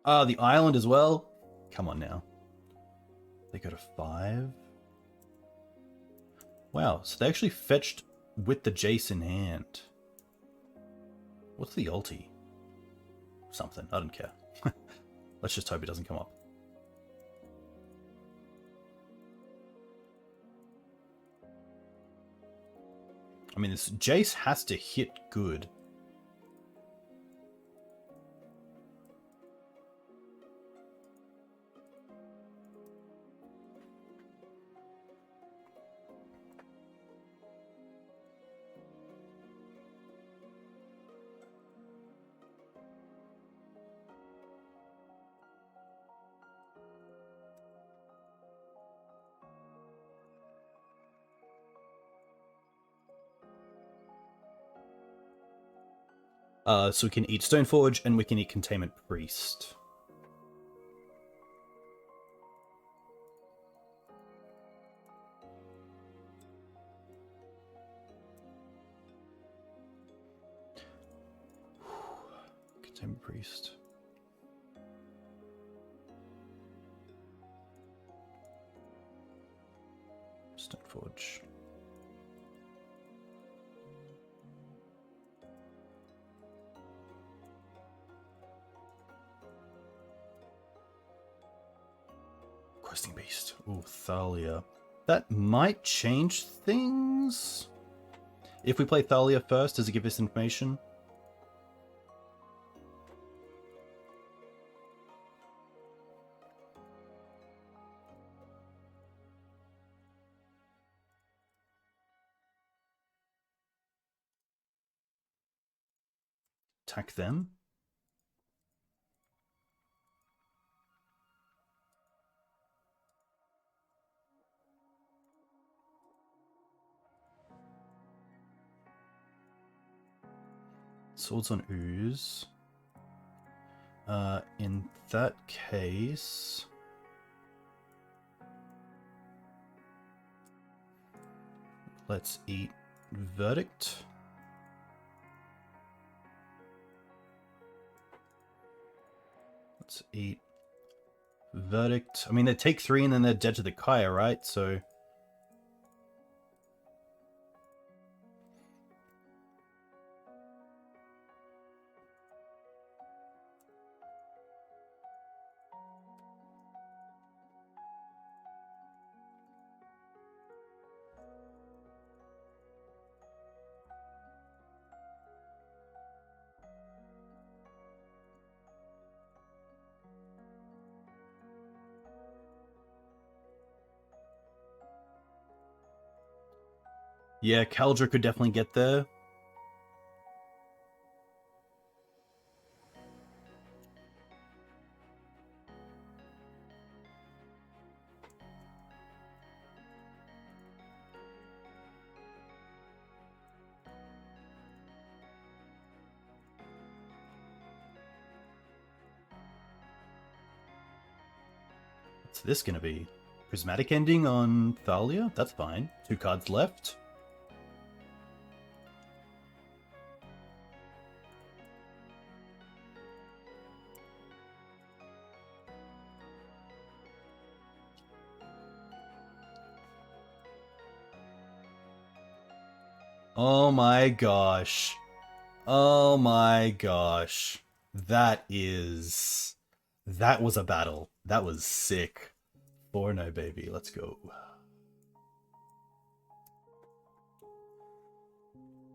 Ah, the island as well? Come on now. They go to 5. Wow, so they actually fetched with the Jace in hand. What's the ulti? Something. I don't care. Let's just hope it doesn't come up. I mean, this Jace has to hit good. So we can eat Stoneforge and we can eat Containment Priest. Containment Priest. Stoneforge. Questing Beast. Ooh, Thalia. That might change things. If we play Thalia first, does it give us information? Attack them. Swords on Ooze. In that case... let's eat Verdict. Let's eat Verdict. I mean, they take 3 and then they're dead to the Kaya, right? So... Yeah, Kaldra could definitely get there. What's this going to be? Prismatic Ending on Thalia? That's fine. 2 cards left. Oh my gosh. Oh my gosh. That was a battle. That was sick. 4-0, baby. Let's go.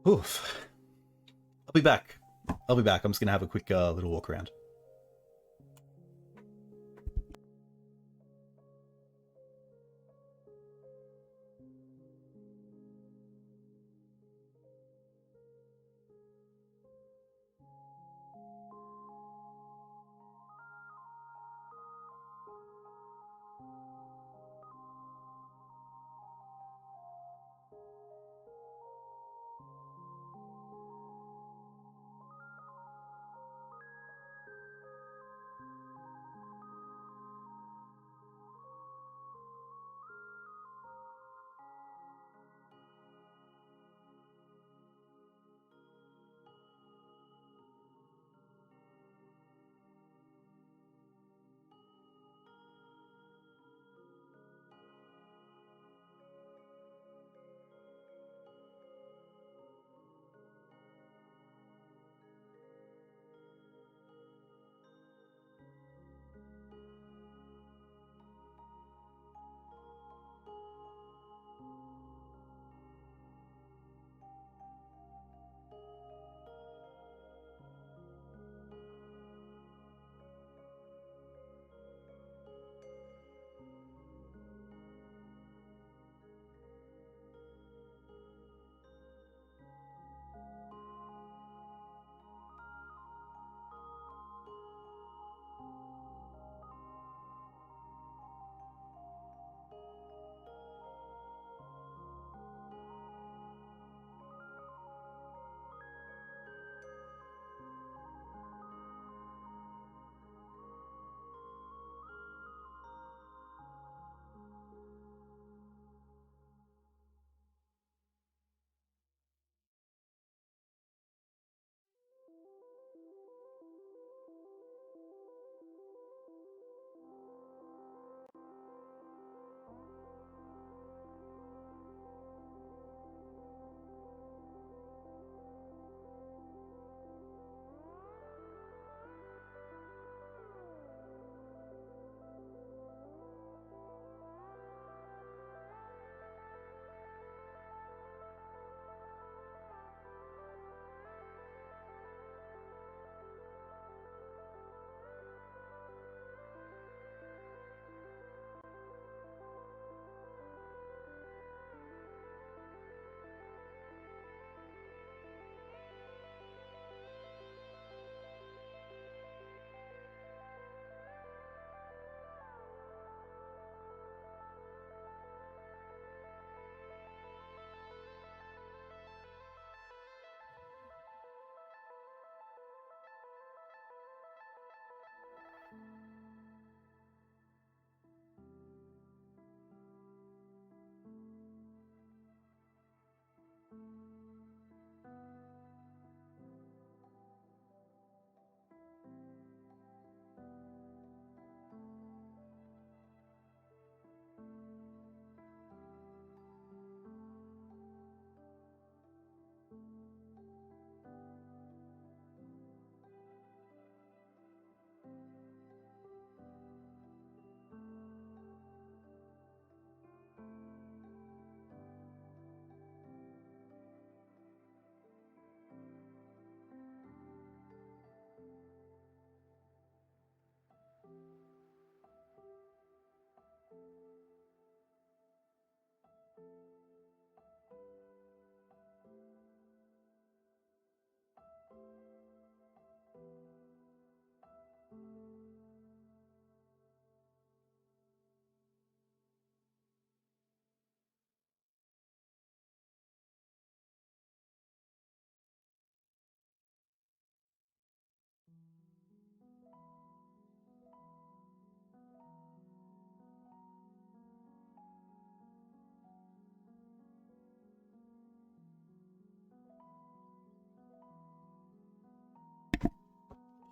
Oof. I'll be back. I'm just going to have a quick little walk around.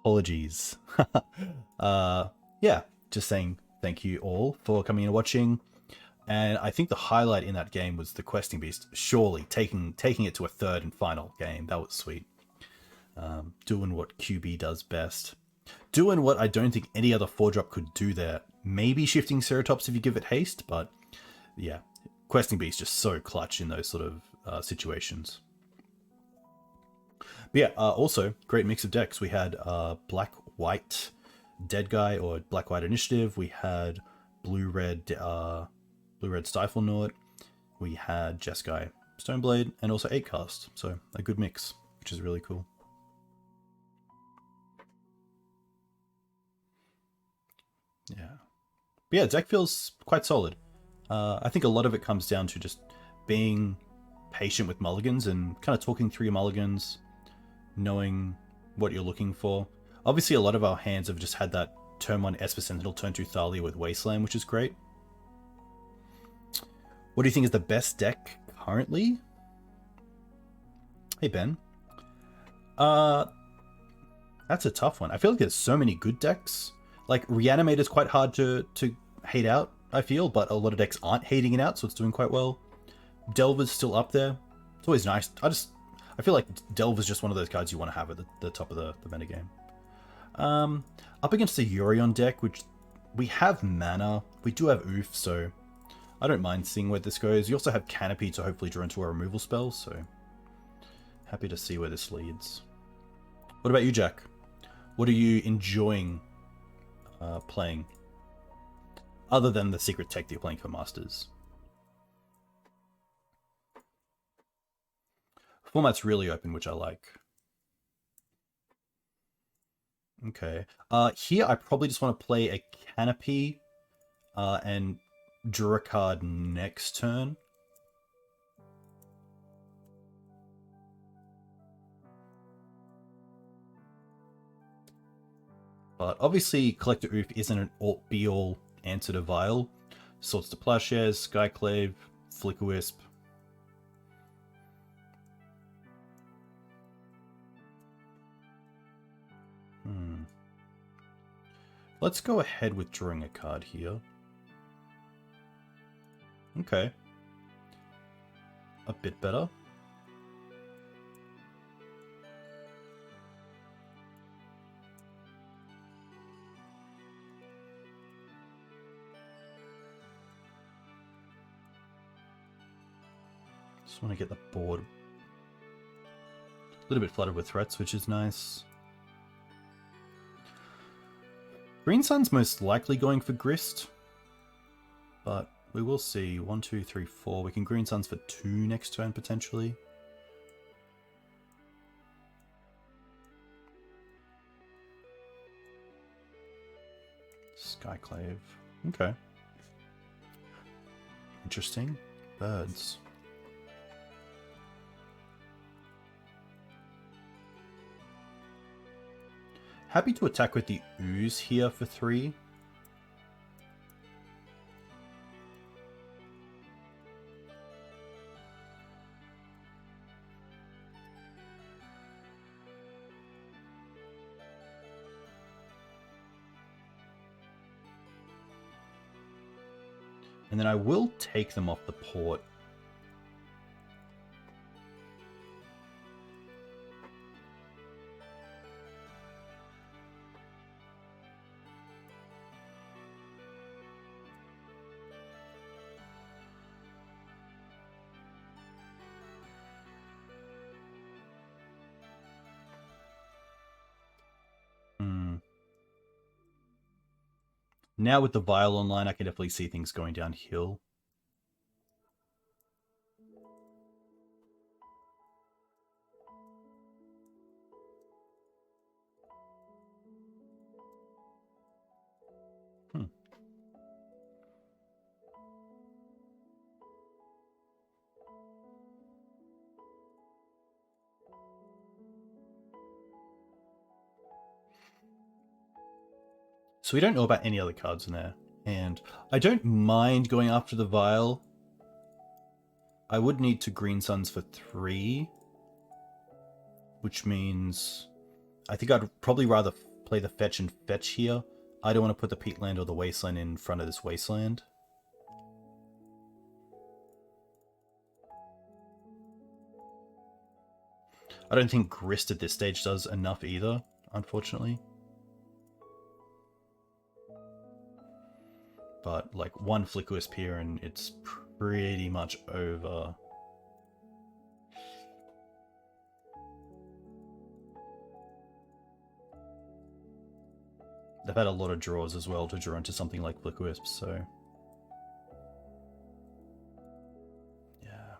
Apologies. Yeah, just saying thank you all for coming and watching. And I think the highlight in that game was the Questing Beast, surely taking it to a third and final game. That was sweet. Doing what QB does best. Doing what I don't think any other 4-drop could do there. Maybe shifting Ceratops if you give it haste, but yeah, Questing Beast just so clutch in those sort of situations. But yeah, also, great mix of decks. We had black-white Dead Guy or black-white Initiative. We had blue-red Stiflenought. We had Jeskai Stoneblade and also 8-cast. So a good mix, which is really cool. Yeah. But yeah, deck feels quite solid. I think a lot of it comes down to just being patient with mulligans and kind of talking through your mulligans, knowing what you're looking for. Obviously, a lot of our hands have just had that turn 1 Esper Sentinel, turn 2 Thalia with Wasteland, which is great. What do you think is the best deck currently? Hey, Ben. That's a tough one. I feel like there's so many good decks. Like, Reanimate is quite hard to hate out, I feel, but a lot of decks aren't hating it out, so it's doing quite well. Delver's still up there. It's always nice. I feel like Delver's just one of those cards you want to have at the top of the metagame. Up against the Yorion deck, which we have mana. We do have Oof, so I don't mind seeing where this goes. You also have Canopy to hopefully draw into a removal spell, so happy to see where this leads. What about you, Jack? What are you enjoying playing, other than the secret tech that you're playing for Masters? Format's really open, which I like. Okay. Here I probably just want to play a Canopy and draw a card next turn. But obviously, Collector Oof isn't an be-all answer to Vial. Swords to Plowshares, Skyclave, Flicker Wisp. Let's go ahead with drawing a card here. Okay. A bit better. Just want to get the board a little bit flooded with threats, which is nice. Green Sun's most likely going for Grist, but we will see. 1, 2, 3, 4. We can Green Suns for 2 next turn, potentially. Skyclave. Okay. Interesting. Birds. Happy to attack with the Ooze here for 3. And then I will take them off the port. Now with the Vial online, I can definitely see things going downhill. So we don't know about any other cards in there. And I don't mind going after the Vial. I would need to Green Suns for 3. Which means I think I'd probably rather play the fetch and fetch here. I don't want to put the peatland or the wasteland in front of this wasteland. I don't think Grist at this stage does enough either, unfortunately. But like one Flickwisp here and it's pretty much over. They've had a lot of draws as well to draw into something like Flickwisp, so... yeah.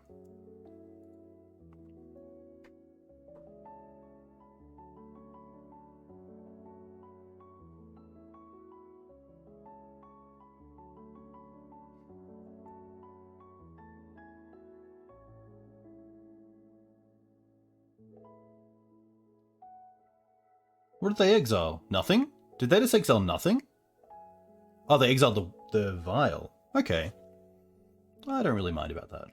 What did they exile? Nothing? Did they just exile nothing? Oh, they exiled the vial. Okay. I don't really mind about that.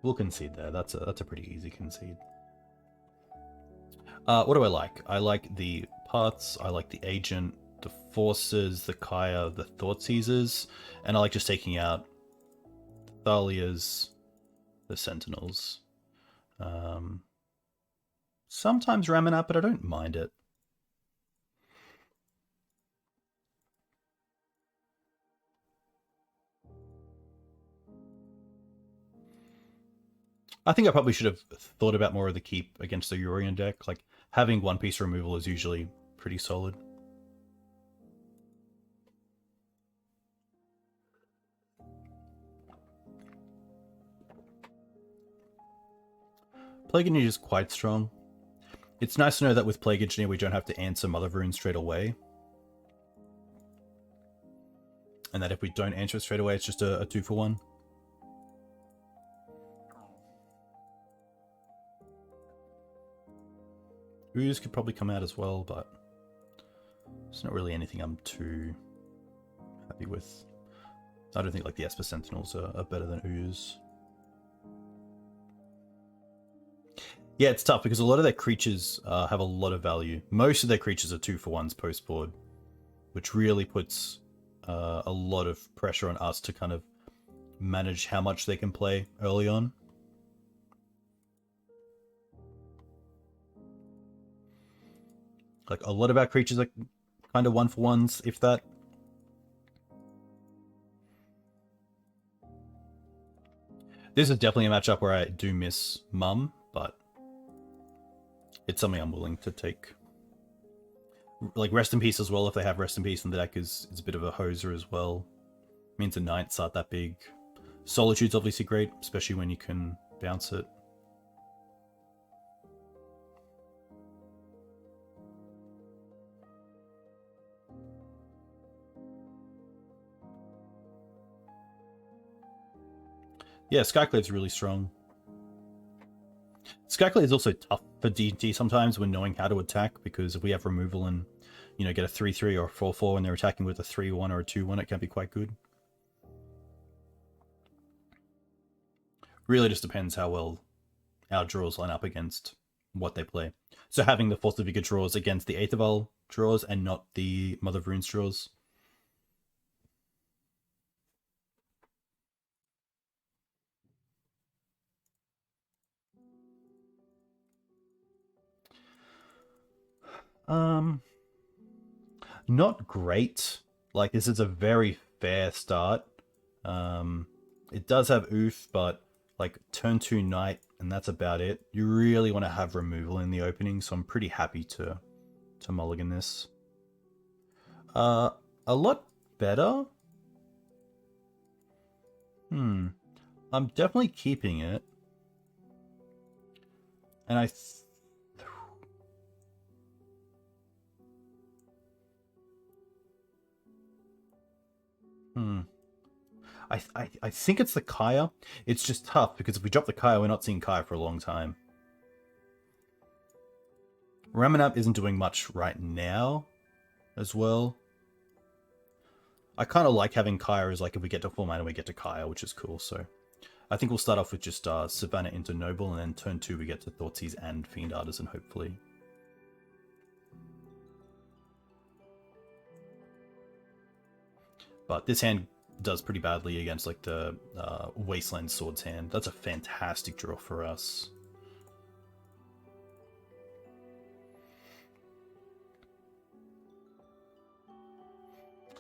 We'll concede there. That's a pretty easy concede. What do I like? I like the paths, I like the agent, the forces, the Kaya, the Thoughtseizers, and I like just taking out the Thalias, the Sentinels. Sometimes Ramanap, but I don't mind it. I think I probably should have thought about more of the keep against the Urian deck. Like, having one piece removal is usually pretty solid. Plague Engineer is quite strong. It's nice to know that with Plague Engineer we don't have to answer Mother of Runes straight away. And that if we don't answer it straight away, it's just a 2-for-1. Ooze could probably come out as well, but it's not really anything I'm too happy with. I don't think like the Esper Sentinels are better than Ooze. Yeah, it's tough because a lot of their creatures have a lot of value. Most of their creatures are 2-for-1s post-board, which really puts a lot of pressure on us to kind of manage how much they can play early on. Like, a lot of our creatures are kind of 1-for-1s, if that. This is definitely a matchup where I do miss Mum, but it's something I'm willing to take. Like, Rest in Peace as well, if they have Rest in Peace in the deck, is a bit of a hoser as well. Means the Knights aren't that big. Solitude's obviously great, especially when you can bounce it. Yeah, Skyclave's really strong. Skyclave is also tough for D&D sometimes when knowing how to attack, because if we have removal and, you know, get a 3-3 or a 4-4 when they're attacking with a 3-1 or a 2-1, it can be quite good. Really just depends how well our draws line up against what they play. So having the Force of Vigor draws against the Aetherval draws and not the Mother of Runes draws. Not great. Like, this is a very fair start. It does have Oof, but like turn 2 Knight, and that's about it. You really want to have removal in the opening, so I'm pretty happy to mulligan this. A lot better. I'm definitely keeping it. And I think it's the Kaya. It's just tough because if we drop the Kaya, we're not seeing Kaya for a long time. Ramanap isn't doing much right now. as well. I kind of like having Kaya as like if we get to 4 mana we get to Kaya, which is cool. So I think we'll start off with just Savannah into Noble, and then turn 2 we get to Thoughtseize and Fiend Artisan, hopefully. But this hand does pretty badly against like the Wasteland Swords hand. That's a fantastic draw for us.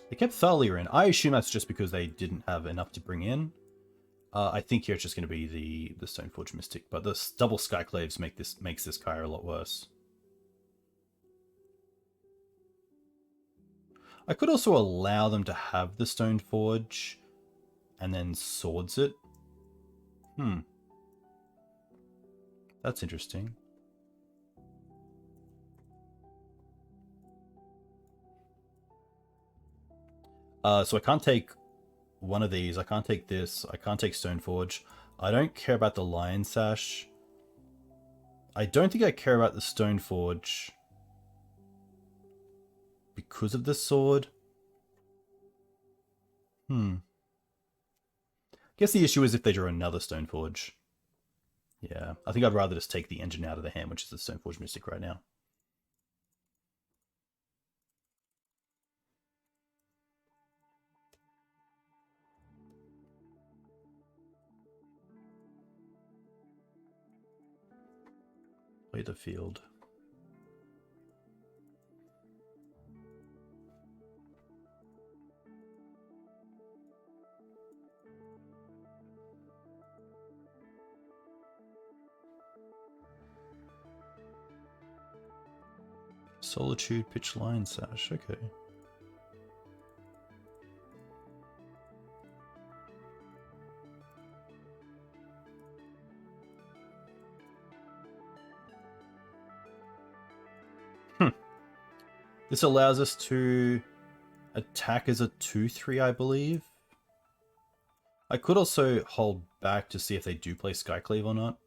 They kept Thalia in. I assume that's just because they didn't have enough to bring in. I think here it's just going to be the Stoneforge Mystic, but the double Skyclaves makes this Kaya a lot worse. I could also allow them to have the Stoneforge and then swords it. That's interesting. So I can't take one of these. I can't take this. I can't take Stoneforge. I don't care about the Lion Sash. I don't think I care about the Stoneforge because of the sword. I guess the issue is if they draw another Stoneforge. Yeah, I think I'd rather just take the engine out of the hand, which is the Stoneforge Mystic right now. Play the field. Solitude, pitch, Lion Sash. Okay. This allows us to attack as a 2/3, I believe. I could also hold back to see if they do play Skyclave or not.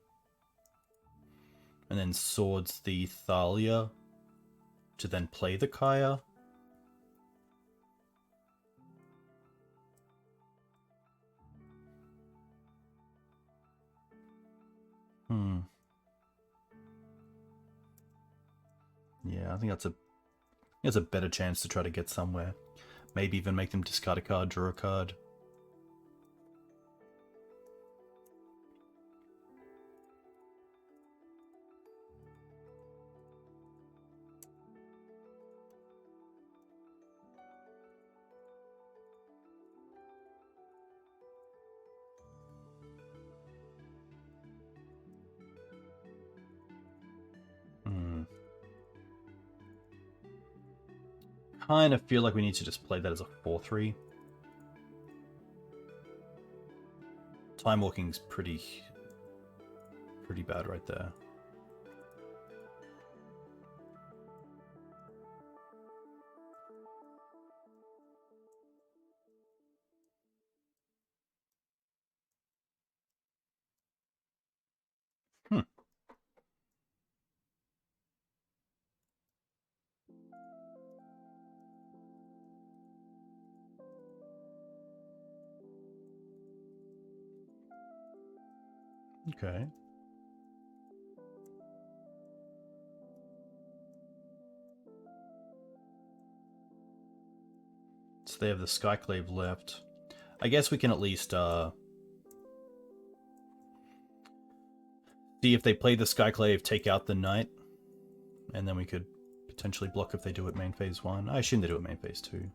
And then swords the Thalia to then play the Kaya. Yeah, I think that's a better chance to try to get somewhere. Maybe even make them discard a card, draw a card. Kind of feel like we need to just play that as a 4/3. Time walking's pretty bad right there. Okay. So they have the Skyclave left. I guess we can at least see if they play the Skyclave, take out the Knight, and then we could potentially block if they do it main phase 1. I assume they do it main phase 2.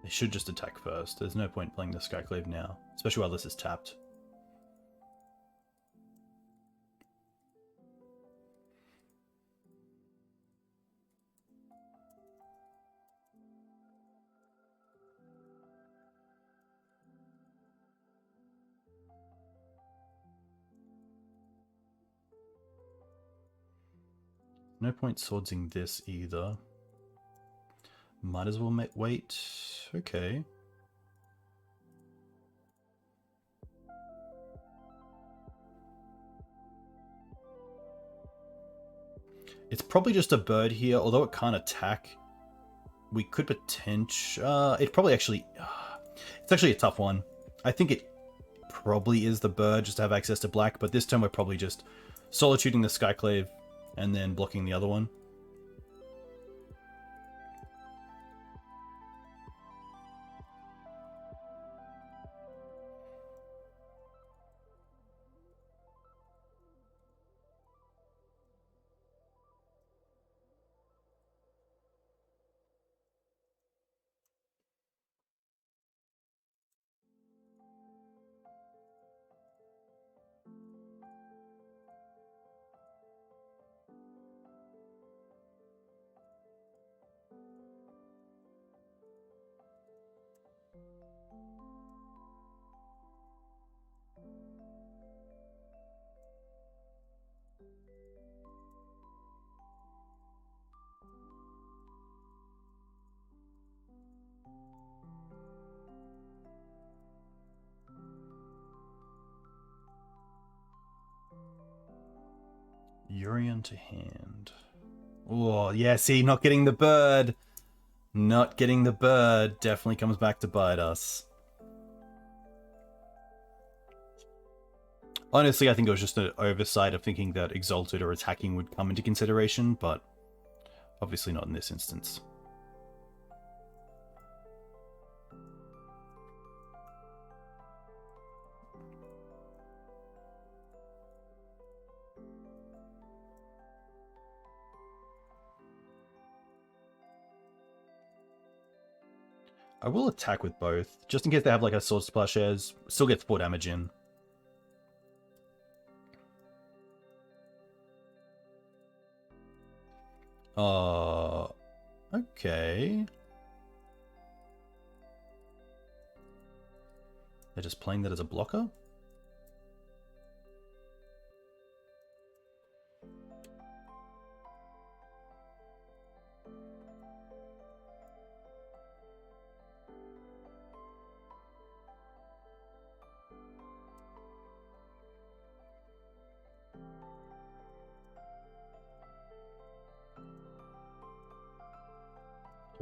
They should just attack first. There's no point playing the Skyclave now, especially while this is tapped. No point swordsing this either. Might as well wait. Okay. It's probably just a bird here, although it can't attack. We could potentially... it probably actually... it's actually a tough one. I think it probably is the bird just to have access to black, but this turn we're probably just solituding the Skyclave and then blocking the other one. Urian to hand. Oh, yeah, see, not getting the bird. Not getting the bird definitely comes back to bite us. Honestly, I think it was just an oversight of thinking that Exalted or attacking would come into consideration, but obviously not in this instance. I will attack with both, just in case they have like a Sword Splashes. Still gets 4 damage in. Okay. They're just playing that as a blocker?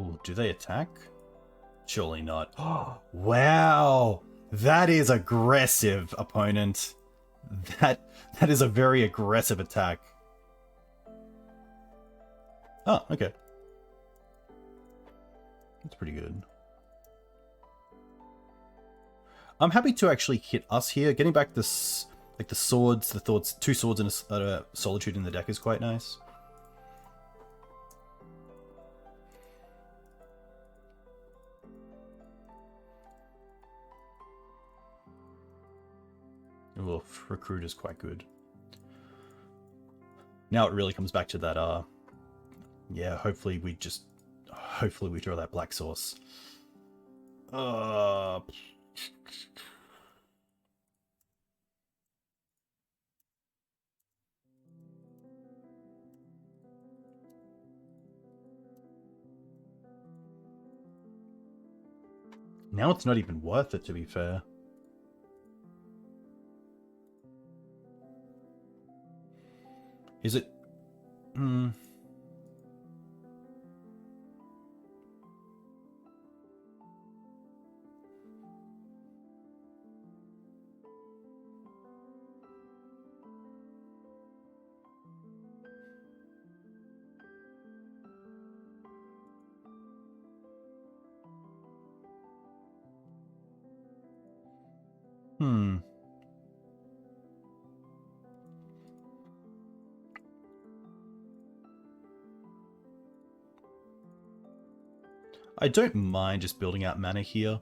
Ooh, do they attack? Surely not. Oh, wow! That is aggressive, opponent. That is a very aggressive attack. Oh, okay. That's pretty good. I'm happy to actually hit us here. Getting back this, like the swords, the thoughts, 2 swords and a solitude in the deck is quite nice. Well, recruit is quite good. Now it really comes back to that, yeah, hopefully we draw that black source. Now it's not even worth it, to be fair. Is it? I don't mind just building out mana here.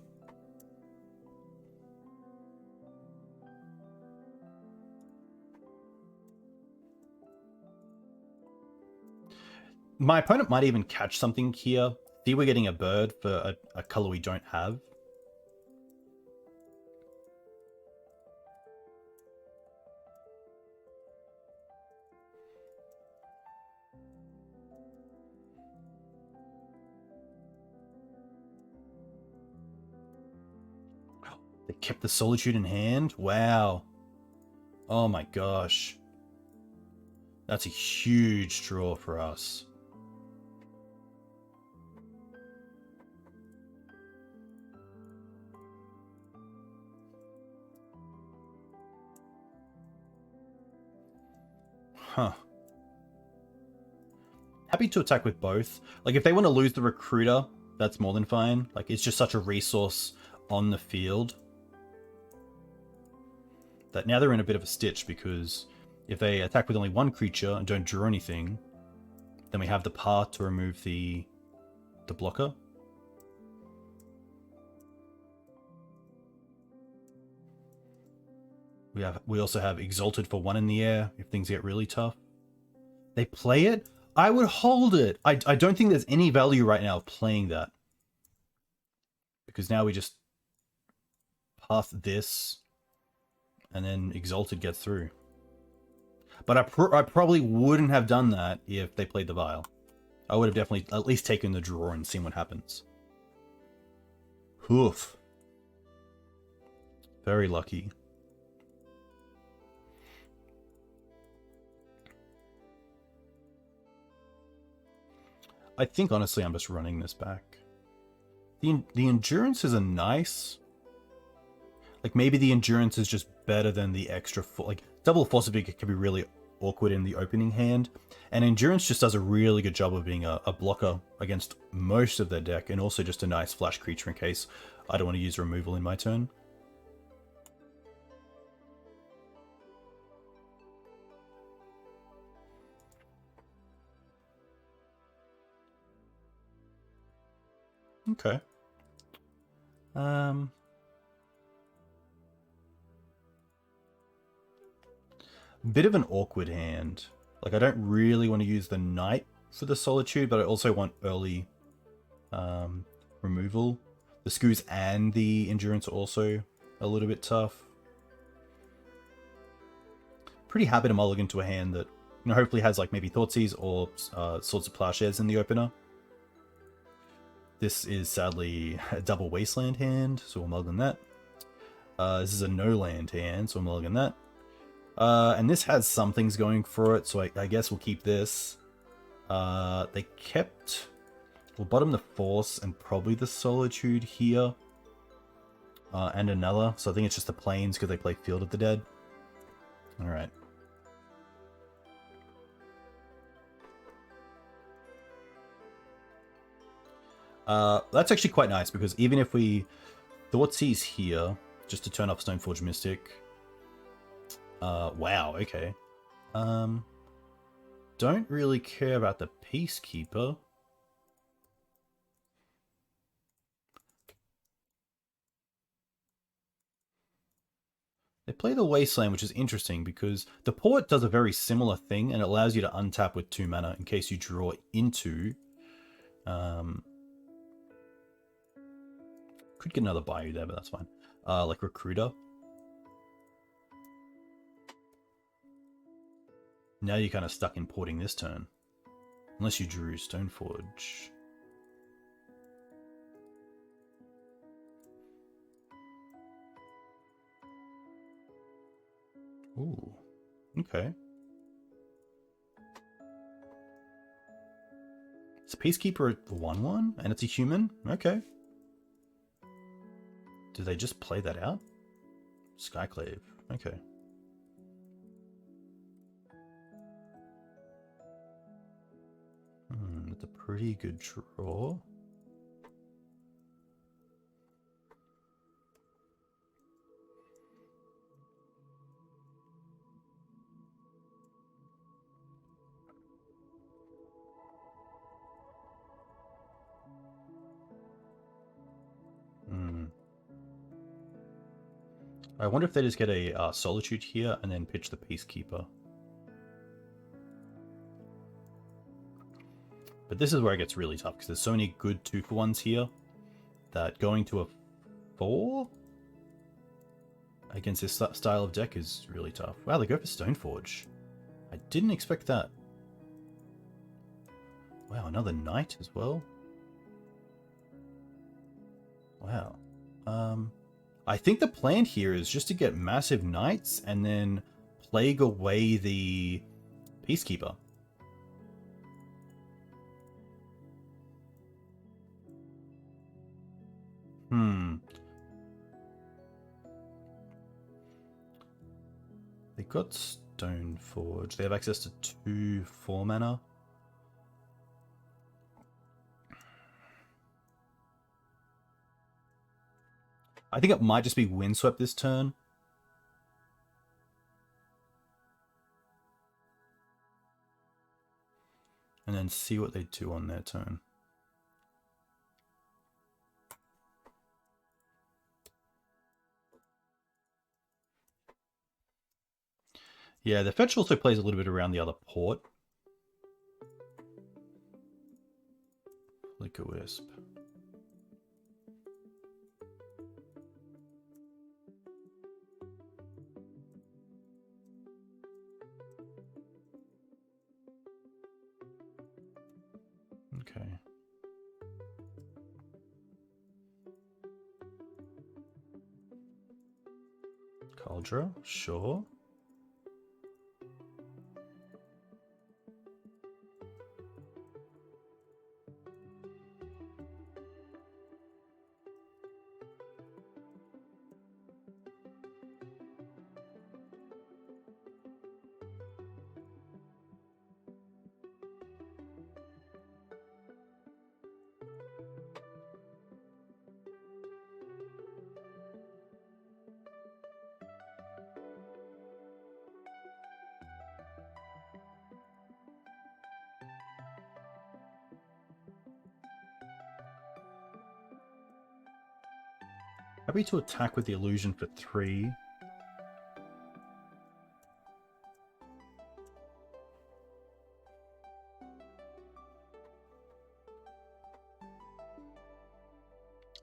My opponent might even catch something here. See, we're getting a bird for a color we don't have. They kept the Solitude in hand? Wow. Oh my gosh. That's a huge draw for us. Huh. Happy to attack with both. Like, if they want to lose the Recruiter, that's more than fine. Like, it's just such a resource on the field that now they're in a bit of a stitch, because if they attack with only one creature and don't draw anything, then we have the path to remove the blocker. We also have Exalted for 1 in the air if things get really tough. They play it? I would hold it. I don't think there's any value right now of playing that, because now we just path this and then Exalted gets through. But I probably wouldn't have done that if they played the Vial. I would have definitely at least taken the draw and seen what happens. Oof. Very lucky. I think, honestly, I'm just running this back. The Endurances are nice. Like, maybe the Endurance is just better than the extra... Like, double Force of Vigor can be really awkward in the opening hand. And Endurance just does a really good job of being a blocker against most of their deck, and also just a nice flash creature in case I don't want to use removal in my turn. Okay. Bit of an awkward hand. Like, I don't really want to use the Knight for the Solitude, but I also want early removal. The Scoos and the Endurance are also a little bit tough. Pretty happy to mulligan to a hand that, you know, hopefully has like maybe Thoughtseize or Swords of Plowshares in the opener. This is sadly a double Wasteland hand, so we'll mulligan that. This is a no land hand, so we'll mulligan that. And this has some things going for it, so I guess we'll keep this. They kept... We'll bottom the Force and probably the Solitude here. And another, so I think it's just the Plains because they play Field of the Dead. Alright. That's actually quite nice, because even if we Thoughtseize here, just to turn off Stoneforge Mystic... wow, okay. Don't really care about the Peacekeeper. They play the Wasteland, which is interesting, because the Port does a very similar thing, and it allows you to untap with 2 mana in case you draw into... could get another Bayou there, but that's fine. Like Recruiter. Now you're kind of stuck importing this turn. Unless you drew Stoneforge. Ooh, okay. It's a Peacekeeper at 1/1, and it's a human? Okay. Do they just play that out? Skyclave, okay. It's a pretty good draw. I wonder if they just get a Solitude here and then pitch the Peacekeeper. But this is where it gets really tough, because there's so many good 2-for-1s here that going to a 4 against this style of deck is really tough. Wow, they go for Stoneforge. I didn't expect that. Wow, another Knight as well. Wow. I think the plan here is just to get massive knights and then plague away the Peacekeeper. They got Stoneforge. They have access to 2 4 mana. I think it might just be Windswept this turn. And then see what they do on their turn. Yeah, the fetch also plays a little bit around the other port. Flicker Wisp. Okay. Cauldra, sure. Happy to attack with the illusion for 3.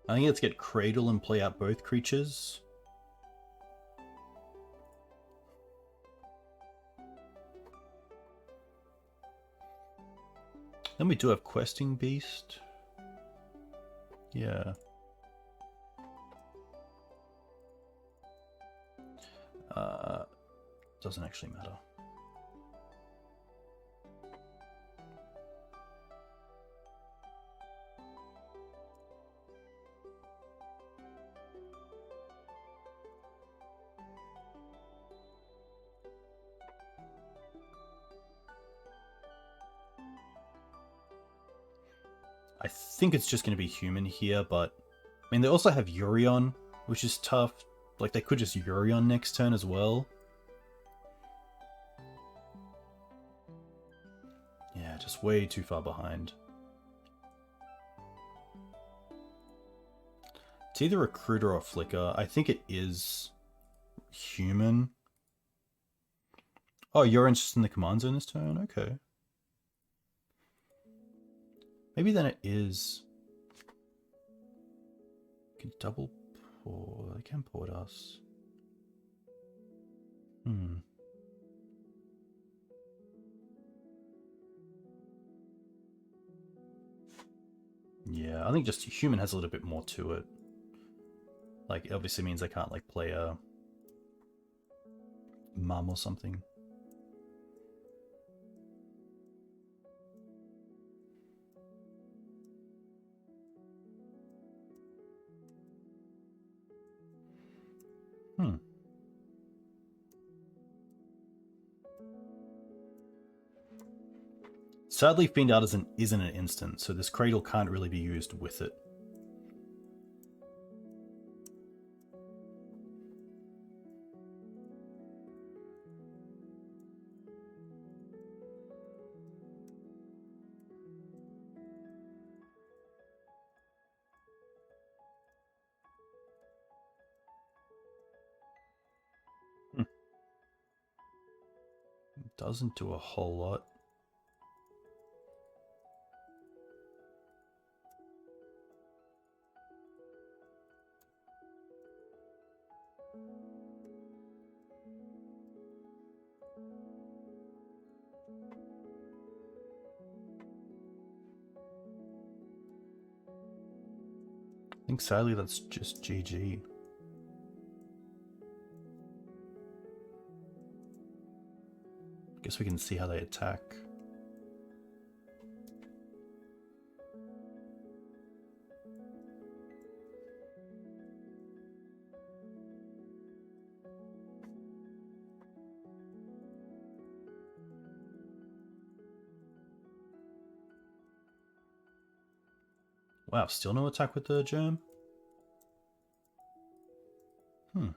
I think let's get Cradle and play out both creatures. Then we do have Questing Beast. Yeah. Doesn't actually matter. I think it's just going to be human here, but I mean, they also have Urion, which is tough. Like, they could just Urion next turn as well. Yeah, just way too far behind. It's either Recruiter or Flicker. I think it is human. Oh, you're interested in the command zone this turn? Okay. Maybe then it is... You can double port. They can port us. Yeah, I think just human has a little bit more to it. Like, it obviously means I can't, like, play a mum or something. Sadly, Fiend Artisan isn't an instant, so this Cradle can't really be used with it. Doesn't do a whole lot. I think sadly that's just GG. Guess we can see how they attack. Wow, still no attack with the germ? Hmm.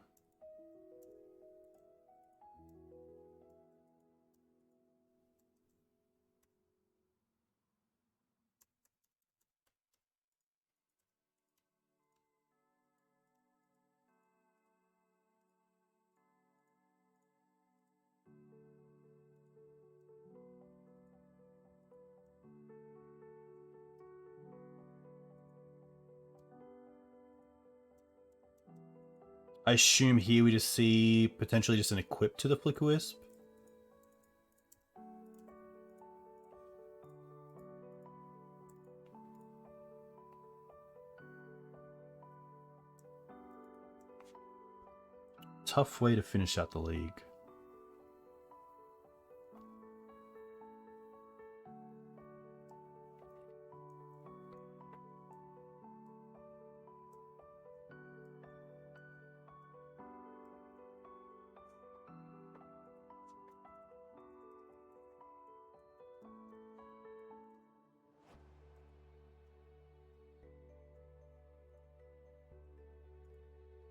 I assume here we just see potentially just an equip to the Flicker Wisp. Tough way to finish out the league.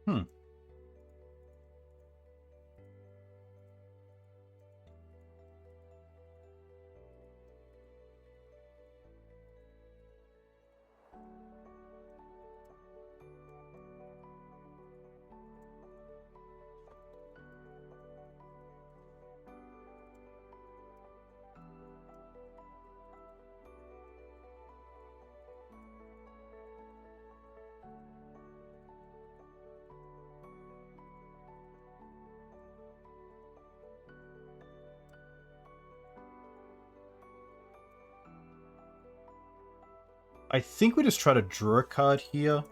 Hmm. I think we just try to draw a card here.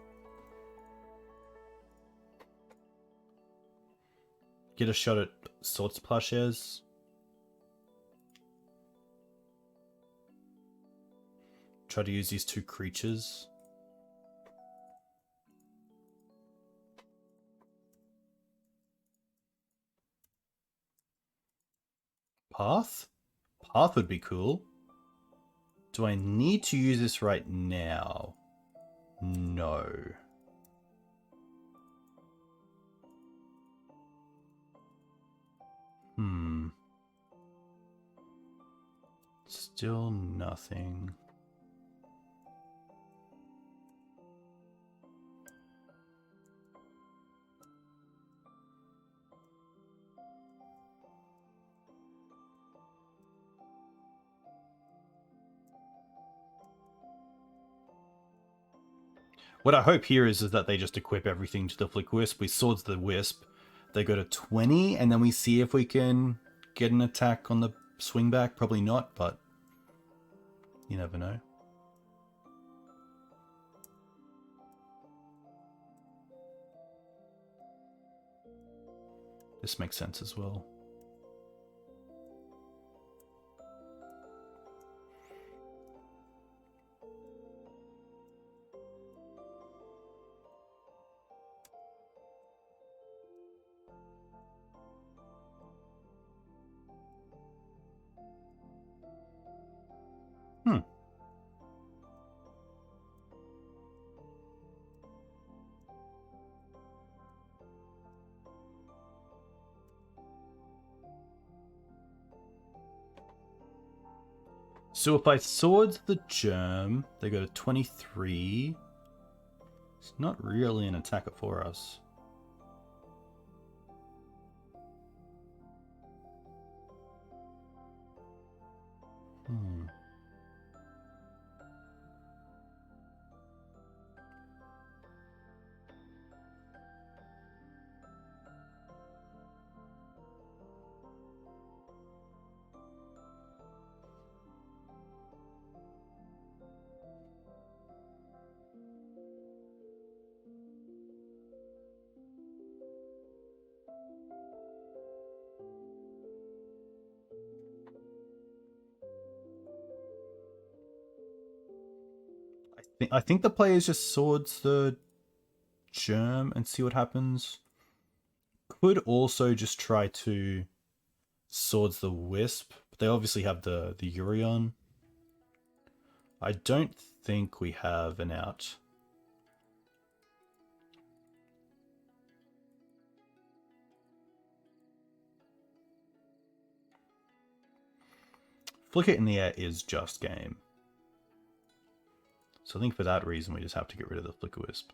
Get a shot at Swords Plowshares. Try to use these two creatures. Path? Path would be cool. Do I need to use this right now? No. Still nothing. What I hope here is that they just equip everything to the Flick Wisp. We swords the Wisp. They go to 20, and then we see if we can get an attack on the swing back. Probably not, but you never know. This makes sense as well. So if I swords the germ, they go to 23. It's not really an attacker for us. I think the players just swords the germ and see what happens. Could also just try to swords the wisp, but they obviously have the Urion. I don't think we have an out. Flicker in the air is just game. So I think for that reason we just have to get rid of the Flicker Wisp.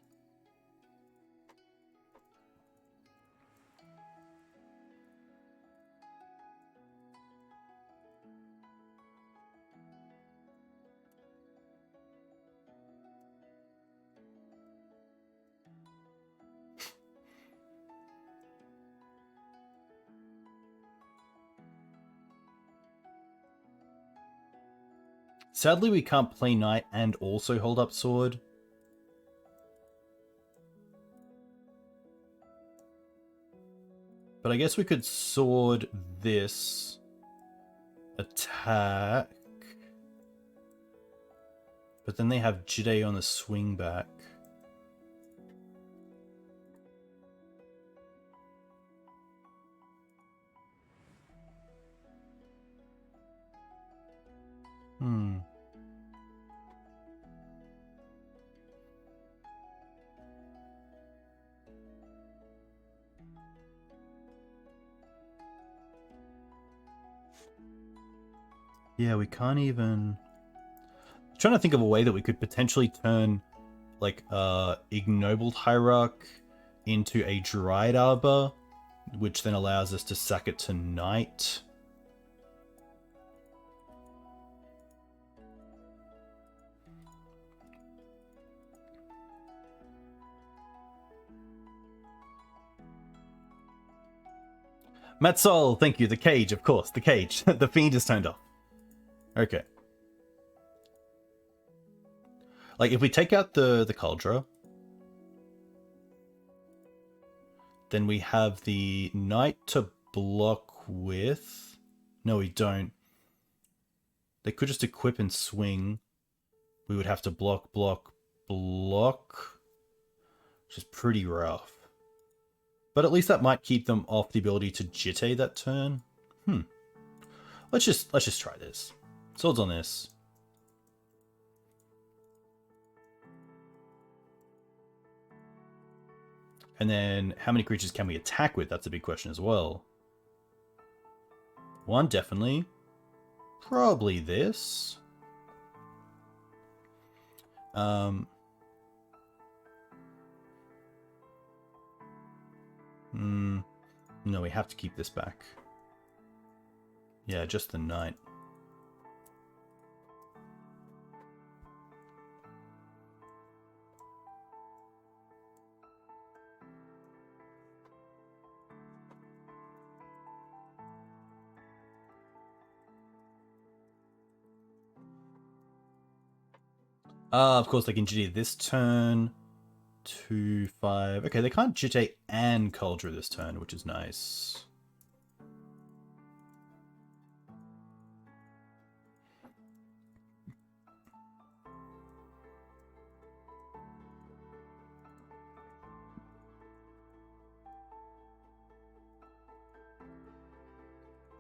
Sadly, we can't play Knight and also hold up Sword. But I guess we could Sword this, attack, but then they have Jide on the swing back. Yeah, we can't even... I'm trying to think of a way that we could potentially turn, like, Ignobled Hierarch into a Dryad Arbor, which then allows us to sack it to Knight. Matsol, thank you. The cage, of course. The cage. The fiend is turned off. Okay. Like, if we take out the Cauldron, then we have the Knight to block with. No, we don't. They could just equip and swing. We would have to block, block, block. Which is pretty rough. But at least that might keep them off the ability to Jitte that turn. Let's just try this. Swords on this. And then how many creatures can we attack with? That's a big question as well. One, definitely. Probably this. No, we have to keep this back. Yeah, just the Knight. Of course they can GT this turn. 2, 5. Okay, they can't GT and Cauldron this turn, which is nice.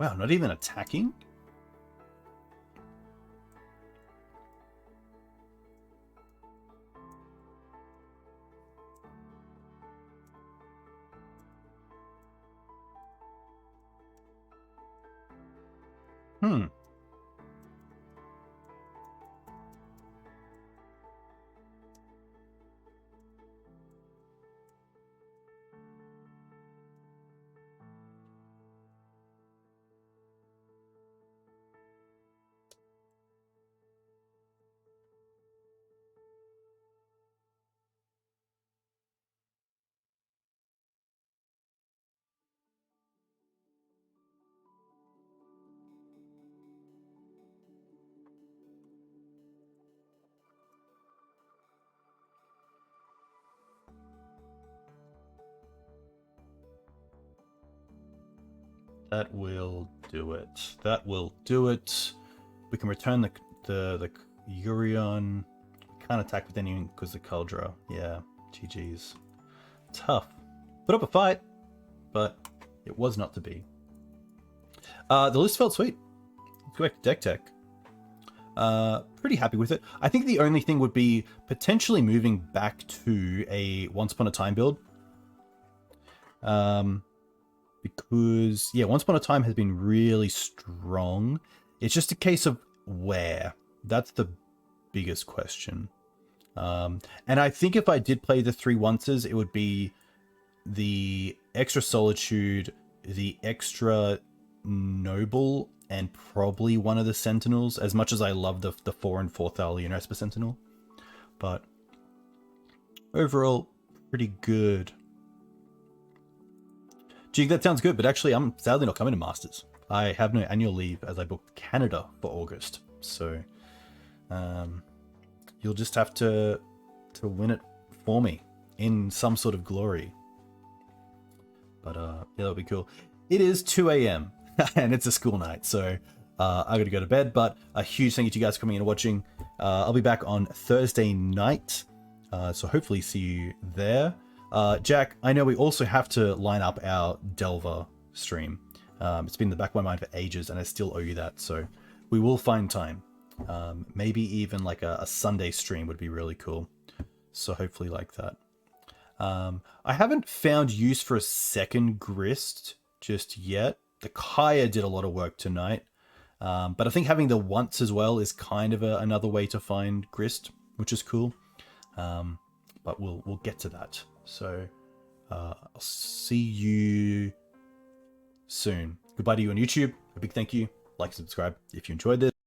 Wow, not even attacking? That will do it. That will do it. We can return the Urion. can't attack with anything because of Cauldra. Yeah, GG's. Tough. Put up a fight, but it was not to be. The list felt sweet. Let's go back to DeckTech. Pretty happy with it. I think the only thing would be potentially moving back to a Once Upon a Time build. Because, yeah, Once Upon a Time has been really strong. It's just a case of where. That's the biggest question. And I think if I did play the 3 onces, it would be the extra Solitude, the extra Noble, and probably one of the Sentinels, as much as I love the 4 and 4 Thalia and Esper Sentinel. But overall, pretty good. Gee, that sounds good, but actually I'm sadly not coming to Masters. I have no annual leave as I booked Canada for August. So you'll just have to win it for me in some sort of glory. But yeah, that'll be cool. It is 2 a.m. and it's a school night, so I gotta go to bed. But a huge thank you to you guys for coming in and watching. I'll be back on Thursday night, so hopefully see you there. Jack, I know we also have to line up our Delver stream. It's been in the back of my mind for ages, and I still owe you that, so we will find time. Maybe even like a Sunday stream would be really cool. So hopefully like that. I haven't found use for a second Grist just yet. The Kaya did a lot of work tonight. But I think having the Once as well is kind of another way to find Grist, which is cool. But we'll get to that. So I'll see you soon. Goodbye to you on YouTube. A big thank you. Like and subscribe if you enjoyed this.